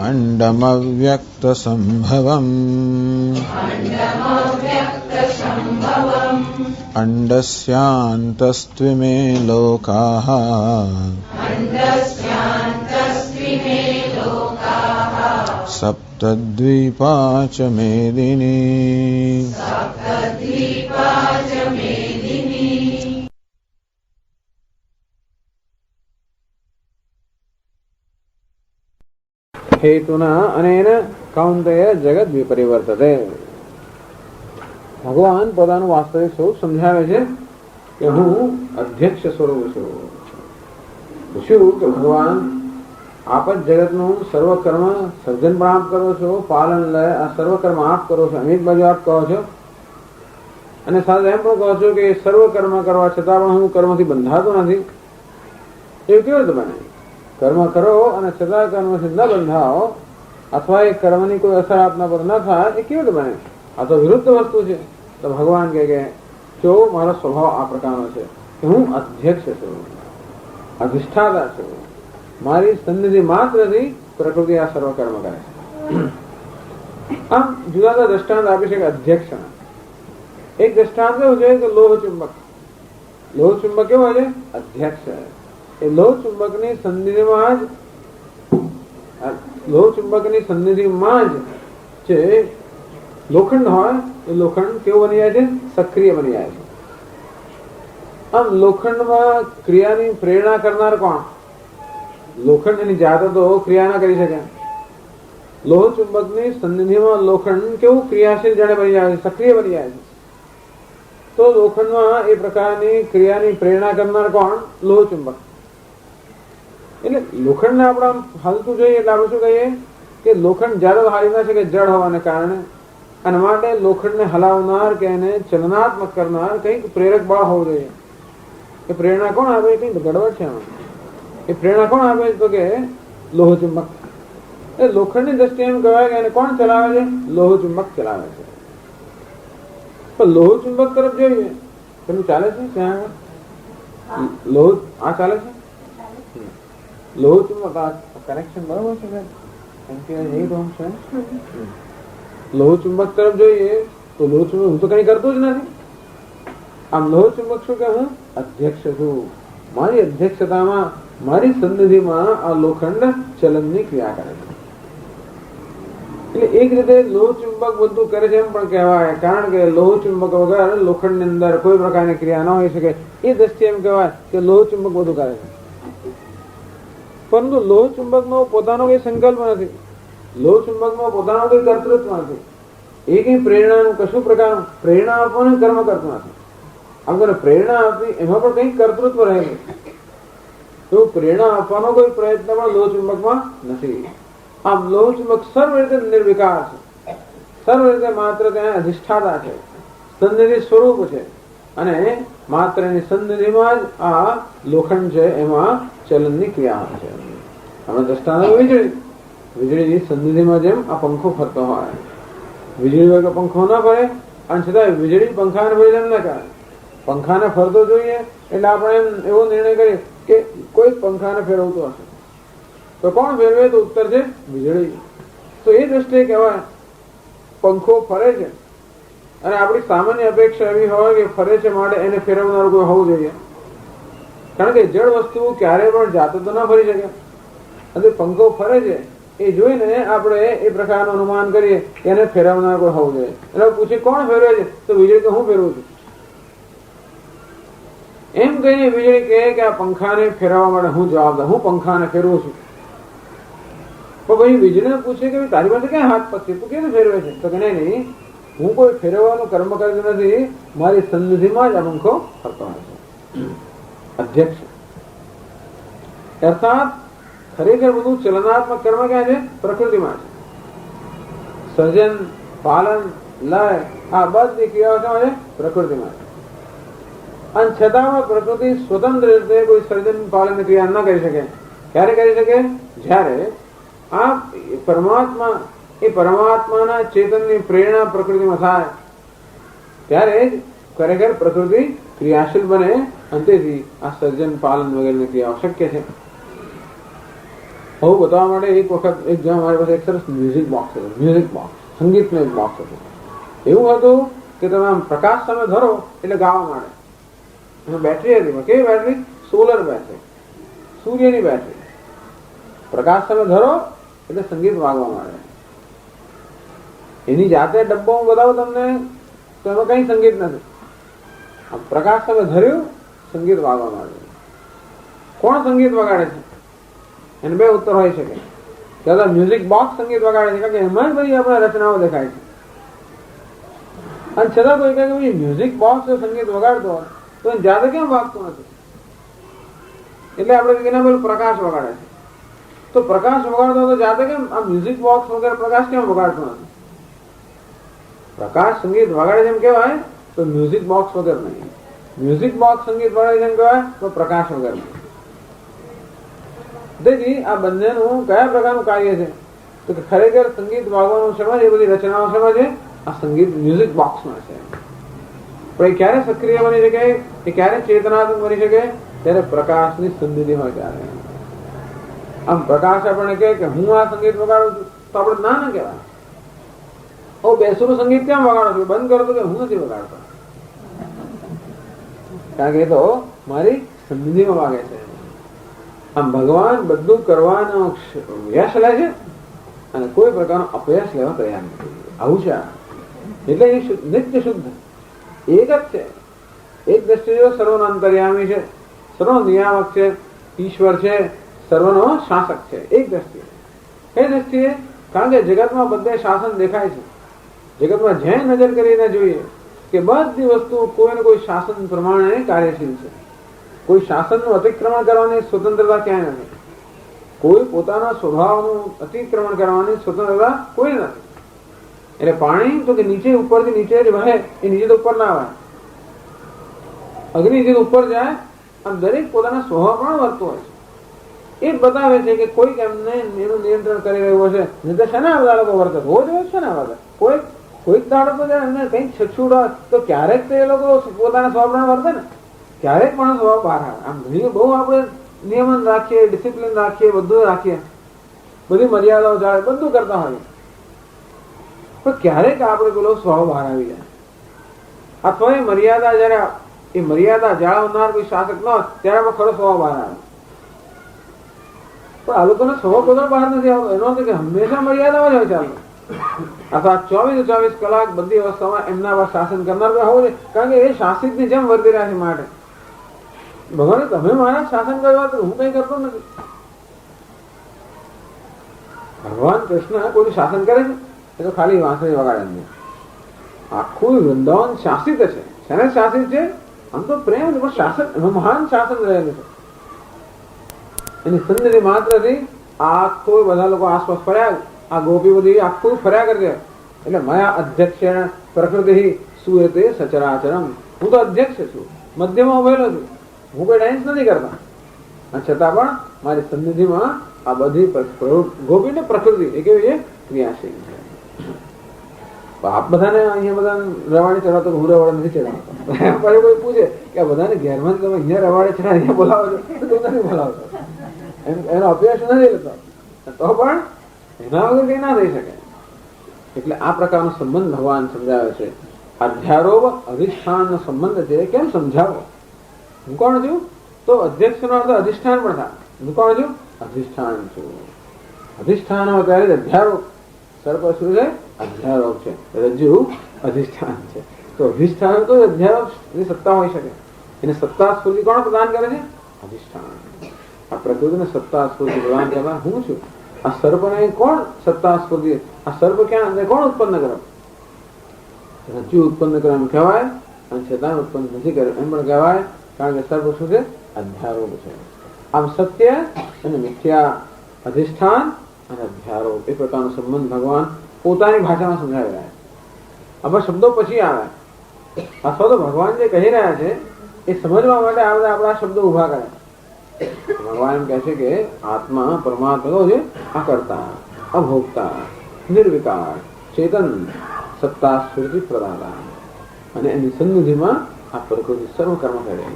अंडमव्यक्तसंभवम् अंडस्यान्तस्त्विमे लोकाः सप्तद्वीपा च मेदिनी। हेतुना अनेन कौन्तेय जगत विपरिवर्तते। ભગવાન પોતાનું વાસ્તવિક સ્વરૂપ સમજાવે છે કે હું અધ્યક્ષ સ્વરૂપ છું. પૂછ્યું કે ભગવાન આપ જ જગતનું સર્વકર્મ સર્જન પણ આપ કરો છો, પાલન લય આ સર્વકર્મ આપ કરો છો, અનેક બાજુ આપ કહો છો અને સાથે એમ પણ કહો છો કે સર્વકર્મ કરવા છતાં પણ હું કર્મથી બંધાતો નથી. એવું કેવી રીતે બને? કર્મ કરો અને છતાં કર્મથી ન બંધાવો અથવા એ કર્મની કોઈ અસર આપના પર ન થાય, એ કેવી રીતે બને? આ તો વિરુદ્ધ વસ્તુ છે. તો ભગવાન કહે કે જો મારો સ્વભાવ આ પ્રકારનો છે કે હું અધ્યક્ષ છું, અધિષ્ઠાતા છું, મારી સન્નિધિ માત્રથી પ્રકૃતિ આ સર્વ કર્મ કરે છે. આમ જુદા જુદા દ્રષ્ટાંત આપી શકે અધ્યક્ષના. એક દ્રષ્ટાંત એવું છે કે લોહ ચુંબક. લોહ ચુંબક કેવો છે? અધ્યક્ષ. એ લોહ ચુંબકની સન્નિધિમાં જ છે લોખંડ હોય એ લોખંડ કેવું બની જાય છે? સક્રિય બની જાય છે. આમ લોખંડમાં ક્રિયાની પ્રેરણા કરનાર કોણ? લોખંડ એની જાતે તો ક્રિયા ના કરી શકે. લોહ ચુંબકની સન્નિધિમાં લોખંડ કેવું ક્રિયાશીલ જાણે બની જાય છે, સક્રિય બની જાય છે. તો લોખંડમાં એ પ્રકારની ક્રિયાની પ્રેરણા કરનાર કોણ? લોહ ચુંબક. એટલે લોખંડને આપણે હાલતું જોઈએ એટલે આપણે શું કહીએ કે લોખંડ જાતે હાલી ના શકે જડ હોવાને કારણે, અને માટે લોખંડને હલાવનાર કે એને ચલનાત્મક કરનાર કંઈક પ્રેરક બળ હોવું જોઈએ. એ પ્રેરણા કોણ આપે? કંઈક ગડબડ છે આમાં. એ પ્રેરણા કોણ આપે? તો કે લોહ ચુંબક. એ લોખંડની દ્રષ્ટિએ એમ કહેવાય કે એને કોણ ચલાવે છે? લોહ ચુંબક ચલાવે છે. પણ લોહ ચુંબક તરફ જોઈએ પેલું ચાલે છે ત્યાં આગળ લોહ આ ચાલે છે. લોહ ચુંબક આ કનેક્શન બરોબર છે. લોહ ચુંબક તરફ જોઈએ તો લોહ ચુંબક હું તો કઈ કરતો જ નથી. આમ લોહ ચુંબક શું કે હું અધ્યક્ષ છું. મારી અધ્યક્ષતામાં મારી સન્નિધિમાં આ લોખંડ ચલનની ક્રિયા કરે છે. એટલે એક રીતે લોહ ચુંબક બધું કરે છે એમ પણ કહેવાય, કારણ કે લોહ ચુંબક વગર લોખંડની અંદર કોઈ પ્રકારની ક્રિયા ન હોઈ શકે. એ દ્રષ્ટિએ એમ કહેવાય કે લોહ ચુંબક બધું કરે છે. પરંતુ લોહ ચુંબકનો પોતાનો કોઈ સંકલ્પ નથી, લોહ ચુંબકમાં પોતાનો કોઈ કર્તૃત્વ નથી. એ કઈ પ્રેરણાનું કશું પ્રકારનું પ્રેરણા આપવાનું કર્મ કરતું નથી. આપણે પ્રેરણા આપી એમાં પણ કંઈક કર્તૃત્વ રહેલું. તો પ્રેરણા આપવાનો કોઈ પ્રયત્ન પણ લોહ ચુંબકમાં નથી. આમ લોહ ચુંબક સર્વ રીતે નિર્વિકાર છે, સર્વ રીતે માત્ર ત્યાં અધિષ્ઠાતા છે, સન્નિધિ સ્વરૂપ છે, અને માત્ર એની સન્નિધિમાં જ આ લોખંડ છે એમાં ચલનની ક્રિયા છે. અમે દ્રષ્ટાંત વીજળી સન્નિધિમાં જેમ આ પંખો ફરતો હોય, વીજળી વગર પંખો ના ફરે અને છતાં વીજળી પંખાને ફરે એમ ના કરે. પંખાને ફરતો જોઈએ એટલે આપણે એમ એવો નિર્ણય કરીએ કે કોઈ પંખાને ફેરવતો હશે તો કોણ ફેરવે? તો ઉત્તર છે વીજળી. તો એ દ્રષ્ટિએ કહેવાય પંખો ફરે છે અને આપણી સામાન્ય અપેક્ષા એવી હોય કે ફરે છે માટે એને ફેરવનારું કોઈ હોવું જોઈએ, કારણ કે જળ વસ્તુ ક્યારેય પણ જાતે તો ના ફરી શકે. અને પંખો ફરે છે એ જોઈને આપણે એ પ્રકારનું અનુમાન કરીએ કે એને ફેરવનાર કોઈ હોવું જોઈએ. એટલે પૂછે કોણ ફેરવે છે? તો વીજળી તો હું ફેરવું છું. એમ કહીને વીજળી કહે કે આ પંખાને ફેરવવા માટે હું જવાબદાર, હું પંખાને ફેરવું છું. તો ભાઈ વીજળીને પૂછે કે તારી પાસે ક્યાં હાથ પગ છે, તું કેમ ફેરવે છે? તો કે નહીં, હું કોઈ ફેરવવાનું કર્મ કરતો નથી, મારી સન્નિધિમાં જ આ પંખો ફરતો હોય છે. અધ્યક્ષ અર્થાત ખરેખર બધું ચલનાત્મક કર્મ ક્યાં છે? પ્રકૃતિમાં છે. સર્જન, પાલન, લય આ બધી ક્રિયાઓ છે પ્રકૃતિમાં છે. અને છતાં પ્રકૃતિ સ્વતંત્ર રીતે કોઈ સર્જન પાલન ક્રિયા ન કરી શકે. ક્યારે કરી શકે? જ્યારે આ પરમાત્માના ચેતનની પ્રેરણા પ્રકૃતિમાં થાય ત્યારે જ ખરેખર પ્રકૃતિ ક્રિયાશીલ બને અને તેથી આ સર્જન પાલન વગેરેની ક્રિયાઓ શક્ય છે. આવું બતાવવા માટે એક વખત એક જણ મારી પાસે એક સરસ મ્યુઝિક બોક્સ હતું, મ્યુઝિક બોક્સ, સંગીતનું એક બોક્સ હતું. એવું હતું કે તમે આમ પ્રકાશ સામે ધરો એટલે ગાવા માંડે. એમાં બેટરી હતી, કેવી બેટરી? સોલર બેટરી, સૂર્યની બેટરી. પ્રકાશ સામે ધરો એટલે સંગીત વાગવા માંડે. એની જાતે ડબ્બો હું બતાવું તમને તો એમાં કઈ સંગીત નથી. આમ પ્રકાશ સામે ધર્યું, સંગીત વાગવા માંડે. કોણ સંગીત વગાડે છે? એને બે ઉત્તર હોય શકે. દાદા મ્યુઝિક બોક્સ સંગીત વગાડે છે, કારણ કે એમાં જ બધી આપણે રચનાઓ દેખાય છે. અને છતાં કોઈ કહે કે મ્યુઝિક બોક્સ સંગીત વગાડતો હોય તો જાતે કેમ વાગતું નથી? એટલે આપણે એના પેલું પ્રકાશ વગાડે છે. તો પ્રકાશ વગાડતો તો જાતે કેમ આ મ્યુઝિક બોક્સ વગેરે પ્રકાશ કેમ વગાડતો નથી? પ્રકાશ સંગીત વગાડે છે એમ કહેવાય તો મ્યુઝિક બોક્સ વગર નહીં. મ્યુઝિક બોક્સ સંગીત વગાડે છે એમ કહેવાય તો પ્રકાશ વગર નહીં. તેથી આ બંનેનું કયા પ્રકારનું કાર્ય છે? તો કે ખરેખર સંગીત વાગવાનું શેમાં છે? એ બધી રચનાઓ શેમાં છે? આ સંગીત મ્યુઝિક બોક્સમાં છે. પણ એ ક્યારે સક્રિય બની શકે? એ ક્યારે ચેતનાત્મક બની શકે? ત્યારે પ્રકાશની સંધિ હોય ત્યારે. આમ પ્રકાશ આપણને કહે કે હું આ સંગીત વગાડું છું તો આપણે ના કહેવાય. ઓ બેસુરું સંગીત કેમ વગાડો છું? બંધ કરો તો કે હું નથી વગાડતો, કારણ કે એ તો મારી સંધિમાં વાગે છે. આમ ભગવાન બધું કરવાનો યશ લે છે અને કોઈ પ્રકારનો અપયશ લેવા તૈયાર નથી. આવું છે. એટલે એ નિત્ય શુદ્ધ એક જ છે. એક દ્રષ્ટિએ સર્વનો અંતર્યામી છે, સર્વનો નિયામક છે, ઈશ્વર છે, સર્વનો શાસક છે. એક દ્રષ્ટિએ. કઈ દ્રષ્ટિએ? કારણ કે જગતમાં બધે શાસન દેખાય છે. જગતમાં જ્યાં નજર કરીને જોઈએ કે બધી વસ્તુ કોઈ ને કોઈ શાસન પ્રમાણે કાર્યશીલ છે. કોઈ શાસનનું અતિક્રમણ કરવાની સ્વતંત્રતા ક્યાંય નથી. કોઈ પોતાના સ્વભાવનું અતિક્રમણ કરવાની સ્વતંત્રતા કોઈ નથી. એટલે પાણી તો કે નીચે ઉપરથી નીચે જ વહે, એ નીચે તો ઉપર ના આવે. અગ્નિ જે ઉપર જાય અને દરેક પોતાના સ્વભાવ પણ વર્તો હોય છે. એ બતાવે છે કે કોઈક એમને એનું નિયંત્રણ કરી રહ્યું હશે. નહીં તો શેના બધા લોકો વર્તે? રોજ રોજ છે ને બધા કોઈક દાડો તો એમને કંઈક છછુડા તો ક્યારેક તો એ લોકો પોતાના સ્વભાવ પણ વર્તે ને, ક્યારેક પણ સ્વભાવ બહાર આવે. આમ ઘણી બહુ આપણે નિયમન રાખીએ, ડિસિપ્લિન રાખીએ, બધું રાખીએ, બધી મર્યાદાઓ જાળે, બધું કરતા હોઈએ, પણ ક્યારેક આપણે પેલો સ્વભાવ બહાર આવી જાય. અથવા એ મર્યાદા જયારે એ મર્યાદા જાળવનાર કોઈ શાસક ન હોય ત્યારે આપણે ખરો સ્વભાવ બહાર આવે. પણ આ લોકોનો સ્વભાવ પોતાનો બહાર નથી આવતો. એનો અર્થ કે હંમેશા મર્યાદામાં જ હોય ચાલો. અથવા 24 કલાક બધી અવસ્થામાં એમના પર શાસન કરનાર હોવું જોઈએ, કારણ કે એ શાસિત ની જેમ વર્તી રહ્યા છે. માટે ભગવાને તમે મારા શાસન કરવા તો હું કઈ કરતો નથી. ભગવાન કૃષ્ણ કોઈ શાસન કરે છે એ તો ખાલી વાંસળી વગાડે નહીં. આખું વૃંદાવન શાસિત છે. શેને શાસિત છે? આમ તો પ્રેમ છે, પણ શાસન મહાન શાસન રહેલું છે. એની સંધિ માત્રથી આખું બધા લોકો આસપાસ ફર્યા. આ ગોપી બધી આખું ફર્યા કરશે. એટલે મયા અધ્યક્ષ પ્રકૃતિ સુએતે સચરાચરમ. હું તો અધ્યક્ષ છું, મધ્યમાં ઉભેલો છું, હું કોઈ ડાન્સ નથી કરતા. અને છતાં પણ મારી સન્નિધિમાં આ બધી ગોપી ને પ્રકૃતિ એ કેવી છે? ક્રિયાશીલ છે. આપ બધાને અહીંયા બધા રવાડે ચડાવતો હું રવાડે નથી ચડાવતો. પછી કોઈ પૂછે કે આ બધાને ઘેરમાં તમે અહીંયા રવાડે ચડાવ અહીંયા બોલાવો છો તો નથી બોલાવતો. એનો અભ્યાસ નથી લેતો તો પણ એના વગર કઈ ના થઈ શકે. એટલે આ પ્રકારનો સંબંધ ભગવાન સમજાવે છે. અધ્યારોપ અધિષ્ઠાન નો સંબંધ છે. કેમ સમજાવો? હું કોણ છું? તો અધ્યક્ષ નો અર્થ અધિષ્ઠાન પણ થાય. હું કોણ છું? અધિષ્ઠાન છું. અધિષ્ઠાન હોય ત્યારે અધ્યારોપ. સર્પ શું છે? અધ્યારોપ છે. રજ્જુ અધિષ્ઠાન છે. તો અધિષ્ઠાન તો અધ્યારોપ ની સત્તા હોઈ શકે. એને સત્તા સ્ફૂર્તિ કોણ પ્રદાન કરે છે? અધિષ્ઠાન. આ પ્રકૃતિને સત્તા સ્ફૂર્તિ પ્રદાન કરવા હું છું. આ સર્પને કોણ સત્તા સ્ફૂર્તિ? આ સર્પ ક્યાં કોણ ઉત્પન્ન કરે? રજ્જુ ઉત્પન્ન કરે એમ કહેવાય. અને છતાં ઉત્પન્ન નથી કરે એમ પણ કહેવાય, કારણ કે સર્પ શું છે? અધ્યારોપ છે. આમ સત્ય અને મિથ્યા, અધિષ્ઠાન અને અધ્યારોપ એ પ્રકારનો સંબંધ ભગવાન પોતાની ભાષામાં સમજાવી રહ્યા છે. આમાં શબ્દો પછી આવે અથવા તો ભગવાન જે કહી રહ્યા છે એ સમજવા માટે આપણા શબ્દો ઉભા કરે. ભગવાન એમ કહે છે કે આત્મા પરમાત્મા છે અકર્તા, અભોક્તા, નિર્વિકાર, ચેતન, સત્તા સ્ફૂર્તિ પ્રદાતા. અને એની સન્નિધિમાં આ પ્રકૃતિ સર્વ કર્મ કરે છે.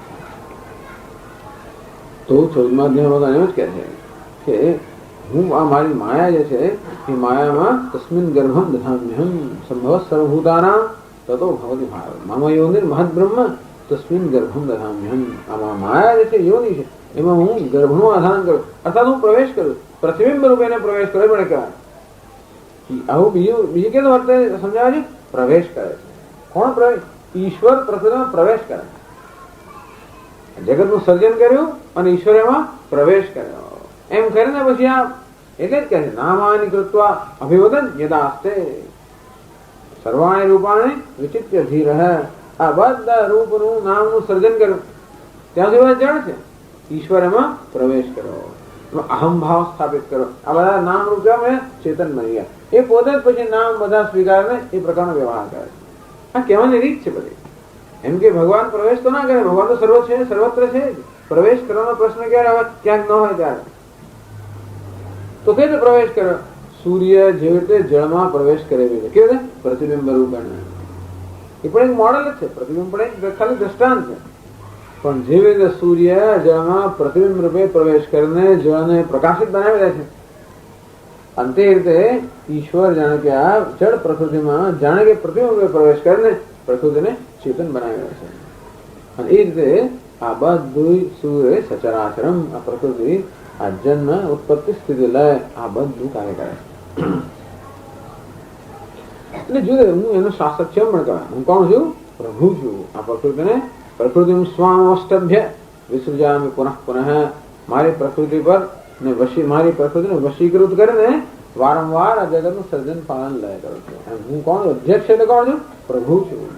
તો 14મા અધ્યાયમાં એમ જ કહે છે કે હું આ મારી માયા જે છે એ માયામાં તસ્મિન ગર્ભમ દધામ્યહમ સંભવ સર્વભૂતાનામ તતો ભવતિ ભાવ મમ યોનિર મહદ બ્રહ્મ તસ્મિન ગર્ભમ દધામ્યહમ. આમાં માયા જે છે યોનિ છે એમાં હું ગર્ભનું આધાન કરું અર્થાત હું પ્રવેશ કરું, પ્રતિબિંબ રૂપે એને પ્રવેશ કરે પડે કહેવાય. આવું બીજી કેવું અર્થ સમજાવે છે? પ્રવેશ કરે છે. કોણ પ્રવેશ? ઈશ્વર પ્રકૃતિમાં પ્રવેશ કરે. જગતનું સર્જન કર્યું અને ઈશ્વર એમાં પ્રવેશ કર્યો એમ કરીને પછી આ એટલે જ કહે છે નામાની કૃત્વા અભિવદન યદાસ્તે સર્વાણી રૂપાણી વિચિત્ય ધીર. આ બધા રૂપનું નામનું સર્જન કર્યું ત્યાં સુધી જળ છે, ઈશ્વર એમાં પ્રવેશ કર્યો, અહમ ભાવ સ્થાપિત કરો. આ બધા નામ રૂપ ચેતન બની ગયા. એ પોતે જ પછી નામ બધા સ્વીકારને એ પ્રકારનો વ્યવહાર કરે. આ કહેવાની રીત છે બધી. એમ કે ભગવાન પ્રવેશ તો ના કરે, ભગવાન તો સર્વ છે, સર્વત્ર છે. પ્રવેશ કરવાનો પ્રશ્ન ક્યારે આવે? ક્યાંક ન હોય ત્યારે. તો કઈ રીતે પ્રવેશ કર્યો? સૂર્ય જેવી રીતે જળમાં પ્રવેશ કરે છે કેવી રીતે? પ્રતિબિંબ રૂપ. એ પણ એક મોડલ જ છે. પ્રતિબિંબ પણ એક ખાલી દ્રષ્ટાંત છે. પણ જેવી રીતે સૂર્ય જળમાં પ્રતિબિંબ રૂપે પ્રવેશ કરીને જળને પ્રકાશિત બનાવી દે છે, અને તે રીતે ઈશ્વર જાણે કે આ જળ પ્રકૃતિમાં જાણે કે પ્રતિબિંબ રૂપે પ્રવેશ કરીને પ્રકૃતિને ચેતન બનાવી દે છે. અને એ રીતે આ બધું સૂર્ય સચરાચરમ આ પ્રકૃતિ આ જન્મ ઉત્પત્તિ સ્થિતિ લય આ બધું કાર્ય કરે છે. એટલે જુદે હું એનો શાસક છે પણ કહેવાય. હું કોણ છું? પ્રભુ છું. આ પ્રકૃતિને પ્રકૃતિ સ્વામષ્ટભ્ય વિસૃજામિ પુનઃ પુનઃ. મારી પ્રકૃતિ પર ને મારી પ્રકૃતિને વશીકૃત કરીને વારંવાર આ જગતનું સર્જન પાલન લય કરું છું. હું કોણ? અધ્યક્ષ એટલે કોણ છું? પ્રભુ છું.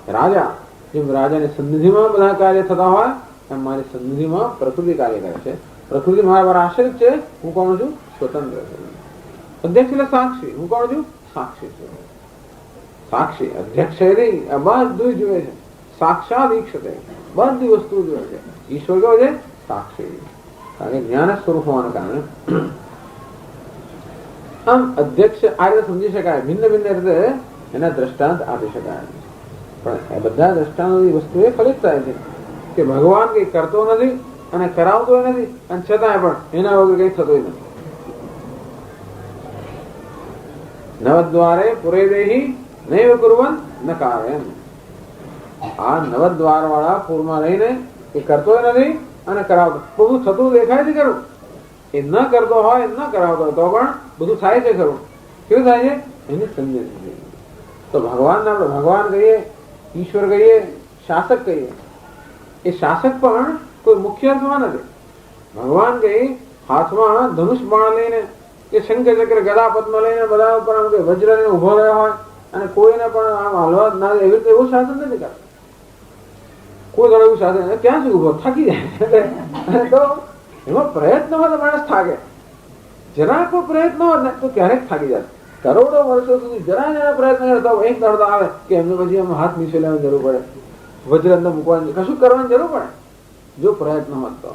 રાજા જેમ રાજાની સન્નિધિમાં બધા કાર્ય થતા હોય એમ મારી સન્નિધિમાં પ્રકૃતિ કાર્ય કરે છે. પ્રકૃતિ મારા પર આશ્રિત છે. હું કોણ છું? સ્વતંત્ર છું. અધ્યક્ષ એટલે સાક્ષી. હું કોણ છું? સાક્ષી છું. સાક્ષી અધ્યક્ષ આ બધું જુએ છે. સાક્ષાત ઈક્ષતે બધી વસ્તુ જુએ છે. ઈશ્વર કેવો છે? સાક્ષી. કારણ કે જ્ઞાન સ્વરૂપ હોવાના કારણે આમ અધ્યક્ષ આ રીતે સમજી શકાય. ભિન્ન ભિન્ન રીતે એના દ્રષ્ટાંત આપી શકાય. પણ એ બધા દ્રષ્ટાંતોની વસ્તુ એ ફલિત થાય છે કે ભગવાન કઈ કરતો નથી અને કરાવતો નથી, અને છતાંય પણ એના વગર કઈ થતું નથી. નવદ્વારે પુરે દેહી નૈવ કુર્વન ન કારયન. આ નવદ્વાર વાળા પૂરમાં રહીને એ કરતો નથી અને કરાવતો. બધું થતું દેખાય છે ખરું. એ ન કરતો હોય, ન કરાવતો તો પણ બધું થાય છે ખરું. કેવું થાય છે? એની સમજણ. તો ભગવાનને આપણે ભગવાન કહીએ, ઈશ્વર કહીએ, શાસક કહીએ. એ શાસક પણ કોઈ મુખ્ય અર્થમાં નથી. ભગવાન કઈ હાથમાં ધનુષ બાણ લઈને કે શંકર ચક્ર ગદા પદ્મ લઈને બધા ઉપર આમ કે વજ્ર લઈને ઉભો રહ્યો હોય અને કોઈને પણ આમ હલવા ના એવી રીતે એવું શાસન નથી કરતું. કોઈ દળ એવું શાસન ક્યાં સુધી ઉભો થાકી જાય. તો એમાં પ્રયત્ન હોય તો માણસ થાકે. જરાક પ્રયત્ન હોય ને તો ક્યારેક થાકી જાય. કરોડો વર્ષો સુધી જરા પ્રયત્ન કરતા એક દળતા આવે કે એમને પછી એમ હાથ નીચે લેવાની જરૂર પડે, વજ્ર અંદર મૂકવાની, કશું કરવાની જરૂર પડે જો પ્રયત્ન હોત તો.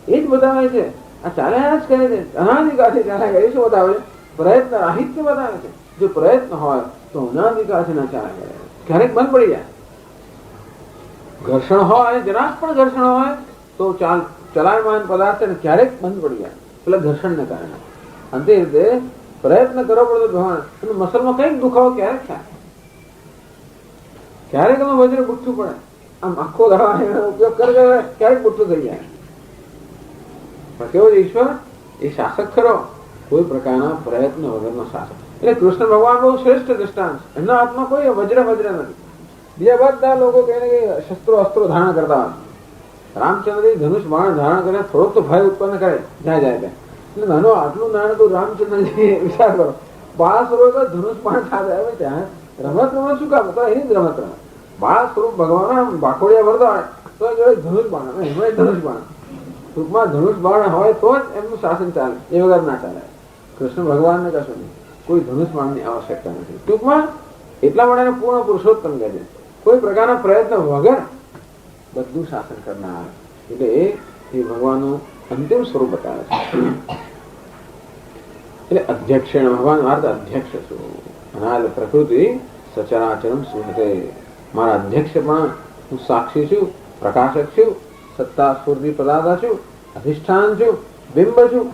એ જ બતાવે છે. આ ચાલ્યા જ કરે છે. અનાધિકારથી ચાલ્યા કરે. શું બતાવે છે? પ્રયત્ન રાહિત્ય બતાવે છે. જો પ્રયત્ન હોય તો અનાધિકારથી ના ચાલ્યા કરે. ક્યારેક બંધ પડી જાય. ઘર્ષણ હોય, જરાક પણ ઘર્ષણ હોય તો ચલાયમાન પદાર્થ ક્યારેક બંધ પડી જાય પેલા ઘર્ષણને કારણે. અને તે રીતે પ્રયત્ન કરવો પડતો ભગવાન. મસલમાં કઈક દુખાવો ક્યારેક થાય, ક્યારેક એમાં વજ્ર બુઠ્ઠું પડે. આમ આખો દવા ઉપયોગ કરે ક્યારેક બુઠ્ઠું થઈ જાય. પણ કેવો છે ઈશ્વર? એ શાસક ખરો, કોઈ પ્રકારના પ્રયત્ન વગરનો શાસક. એટલે કૃષ્ણ ભગવાન બહુ શ્રેષ્ઠ દ્રષ્ટાંત. એમના હાથમાં કોઈ વજ્ર નથી. બીજા બધા લોકો કહીને કે શસ્ત્રો અસ્ત્રો ધારણ કરતા હોય. રામચંદ્ર ધનુષ બાણ ધારણ કરીને થોડોક તો ભય ઉત્પન્ન કરે જાય એટલે નાનો આટલું નાનું રામચંદ્રજી વિચાર કરો. બાળ સ્વરૂપ ધનુષ બાણ સાથે આવે ત્યાં રમત રમત શું કામ? તો એની જ રમત રમત. બાળ સ્વરૂપ ભગવાન બાખોડિયા વળતા હોય તો જોડે ધનુષ બાણ, એમાં ધનુષ બાણ. ટૂંકમાં ધનુષ બાણ હોય તો જ એમનું શાસન ચાલે, એ વગર ના ચાલે. કૃષ્ણ ભગવાનને કશું નહીં, કોઈ ધનુષ બાણની આવશ્યકતા નથી. ટૂંકમાં એટલા માટે પૂર્ણ પુરુષોત્તમ કહે છે. કોઈ પ્રકારના પ્રયત્ન વગર બધું શાસન કરનાર. એટલે એ ભગવાનનું અંતિમ સ્વરૂપ બતાવે છે. એટલે અધ્યક્ષ ભગવાન અર્થ અધ્યક્ષ છું. અને પ્રકૃતિ સચરાચરમ સુહતે. મારા અધ્યક્ષ પણ હું સાક્ષી છું, પ્રકાશક છું, સત્તા સ્ફૂર્તિ પદાર્થ છું, અધિષ્ઠાન છું, બિંબ છું.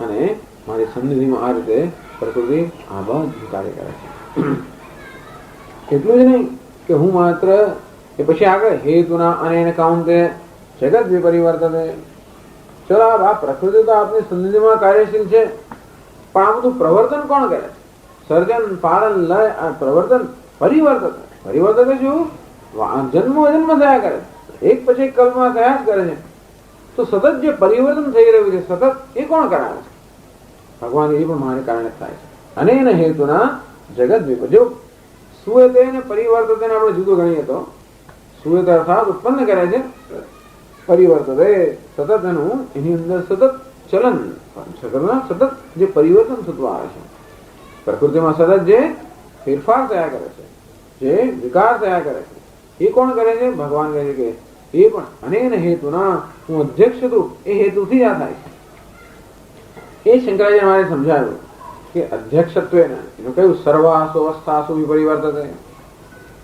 અને મારી સન્નિધિમાં આ રીતે પ્રકૃતિ આ બધું કાર્ય કરે છે. એટલું જ નહીં કે હું માત્ર એ પછી આગળ હેતુના અને કાઉન્તે જગત વિપરિવર્તને. ચલો આ પ્રકૃતિ તો આપની સન્નિધિમાં કાર્યશીલ છે, પણ આ બધું પ્રવર્તન કોણ કરે છે? સર્જન, પાલન, લય, આ પ્રવર્તન, પરિવર્તન. પરિવર્તન શું? જન્મો જન્મ થયા કરે, એક પછી એક કલ્પમાં થયા જ કરે છે. તો સતત જે પરિવર્તન થઈ રહ્યું છે સતત, એ કોણ કરાવે છે? ભગવાન. એ પણ મારે કારણે થાય છે. અને એના હેતુના જગત વિપર. જો સુએતે અને પરિવર્તન આપણે જુદું ગણીએ તો સુએત અર્થાત ઉત્પન્ન કરે છે, પરિવર્તન સતત એનું એની અંદર સતત ચલન, સતત જે પરિવર્તન થતું આવે છે પ્રકૃતિમાં, સતત જે ફેરફાર થયા કરે છે, જે વિકાર થયા કરે છે, એ કોણ કરે છે? ભગવાન કહે છે કે એ પણ અને હેતુના હું અધ્યક્ષ છું, એ હેતુથી આ થાય છે. એ શંકરાચાર્ય મારે સમજાવ્યું કે અધ્યક્ષત્વ એનું કહ્યું સર્વાસુ અવસ્થાસુ વિપરિવર્તતે.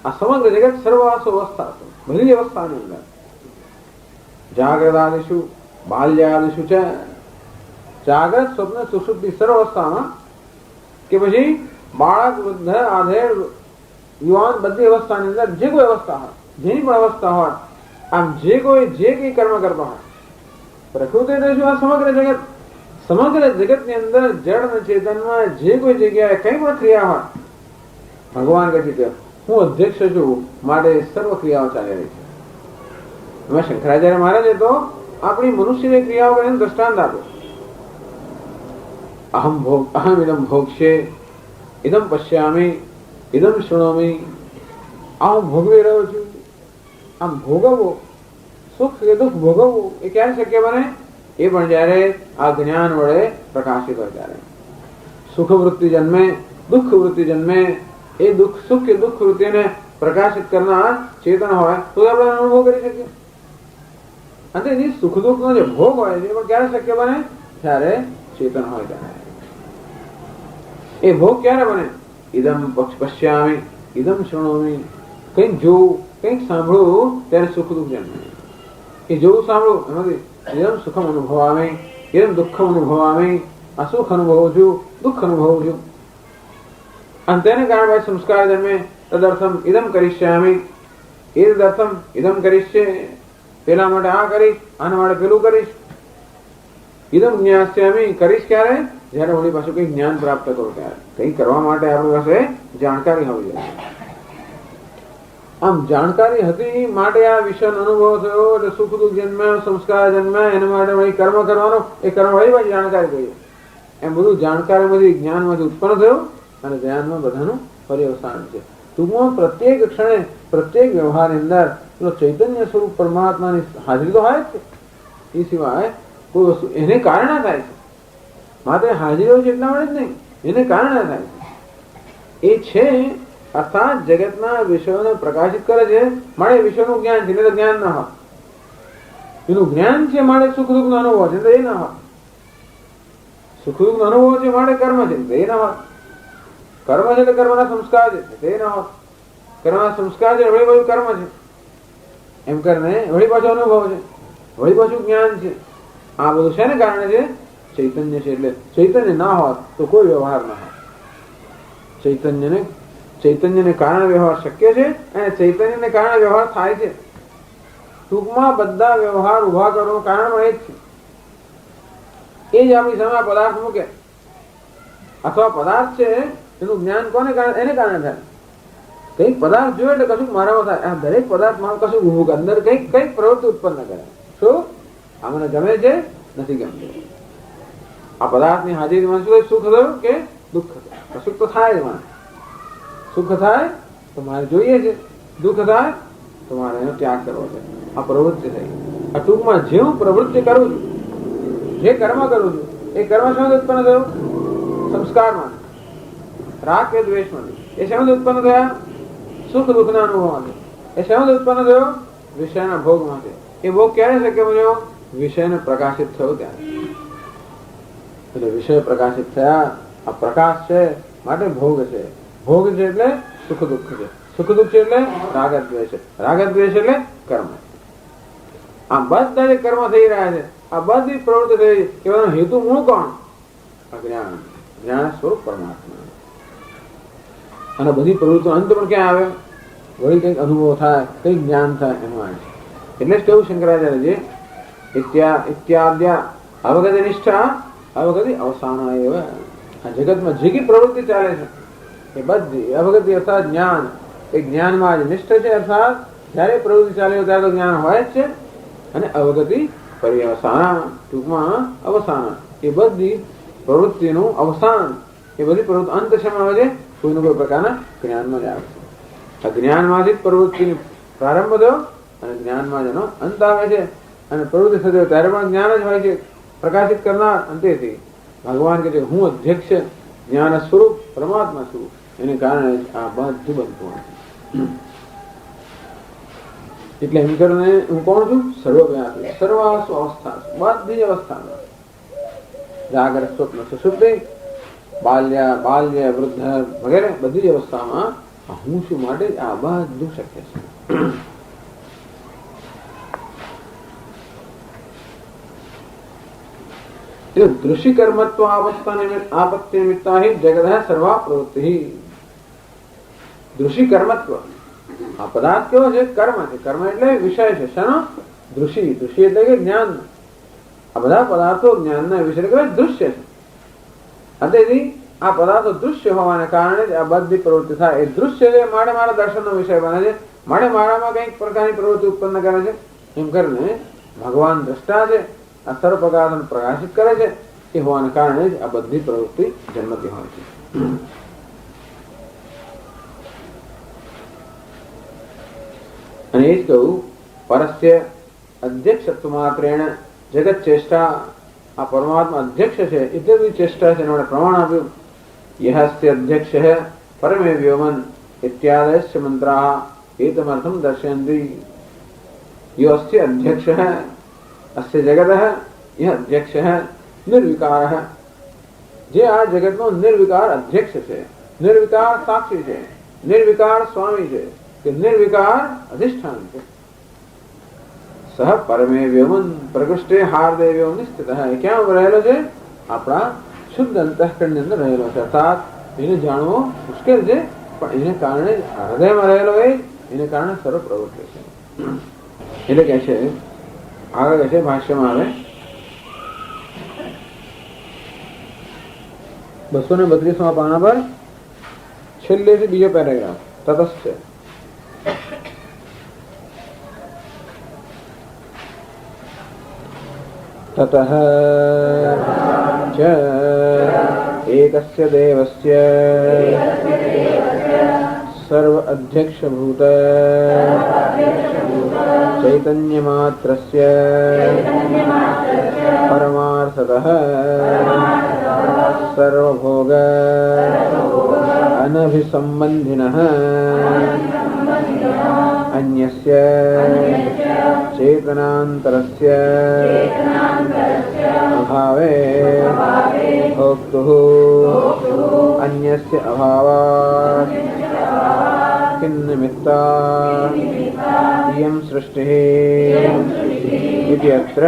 આ સમગ્ર જગત સર્વાસુ અવસ્થાસુ, બધી અવસ્થાની અંદર જાગ્રતાદિશુ બાલ્યાદિશુ છે, જાગ્રત સ્વપ્ન સુષુપ્તિ સર્વ અવસ્થામાં કે પછી બાળક, વૃદ્ધ, આધેડ, યુવાન, બધી અવસ્થાની અંદર જે કોઈ અવસ્થા હોય, જેની પણ અવસ્થા હોય, આમ જે કોઈ જે કઈ કર્મ કરતો હોય, પ્રકૃતિ શું આ સમગ્ર જગતની અંદર જળ અને ચેતનમાં જે કોઈ જગ્યાએ કઈ પણ ક્રિયા હોય, ભગવાન કહે છે હું અધ્યક્ષ છું, માટે સર્વ ક્રિયાઓ ચાલી રહી છે. એમાં શંકરાચાર્ય મહારાજે તો આપણી મનુષ્યની ક્રિયાઓ કરીને દ્રષ્ટાંત આપ્યો. અહમ ઇદમ ભોગશે, ઇદમ પશ્યામી, ઇદમ શૃણોમી. આ હું ભોગવી રહ્યો છું. આમ ભોગવવું, સુખ કે દુઃખ ભોગવવું એ ક્યારે શક્ય બને? એ પણ જયારે આ જ્ઞાન વડે પ્રકાશિત હોય ત્યારે. સુખ વૃત્તિ જન્મે, દુઃખ વૃત્તિ જન્મે. એ દુઃખ, સુખ કે દુઃખ વૃત્તિને પ્રકાશિત કરનાર ચેતન હોય તો આપણે અનુભવ કરી શકીએ. અને એ સુખ દુઃખનો જે ભોગ હોય છે એ પણ ક્યારે શક્ય બને? ત્યારે ચેતન હોય ત્યારે. એ ભોગ ક્યારે બને? ઇદમ પશ્યામી, ઇદમ શૃણોમી. કંઈક જોવું, કંઈક સાંભળવું ત્યારે સુખ દુઃખ જન્મે. એ જોવું સાંભળવું એમાંથી ઇદમ સુખમ અનુભવામી, ઇદમ દુઃખમ અનુભવામી. આ સુખ અનુભવું છું, દુઃખ અનુભવું છું. અને તેને કારણે સંસ્કાર જન્મે. તદર્થમ ઇદમ કરીશ્યામી, એ તદર્થમ ઇદમ કરીશ્યે. પેલા માટે આ કરીશ, આના માટે પેલું કરીશ. ઇદમ જ્ઞાસ્યામી, કરીશ ક્યારે? જયારે વળી પાછું કઈ જ્ઞાન પ્રાપ્ત કરું ત્યારે. કઈ કરવા માટે આપણી પાસે જાણકારી હોવી જોઈએ. આમ જાણકારી હતી માટે આ વિષયનો અનુભવ થયો, એટલે સુખ દુઃખ જન્મ્યા, સંસ્કાર જન્મ્યા, એના માટે વળી કર્મ કરવાનો, એ કર્મ વળી પાછી જાણકારી કહીએ. એમ બધું જાણકારીમાંથી, જ્ઞાનમાંથી ઉત્પન્ન થયું અને જ્ઞાનમાં બધાનું પર્યવસાન છે. ટૂંકમાં પ્રત્યેક ક્ષણે, પ્રત્યેક વ્યવહારની અંદર ચૈતન્ય સ્વરૂપ પરમાત્માની હાજરી તો હોય જ છે. એ સિવાય કોઈ વસ્તુ એને કારણે થાય છે. માત્ર હાજરી હોય છે એટલા માટે જ નહીં, એને કારણે થાય છે. એ છે અર્થાત જગતના વિષયોને પ્રકાશિત કરે છે, માટે વિષયનું જ્ઞાન છે, એટલે જ્ઞાન ના હોય. એનું જ્ઞાન છે માટે સુખ દુઃખ નો અનુભવ છે, એ ના હોય. સુખ દુઃખ નો અનુભવ છે માટે કર્મ છે, એ ના હોય. કર્મ છે એટલે કર્મના સંસ્કાર છે, તે ના હોય. કર્મના સંસ્કાર છે વળી પાછું કર્મ છે, એમ કરીને વળી પાછો અનુભવ છે, વળી પાછું જ્ઞાન છે. આ બધું શેને કારણે છે? ચૈતન્ય છે. એટલે ચૈતન્ય ના હોત તો કોઈ વ્યવહાર ના હોય. ચૈતન્યને કારણે વ્યવહાર શક્ય છે અને ચૈતન્યને કારણે વ્યવહાર થાય છે. ટૂંકમાં બધા વ્યવહાર ઉભા કરવાનું કારણ એ જ છે. એ જ આપણી સામે પદાર્થ મૂકે અથવા પદાર્થ છે એનું જ્ઞાન કોને કારણે? એને કારણે થાય. કઈક પદાર્થ જોયો એટલે કશું મારામાં થાય. આ દરેક પદાર્થમાં કશું ઊભું કરે, અંદર કઈક પ્રવૃત્તિ ઉત્પન્ન કરે. શું? આ મને ગમે છે, નથી ગમતું. આ પદાર્થની હાજરીમાં શું સુખ થયું કે દુઃખ થયું? સુખ તો થાય જ મને. સુખ થાય તો મારે જોઈએ છે, દુઃખ થાય તો મારે એનો ત્યાગ કરવો છે. આ પ્રવૃત્તિ થઈ. આ ટૂંકમાં જે હું પ્રવૃત્તિ કરું છું, જે કર્મ કરું છું, એ કર્મ શેમાંથી ઉત્પન્ન થયું? સંસ્કારમાં. રાગ કે દ્વેષમાંથી. એ શેમાંથી ઉત્પન્ન થયા? સુખ દુઃખના અનુભવમાંથી. એ શેમાંથી ઉત્પન્ન થયો? વિષયના ભોગમાંથી. એ ભોગ ક્યારે શક્ય બન્યો? વિષયને પ્રકાશિત થયો ત્યારે. એટલે વિષય પ્રકાશિત થયા. આ પ્રકાશ છે માટે ભોગ છે. ભોગ છે એટલે સુખ દુઃખ છે. સુખ દુઃખ છે એટલે રાગ દ્વેષ છે. રાગ દ્વેષ એટલે કર્મ. આ બધા જે કર્મ થઈ રહ્યા છે, આ બધી પ્રવૃત્તિ થઈ, એવાનો હેતુ મૂળ કોણ? અજ્ઞાન. જ્ઞાન સ્વરૂપ પરમાત્મા. અને બધી પ્રવૃત્તિનો અંત પણ ક્યાં આવે? વળી કંઈક અનુભવ થાય, કંઈક જ્ઞાન થાય એમાં. એટલે જ કહ્યું શંકરાચાર્યજી, ઇત્યાદ્યા અવગતિ નિષ્ઠા અવગતિ અવસાન એવા. આ જગતમાં જે કઈ પ્રવૃત્તિ ચાલે છે એ બધી અવગતિ અર્થાત જ્ઞાન, એ જ્ઞાનમાં જ નિષ્ઠ છે. અર્થાત જયારે પ્રવૃત્તિ ચાલે ત્યારે તો જ્ઞાન હોય જ છે. અને અવગતિ પર્યવસાન, ટૂંકમાં અવસાન, એ બધી પ્રવૃત્તિનું અવસાન, એ બધી પ્રવૃત્તિ અંત શેમાં આવે છે? કોઈનું કોઈ પ્રકારના જ્ઞાનમાં જ આવે છે. અજ્ઞાનમાંથી જ પ્રવૃત્તિનો પ્રારંભ થયો અને જ્ઞાનમાં જેનો અંત આવે છે. અને પ્રવૃત્તિ થતી ત્યારે પણ જ્ઞાન જ હોય છે પ્રકાશિત કરનાર. અંતેથી ભગવાન કહે છે હું અધ્યક્ષ જ્ઞાન સ્વરૂપ પરમાત્મા છું, એને કારણે આ બધું બનતું હોય છે. એટલે એમ કરીને હું કોણ છું? સર્વવ્યાપી, સર્વાસુ અવસ્થા, બધી જ અવસ્થામાં, જાગર, સ્વપ્ન, સુષુપ્તિ, બાલ્ય, વૃદ્ધ વગેરે બધી જ અવસ્થામાં હું છું માટે આ બધું શક્ય છે. દૃશ્ય કર્મત્વ આપત્તિ નિમિત્તા જગત સર્વા પ્રવૃત્તિ. દૃશ્ય કર્મત્વ, આ પદાર્થ કેવો છે? કર્મ છે. કર્મ એટલે વિષય છે. શાનો? દૃશ્ય. દૃશ્ય એટલે કે જ્ઞાન. આ બધા પદાર્થો જ્ઞાનના વિષય કહેવાય દૃશ્ય છે. તેથી આ પદાર્થો દૃશ્ય હોવાને કારણે જ આ બધી પ્રવૃત્તિ થાય. એ દૃશ્ય છે માટે મારા દર્શનનો વિષય બને છે, માટે મારામાં કંઈક પ્રકારની પ્રવૃત્તિ ઉત્પન્ન કરે છે. એમ કરીને ભગવાન દ્રષ્ટા છે, આ સર્વ પદાર્થોને પ્રકાશિત કરે છે. એ હોવાને કારણે જ આ બધી પ્રવૃત્તિ જન્મતી હોય છે. અને એ જ કહ્યું પરસ્ય અધ્યક્ષત્વ માત્રેણ જગત ચેષ્ટા. આ પરમાત્મા અધ્યક્ષ છે એટલે બધી ચેષ્ટા છે. એના પ્રમાણ આપ્યું. યહસ્ય અધ્યક્ષ પરમે વ્યોમન ઇત્યાદયસ્ય મંત્રાઃ એતમર્થમ દર્શયન્તિ. યો અસ્ય અધ્યક્ષ અસ્ય જગતઃ યહ અધ્યક્ષ નિર્વિકાર. જે આ જગતનો નિર્વિકાર અધ્યક્ષ છે, નિર્વિકાર સાક્ષી છે, નિર્વિકાર સ્વામી છે, કે નિર્વિકાર અધિષ્ઠાન છે. સહ પરમે વ્યોમન પ્રકૃષ્ટે હાર્દે વ્યોમની સ્થિત. ક્યાં રહેલો છે? આપણા શુદ્ધ અંતઃકરણની અંદર રહેલો છે. અર્થાત એને જાણવો મુશ્કેલ છે, પણ એને કારણે હૃદયમાં રહેલો એ એને કારણે સર્વ પ્રવૃત્તિ છે. એટલે કે છે આગળ કહે છે ભાષ્યમાં આવે 232 પાના પર છેલ્લેથી બીજો પેરેગ્રાફ તટસ્થ છે. ततः च एकस्य देवस्य सर्व अध्यक्षभूत चैतन्यमात्रस्य परमार्थतः सर्वभोग अनभिसंबन्धिनः अन्यस्य चेतनान्तरस्य अभावे भोक्तुः अन्यस्य अभावात् किन्निमित्ता इयं सृष्टिः इति अत्र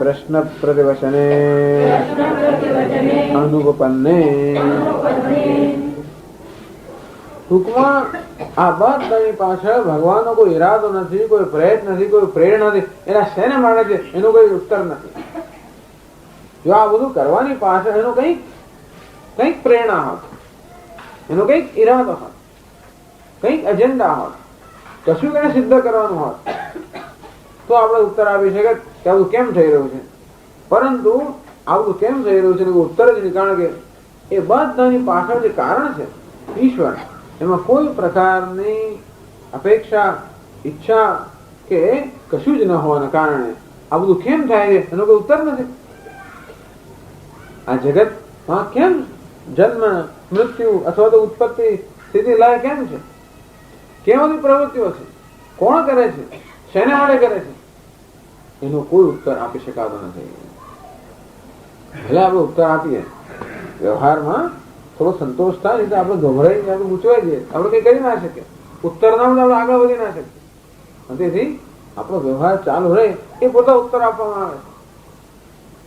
प्रश्नप्रतिवचने अनुपपन्ने. ટૂંકમાં આ બધાની પાછળ ભગવાનનો કોઈ ઈરાદો નથી, કોઈ પ્રયત્ન નથી, કોઈ પ્રેરણા નથી. એના શેને માટે છે એનો કોઈ ઉત્તર નથી. જો આ બધું કરવાની પાછળ એનો કંઈક પ્રેરણા હોત, એનો કંઈક ઈરાદો હોત, કંઈક એજન્ડા હોત, કશું એને સિદ્ધ કરવાનું હોત, તો આપણે ઉત્તર આપી શકે કે આ બધું કેમ થઈ રહ્યું છે. પરંતુ આ બધું કેમ થઈ રહ્યું છે ઉત્તર જ નહીં. કારણ કે એ બધાની પાછળ જે કારણ છે ઈશ્વર, એમાં કોઈ પ્રકારની અપેક્ષા, ઈચ્છા કે કશું જ ન હોવાના કારણે આ બધું કેમ થાય છે એનો કોઈ ઉત્તર નથી. આ જગતમાં કેમ જન્મ, મૃત્યુ અથવા તો ઉત્પત્તિ, સ્થિતિ, લય કેમ છે? કેમ બધી પ્રવૃત્તિઓ છે? કોણ કરે છે? શેને માટે કરે છે? એનો કોઈ ઉત્તર આપી શકાતો નથી. ભલે આપણે ઉત્તર આપીએ, વ્યવહારમાં થોડો સંતોષ થાય, એટલે આપણે ગભરાઈ આપણે ગૂંચવાઈ જઈએ, આપણે કઈ કરી ના શકીએ. ઉત્તર ના આપણે આગળ વધી ના શકીએ. તેથી આપણો વ્યવહાર ચાલુ રહે એ પોતા ઉત્તર આપવામાં આવે.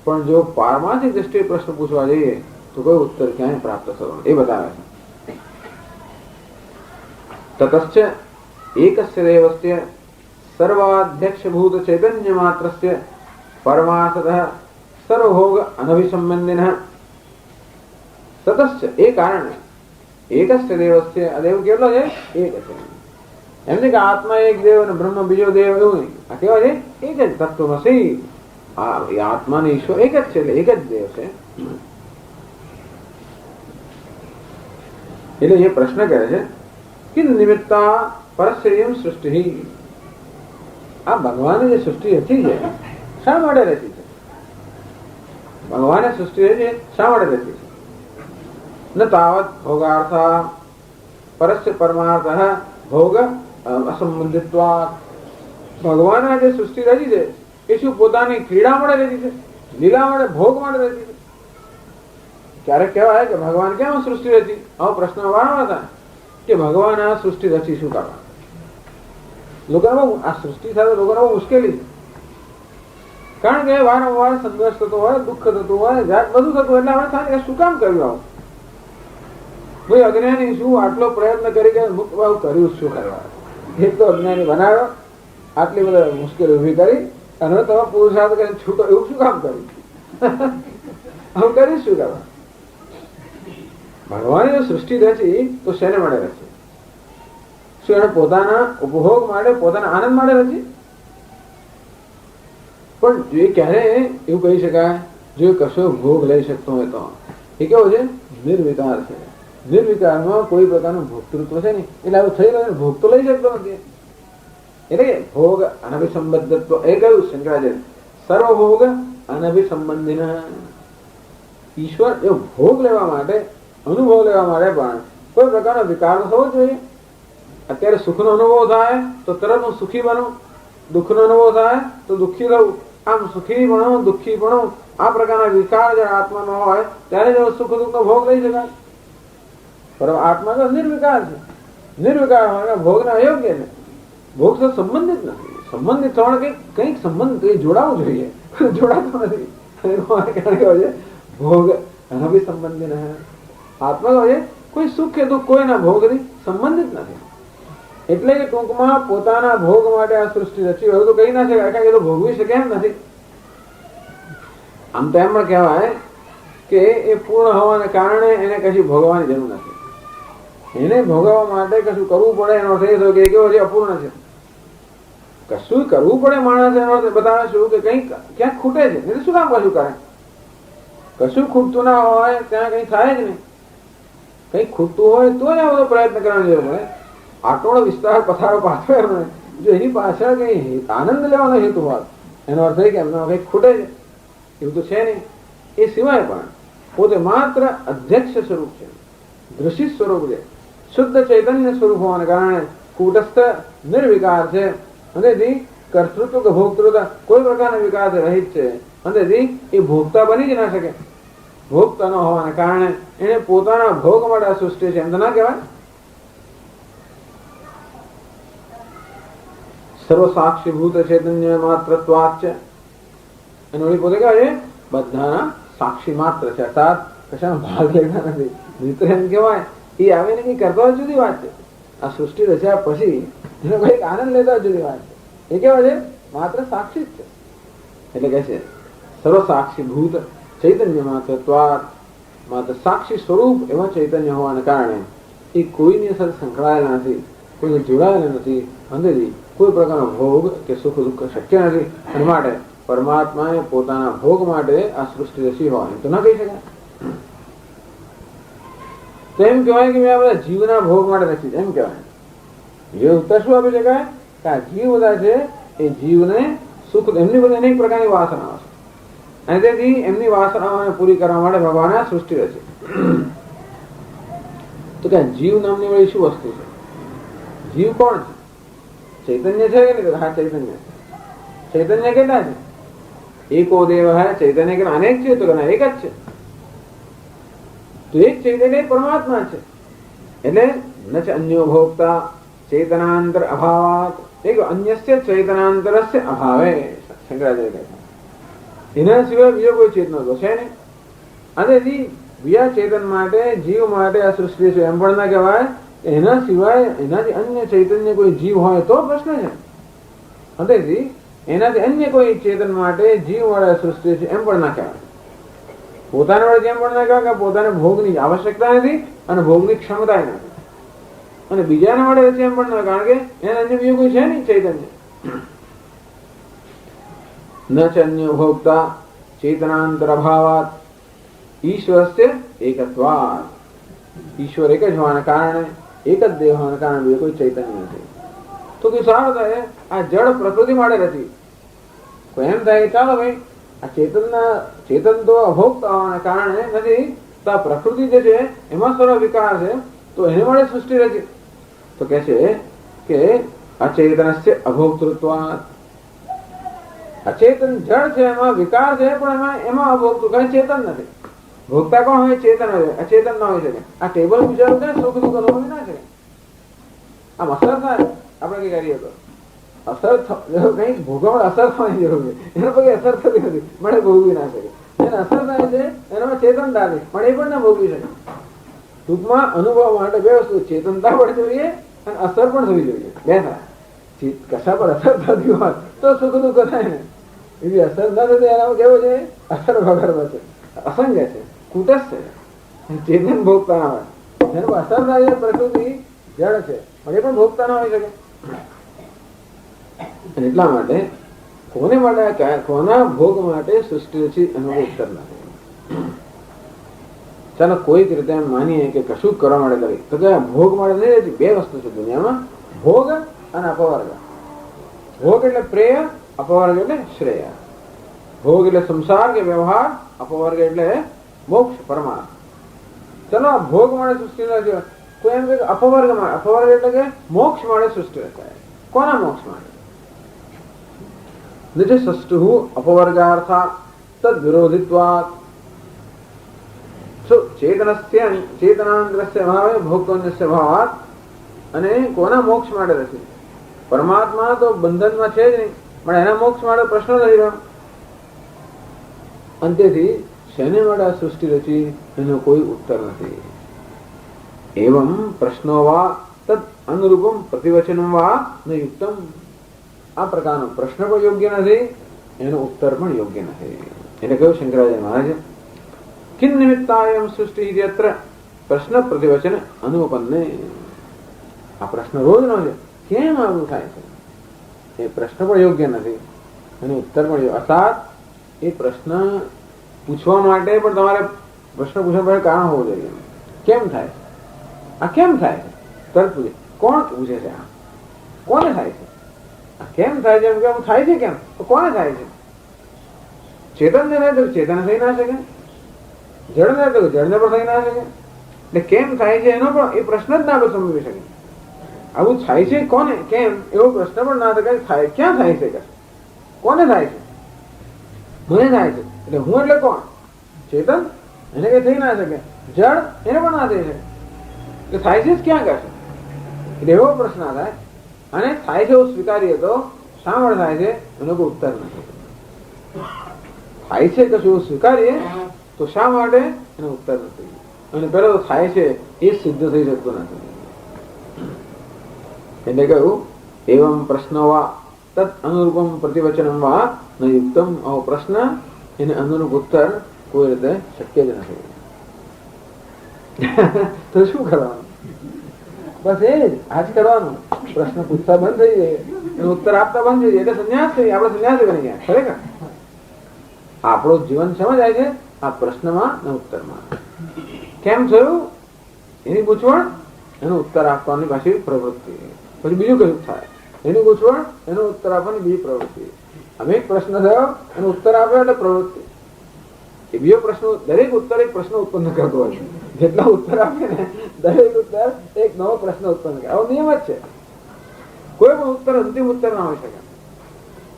પણ જો પારમાર્થિક દ્રષ્ટિએ પ્રશ્ન પૂછવા જઈએ તો કોઈ ઉત્તર ક્યાંય પ્રાપ્ત થવાનો એ બતાવે છે. તતશ્ચ એકસ્ય દેવસ્ય સર્વાધ્યક્ષભૂત ચૈતન્ય માત્રસ્ય પરમાર્થતઃ સર્વભોગ અનભિસંબંધિનઃ. તતશ્ચ એ કારણે એકસ્ય દેવસ્ય આ દેવ કેટલો છે? એક છે. એમ નહીં કે આત્મા એક દેવ અને બ્રહ્મ બીજો દેવ, એવું નહીં. આ કેવા છે? એક જ તત્વમસી. આત્મા ને ઈશ્વર એક જ છે, એટલે એક જ દેવ છે. એટલે એ પ્રશ્ન કરે છે કે નિમિત્તા પરસ્યમ સૃષ્ટિ. આ ભગવાને જે સૃષ્ટિ રચી છે શા માટે રચી છે? ભગવાને સૃષ્ટિ રચી શા માટે રચી છે? ન તાવત ભોગાર્થા પરસ્ય પરમાર્થ ભોગ અસંબંધિત્વાત. ભગવાને જે સૃષ્ટિ રચી છે એ શું પોતાની ક્રીડા માટે રચી છે? લીલા માટે, ભોગ માટે રચી છે? ક્યારેક કહેવાય કે ભગવાન કેમ સૃષ્ટિ રચી? આવો પ્રશ્ન વારંવાર થાય કે ભગવાન આ સૃષ્ટિ રચી શું કરવા? લોકોને આ સૃષ્ટિ સાથે લોકોને બહુ મુશ્કેલી છે. કારણ કે વારંવાર સંઘર્ષ થતો હોય, દુઃખ થતું હોય, જાત બધું થતું હોય, એટલે આપણે થાય શું કામ કર્યું આવું? ભાઈ અજ્ઞાની શું આટલો પ્રયત્ન કરી કે મુક્ત ભાવ કર્યું શું કરવા? એક તો અજ્ઞાની બનાવ્યો, આટલી બધી મુશ્કેલી ઉભી કરી, અને તમે પુરુષાર્થ કરીને છૂટો, એવું શું કામ કર્યું? હું કરીશ શું કરવા? ભગવાને જો સૃષ્ટિ રચી તો શેને માટે રચી? શું એને પોતાના ઉપભોગ માટે, પોતાના આનંદ માટે રચી? પણ જે ક્યારે એવું કહી શકાય જો કશો ભોગ લઈ શકતો હોય તો એ કેવો છે? નિર્વિકાર છે. નિર્વિકારમાં કોઈ પ્રકારનું ભોક્તૃત્વ છે નહીં, એટલે આવું થઈ રહ્યું ભોગ તો લઈ શકતો નથી. એટલે કે ભોગ અનભિસંબદ્ધત્વ એ કયું શંકરાચાર્ય? સર્વભોગ અનભિસંબંધિન. ઈશ્વર એ ભોગ લેવા માટે, અનુભવ લેવા માટે પણ કોઈ પ્રકારનો વિકાર થવો જોઈએ. અત્યારે સુખનો અનુભવ થાય તો તરત હું સુખી બનું, દુઃખનો અનુભવ થાય તો દુઃખી રહું. આમ સુખી ભણો, દુઃખી ભણો, આ પ્રકારના વિકાર જ્યારે આત્મામાં હોય ત્યારે જ સુખ દુઃખનો ભોગ લઈ શકાય. પરંતુ આત્મા તો નિર્વિકાર છે. નિર્વિકાર હોય ભોગને અયોગ્ય છે. ભોગ તો સંબંધિત નથી. સંબંધિત થવાનું કંઈક સંબંધ જોડાવું જોઈએ, જોડાતો નથી. ભોગ અનભિસંબંધિન. આત્મા હોય કોઈ સુખ કે દુઃખ કોઈના ભોગથી સંબંધિત નથી. એટલે કે ટૂંકમાં પોતાના ભોગ માટે આ સૃષ્ટિ રચી હોય તો કહી ના શકાય કે એ તો ભોગવી શકે એમ નથી. આમ તો એમ પણ કહેવાય કે એ પૂર્ણ હોવાને કારણે એને કશું ભોગવવાની જરૂર નથી. એને ભોગવવા માટે કશું કરવું પડે એનો અર્થ એ થયો કે કેવો છે? અપૂર્ણ છે. કશું કરવું પડે માણસ, એનો અર્થ બતાવે શું કે કંઈક ક્યાંક ખૂટે છે. એટલે શું કામ કશું કરે? કશું ખૂટતું ના હોય ત્યાં કંઈ થાય જ નહીં. કંઈક ખૂટતું હોય તો જ આ બધો પ્રયત્ન કરવાનો જરૂર પડે. આટલો વિસ્તાર પથારો પાછો એમને જો એની પાછળ કઈ આનંદ લેવાનો હેતુ હોત, એનો અર્થ એ કે એમનો કંઈક ખૂટે છે, એવું તો છે નહીં. એ સિવાય પણ પોતે માત્ર અધ્યક્ષ સ્વરૂપ છે, દૃષિત સ્વરૂપ છે, શુદ્ધ ચૈતન્ય સ્વરૂપ હોવાને કારણે કૂટસ્થ નિર્વિકાર છે. અંતેથી કર્તૃત્વ કે ભોક્તૃત્વ કોઈ પ્રકારના વિકાર રહિત છે. અંતેથી એ ભોગતા બની જ ના શકે. ભોગતા ન હોવાને કારણે એને પોતાના ભોગ માટે આ સૃષ્ટિ છે એમ તો ના કહેવાય. સર્વસાક્ષીભૂત ચૈતન્ય માત્રત્વાત છે. અને ઓલી પોતે કહેવાય છે બધાના સાક્ષી માત્ર છે, અર્થાત કશાનો ભાગ લેતા નથી. મિત્ર એમ કહેવાય એ આવીને કઈ કરતા જુદી વાત છે. આ સૃષ્ટિ રચ્યા પછી એનો કઈક આનંદ લેતા જુદી વાત છે. એ કેવા છે? માત્ર સાક્ષી જ છે. એટલે કે છે સર્વસાક્ષીભૂત ચૈતન્ય માત્રત્વાત. માત્ર સાક્ષી સ્વરૂપ એવા ચૈતન્ય હોવાને કારણે એ કોઈની સાથે સંકળાયેલા નથી, કોઈને જોડાયેલા નથી. અંદરથી કોઈ પ્રકારનો ભોગ કે સુખ દુઃખ શક્ય નથી. અને માટે પરમાત્માએ પોતાના ભોગ માટે આ સૃષ્ટિ રચી હોય એમ તો ના કહી શકાય. તો એમ કહેવાય કે મેં આ બધા જીવના ભોગ માટે રચી એમ કહેવાય. એ ઉત્તર શું આપી શકાય કે આ જીવ બધા છે એ જીવને સુખ, એમની બધી અનેક પ્રકારની વાસનાઓ છે અને તેથી એમની વાસનાઓને પૂરી કરવા માટે ભગવાને આ સૃષ્ટિ રચી. તો કે જીવ નામની વળી શું વસ્તુ છે? જીવ કોણ છે? ચૈતન્ય છે કે નહીં? હા, ચૈતન્ય. ચૈતન્ય કેટલા છે? એકો દેવ હે ચૈતન્ય કે અનેક છે? તો એક જ છે. તો એક ચૈતન્ય પરમાત્મા છે. એટલે ન અન્યો ભોગતા ચેતનાંતર અભાવાત. એક અન્યસ્ય ચૈતનાંતરસ્ય અભાવે. શંકરાચાર્ય કહે એના સિવાય બીજો કોઈ ચેતનો તો છે નહીં. અને બીજા ચેતન માટે, જીવ માટે આ સૃષ્ટિ છે એમ પણ ના કહેવાય. એના સિવાય એનાથી અન્ય ચૈતન્ય કોઈ જીવ હોય તો પ્રશ્ન છે. અંતેથી એનાથી અન્ય કોઈ ચેતન માટે જીવ વાળા સૃષ્ટિ છે એમ પણ ના કહેવાય. પોતાના વડે એમ પણ ના કહેવાય કે પોતાને ભોગની આવશ્યકતા નથી અને ભોગની ક્ષમતા નથી. અને બીજાના વડે એમ પણ ના, કારણ કે એને અન્ય બીજું કોઈ છે નહીં ચૈતન્ય. ન ચ અન્ય ભોગતા ચેતનાંતર અભાવાત ઈશ્વરસ્ય એકત્વાત. ઈશ્વર એક જ હોવાના કારણે, એક જ દેહ હોવાના કારણે બીજું કોઈ ચૈતન્ય નથી. તો કે સારું થાય, આ જળ પ્રકૃતિ માટે નથી. કોઈ એમ થાય ચાલો ભાઈ આ ચેતન તો અભોગતા હોવાના કારણે નથી, તો આ પ્રકૃતિ જે છે એમાં સર્વ વિકાર છે, તો એને માટે સૃષ્ટિ રચી. તો કે છે કે અચેતનસ્ય અભોક્તૃત્વાત. અચેતન જળ છે એમાં વિકાર છે, પણ એમાં અભોગતું કઈ ચેતન નથી. ભોગતા કોણ હોય? ચેતન હોય, અચેતન ના હોય શકે. આ ટેબલ બિચારું કઈ સુખ દુઃખ અનુભવી ના શકે. આમ અસર થાય આપણે કઈ કરીએ તો અસર કઈ ભોગવણ અસર થવાની જરૂર છે. એના પગે અસર થતી નથી, મને ભોગવી ના શકે. એને અસર થાય છે એનામાં ચેતનતા નથી, પણ એ પણ ના ભોગવી શકે. ટૂંકમાં અનુભવ માટે બે વસ્તુ, ચેતનતા પણ જોઈએ અને અસર પણ થવી જોઈએ. બે થાય. કશા પર અસર થતી હોય તો સુખ દુઃખ થાય ને, એવી અસર ના થતી એનામાં કેવું છે? અસર વગર છે, અસંગ છે, કુટસ્થ છે, ચેતન ભોગતા ના હોય. એનો અસર થાય છે પ્રકૃતિ જળ છે, પણ એ પણ ભોગતા ના હોય શકે. એટલા માટે કોને માટે, કોના ભોગ માટે સૃષ્ટિ રચી એનો ઉત્તર નથી. ચાલો કોઈક રીતે એમ માનીએ કે કશું કરવા માટે કરી, તો કે ભોગ માટે નહીં રહેતી. બે વસ્તુ છે દુનિયામાં, ભોગ અને અપવર્ગ. ભોગ એટલે પ્રેય, અપવર્ગ એટલે શ્રેય. ભોગ એટલે સંસાર કે વ્યવહાર, અપવર્ગ એટલે મોક્ષ પરમાર્થ. ચલો આ ભોગ માટે સૃષ્ટિ રચાય. કોઈ એમ કે અપવર્ગ માટે, અપવર્ગ એટલે કે મોક્ષ માટે સૃષ્ટિ રચાય. કોના મોક્ષ માટે? સષ્ટુ અપવર્ગાર્થા તદ વિરોધિત્વાત. ચેતનાંતરસ્ય ભાવે ભોગતોન્યસ્ય ભાવાત. અને કોના મોક્ષ માટે રચી? પરમાત્મા તો બંધનમાં છે જ નહીં, પણ એના મોક્ષ માટે પ્રશ્ન નથી રહ્યો. અંતેથી શેને માટે આ સૃષ્ટિ રચી એનો કોઈ ઉત્તર નથી. એવમ પ્રશ્નો વા તદ અનુરૂપમ પ્રતિવચનમ વા ન યુક્તમ. આ પ્રકારનો પ્રશ્ન પણ યોગ્ય નથી, એનો ઉત્તર પણ યોગ્ય નથી. એટલે કહ્યું શંકરાચાર્ય મહારાજ, કિન નિમિત્તાયમ સૃષ્ટિ ઇત્યત્ર પ્રશ્ન પ્રતિવચન અનુપન્ને. આ પ્રશ્ન રોજનો છે, કેમ આવું થાય છે? એ પ્રશ્ન પણ યોગ્ય નથી અને ઉત્તર પણ અર્થાત એ પ્રશ્ન પૂછવા માટે પણ તમારે પ્રશ્ન પૂછવા માટે કારણ હોવું જોઈએ. કેમ થાય છે? આ કેમ થાય છે? તરત પૂછે. કોણ પૂછે છે? આ કોને થાય છે? આ કેમ થાય છે? એમ કે થાય છે કેમ? તો કોને થાય છે? ચેતન ને તો ચેતન થઈ ના શકે, જળ ને તો જળને પણ થઈ ના શકે. એટલે કેમ થાય છે એનો પણ એ પ્રશ્ન જ ના સમજી શકે. આવું થાય છે કોને, કેમ, એવો પ્રશ્ન પણ ના થાય. ક્યાં થાય છે? કોને થાય છે? મને થાય છે. એટલે હું એટલે કોણ? ચેતન, એને કઈ થઈ ના શકે. જળ, એને પણ ના થઈ શકે. એટલે થાય છે ક્યાં કરશે? એટલે એવો પ્રશ્ન થાય. અને થાય છે એવું સ્વીકારીએ તો શા માટે થાય છે એનો કોઈ ઉત્તર નથી. થાય છે કશું એવું સ્વીકારીએ તો શા માટે એનો ઉત્તર નથી. અને પેલો તો થાય છે એ સિદ્ધ થઈ શકતું નથી. એટલે કહ્યું એવમ પ્રશ્ન વા તદ અનુરૂપમ પ્રતિવચનમ વા ન યુક્તમ. આવો પ્રશ્ન એને અનુરૂપ ઉત્તર કોઈ રીતે શક્ય જ નથી. તો શું કરવાનું? બસ એ જ આજ કરવાનું. પ્રશ્ન પૂછતા બંધ થઈ જાય, એનો ઉત્તર આપતા બંધ થઈ જાય, એટલે સંન્યાસ થઈ. આપણે સંન્યાસી બની ગયા. ખરેખર આપણું જીવન સમજાય છે આ પ્રશ્નમાં ને ઉત્તરમાં. કેમ થયું એની પૂછવણ, એનો ઉત્તર આપવાની પાછી પ્રવૃત્તિ. પછી બીજું કયું થાય એની પૂછવણ, એનો ઉત્તર આપવાની બીજી પ્રવૃત્તિ. અમે એક પ્રશ્ન થયો એનો ઉત્તર આપ્યો એટલે પ્રવૃત્તિ. એ બીજો પ્રશ્ન, દરેક ઉત્તર એક પ્રશ્ન ઉત્પન્ન કરતો હોય છે. જેટલા ઉત્તર આપે ને દરેક ઉત્તર એક નવો પ્રશ્ન ઉત્પન્ન કરે. આવો નિયમ જ છે. કોઈ પણ ઉત્તર અંતિમ ઉત્તર ના હોઈ શકે.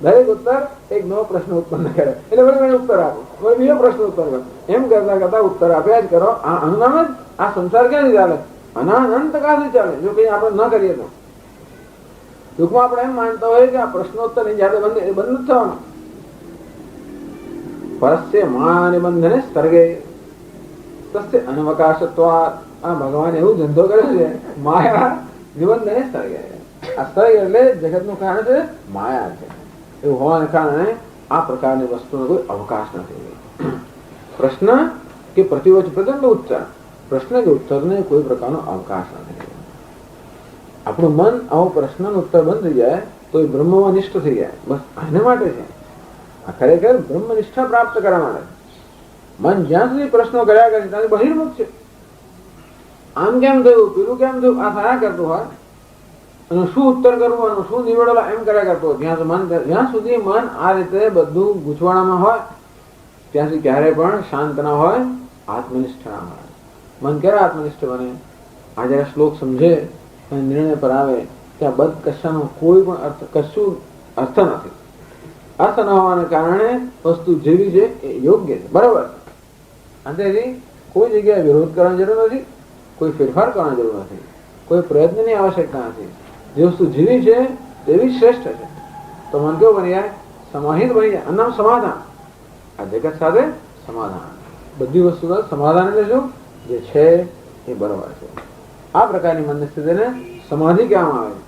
દરેક ઉત્તર એક નવો પ્રશ્ન ઉત્પન્ન કરે. એટલે વળી ઉત્તર આપો, વળી બીજો પ્રશ્ન ઉત્પન્ન કરો. એમ કરતા કરતા ઉત્તર આપ્યા જ કરો. આ અનુનામ જ આ સંસાર ક્યાંથી ચાલે? અનંત કાળથી ચાલે જો કઈ આપણે ન કરીએ તો. ટૂંકમાં આપણે એમ માનતા હોય કે આ પ્રશ્નોત્તર ની જાતે બંધ જ થવાનો. પરસ્ય માયા નિબંધને સ્તર્ગે તસ્ય અનવકાશત્વાત. આ ભગવાન એવું ધંધો કરે છે, માયા નિબંધને સ્તર્ગે. આ સ્તર્ગ એટલે જગતનું કારણ છે માયા છે. એવું હોવાને કારણે આ પ્રકારની વસ્તુનો કોઈ અવકાશ નથી. પ્રશ્ન કે પ્રતિવચ પ્રચંડ ઉત્તર, પ્રશ્ન કે ઉત્તરને કોઈ પ્રકારનો અવકાશ નથી. આપણું મન આવો પ્રશ્નનો ઉત્તર બંધ થઈ જાય તો એ બ્રહ્મમાં નિષ્ઠ થઈ જાય. બસ આને માટે છે આ, ખરેખર બ્રહ્મનિષ્ઠા પ્રાપ્ત કરવા માટે. મન જ્યાં સુધી પ્રશ્નો કર્યા કરે ત્યાં બહિર્મુખ છે. આમ કેમ થયું, પેલું કેમ થયું, આ થયા કરતું હોય અને શું ઉત્તર કરવું અને શું નિવડેલો એમ કર્યા કરતો. જ્યાં સુધી મન આ રીતે બધું ગૂંચવાડામાં હોય ત્યાં સુધી ક્યારે પણ શાંત ના હોય, આત્મનિષ્ઠ ના હોય. મન ક્યારે આત્મનિષ્ઠ બને? આ જયારે શ્લોક સમજે અને નિર્ણય પર આવે ત્યાં બધ કશાનો કોઈ પણ અર્થ, કશું અર્થ નથી. અર્થ ન હોવાને કારણે વસ્તુ જેવી છે એ યોગ્ય છે, બરાબર છે. અંતેથી કોઈ જગ્યાએ વિરોધ કરવાની જરૂર નથી, કોઈ ફેરફાર કરવાની જરૂર નથી, કોઈ પ્રયત્નની આવશ્યકતા નથી. જે વસ્તુ જેવી છે તેવી શ્રેષ્ઠ છે. તો મન કેવું બની જાય? સમાહિત બની જાય. આનું નામ સમાધાન. આ જગત સાથે સમાધાન, બધી વસ્તુ સમાધાન એટલે શું? જે છે એ બરોબર છે. આ પ્રકારની મનની સ્થિતિને સમાધિ કહેવામાં આવે.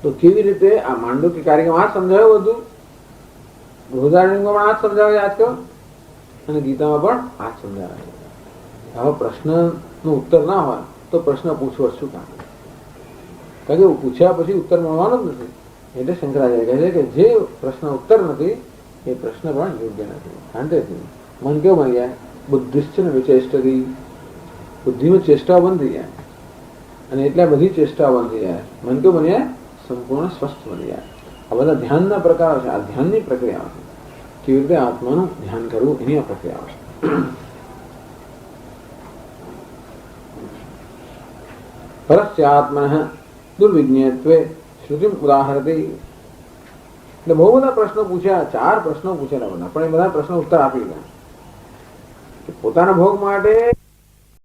તો કેવી રીતે આ માંડુક્ય કાર્યક્રમ આ સમજાવ્યું બધું, બૃહદારણ્યકમાં પણ આ જ સમજાવે આજકાલ અને ગીતામાં પણ આ જ સમજાવે છે. આવો પ્રશ્નનો ઉત્તર ના હોય તો પ્રશ્ન પૂછવો શું કામ? કારણ કે પૂછ્યા પછી ઉત્તર મળવાનો જ નથી. એટલે શંકરાચાર્ય કહે છે કે જે પ્રશ્ન ઉત્તર નથી એ પ્રશ્ન પણ યોગ્ય નથી. શાંતિથી મન કેવું બની જાય? બુદ્ધિશ્ચ ને વિચેષ્ટથી, બુદ્ધિમાં ચેષ્ટાઓ બંધ થઈ જાય અને એટલે બધી ચેષ્ટાઓ બંધ થઈ જાય. મન કેવું બની જાય? સંપૂર્ણ સ્વસ્થ બની જાય. આ બધા ધ્યાનના પ્રકારો છે, આ ધ્યાનની પ્રક્રિયાઓ છે. કેવી રીતે આત્માનું ધ્યાન કરવું એની આ પ્રક્રિયાઓ છે. પરસ્યાત્મનઃ દુર્વિજ્ઞેયત્વે શ્રુતિમ ઉદાહરતી. એટલે બહુ બધા પ્રશ્નો પૂછ્યા, 4 પ્રશ્નો પૂછેલા બધા, પણ એ બધા પ્રશ્નો ઉત્તર આપી ગયા. પોતાના ભોગ માટે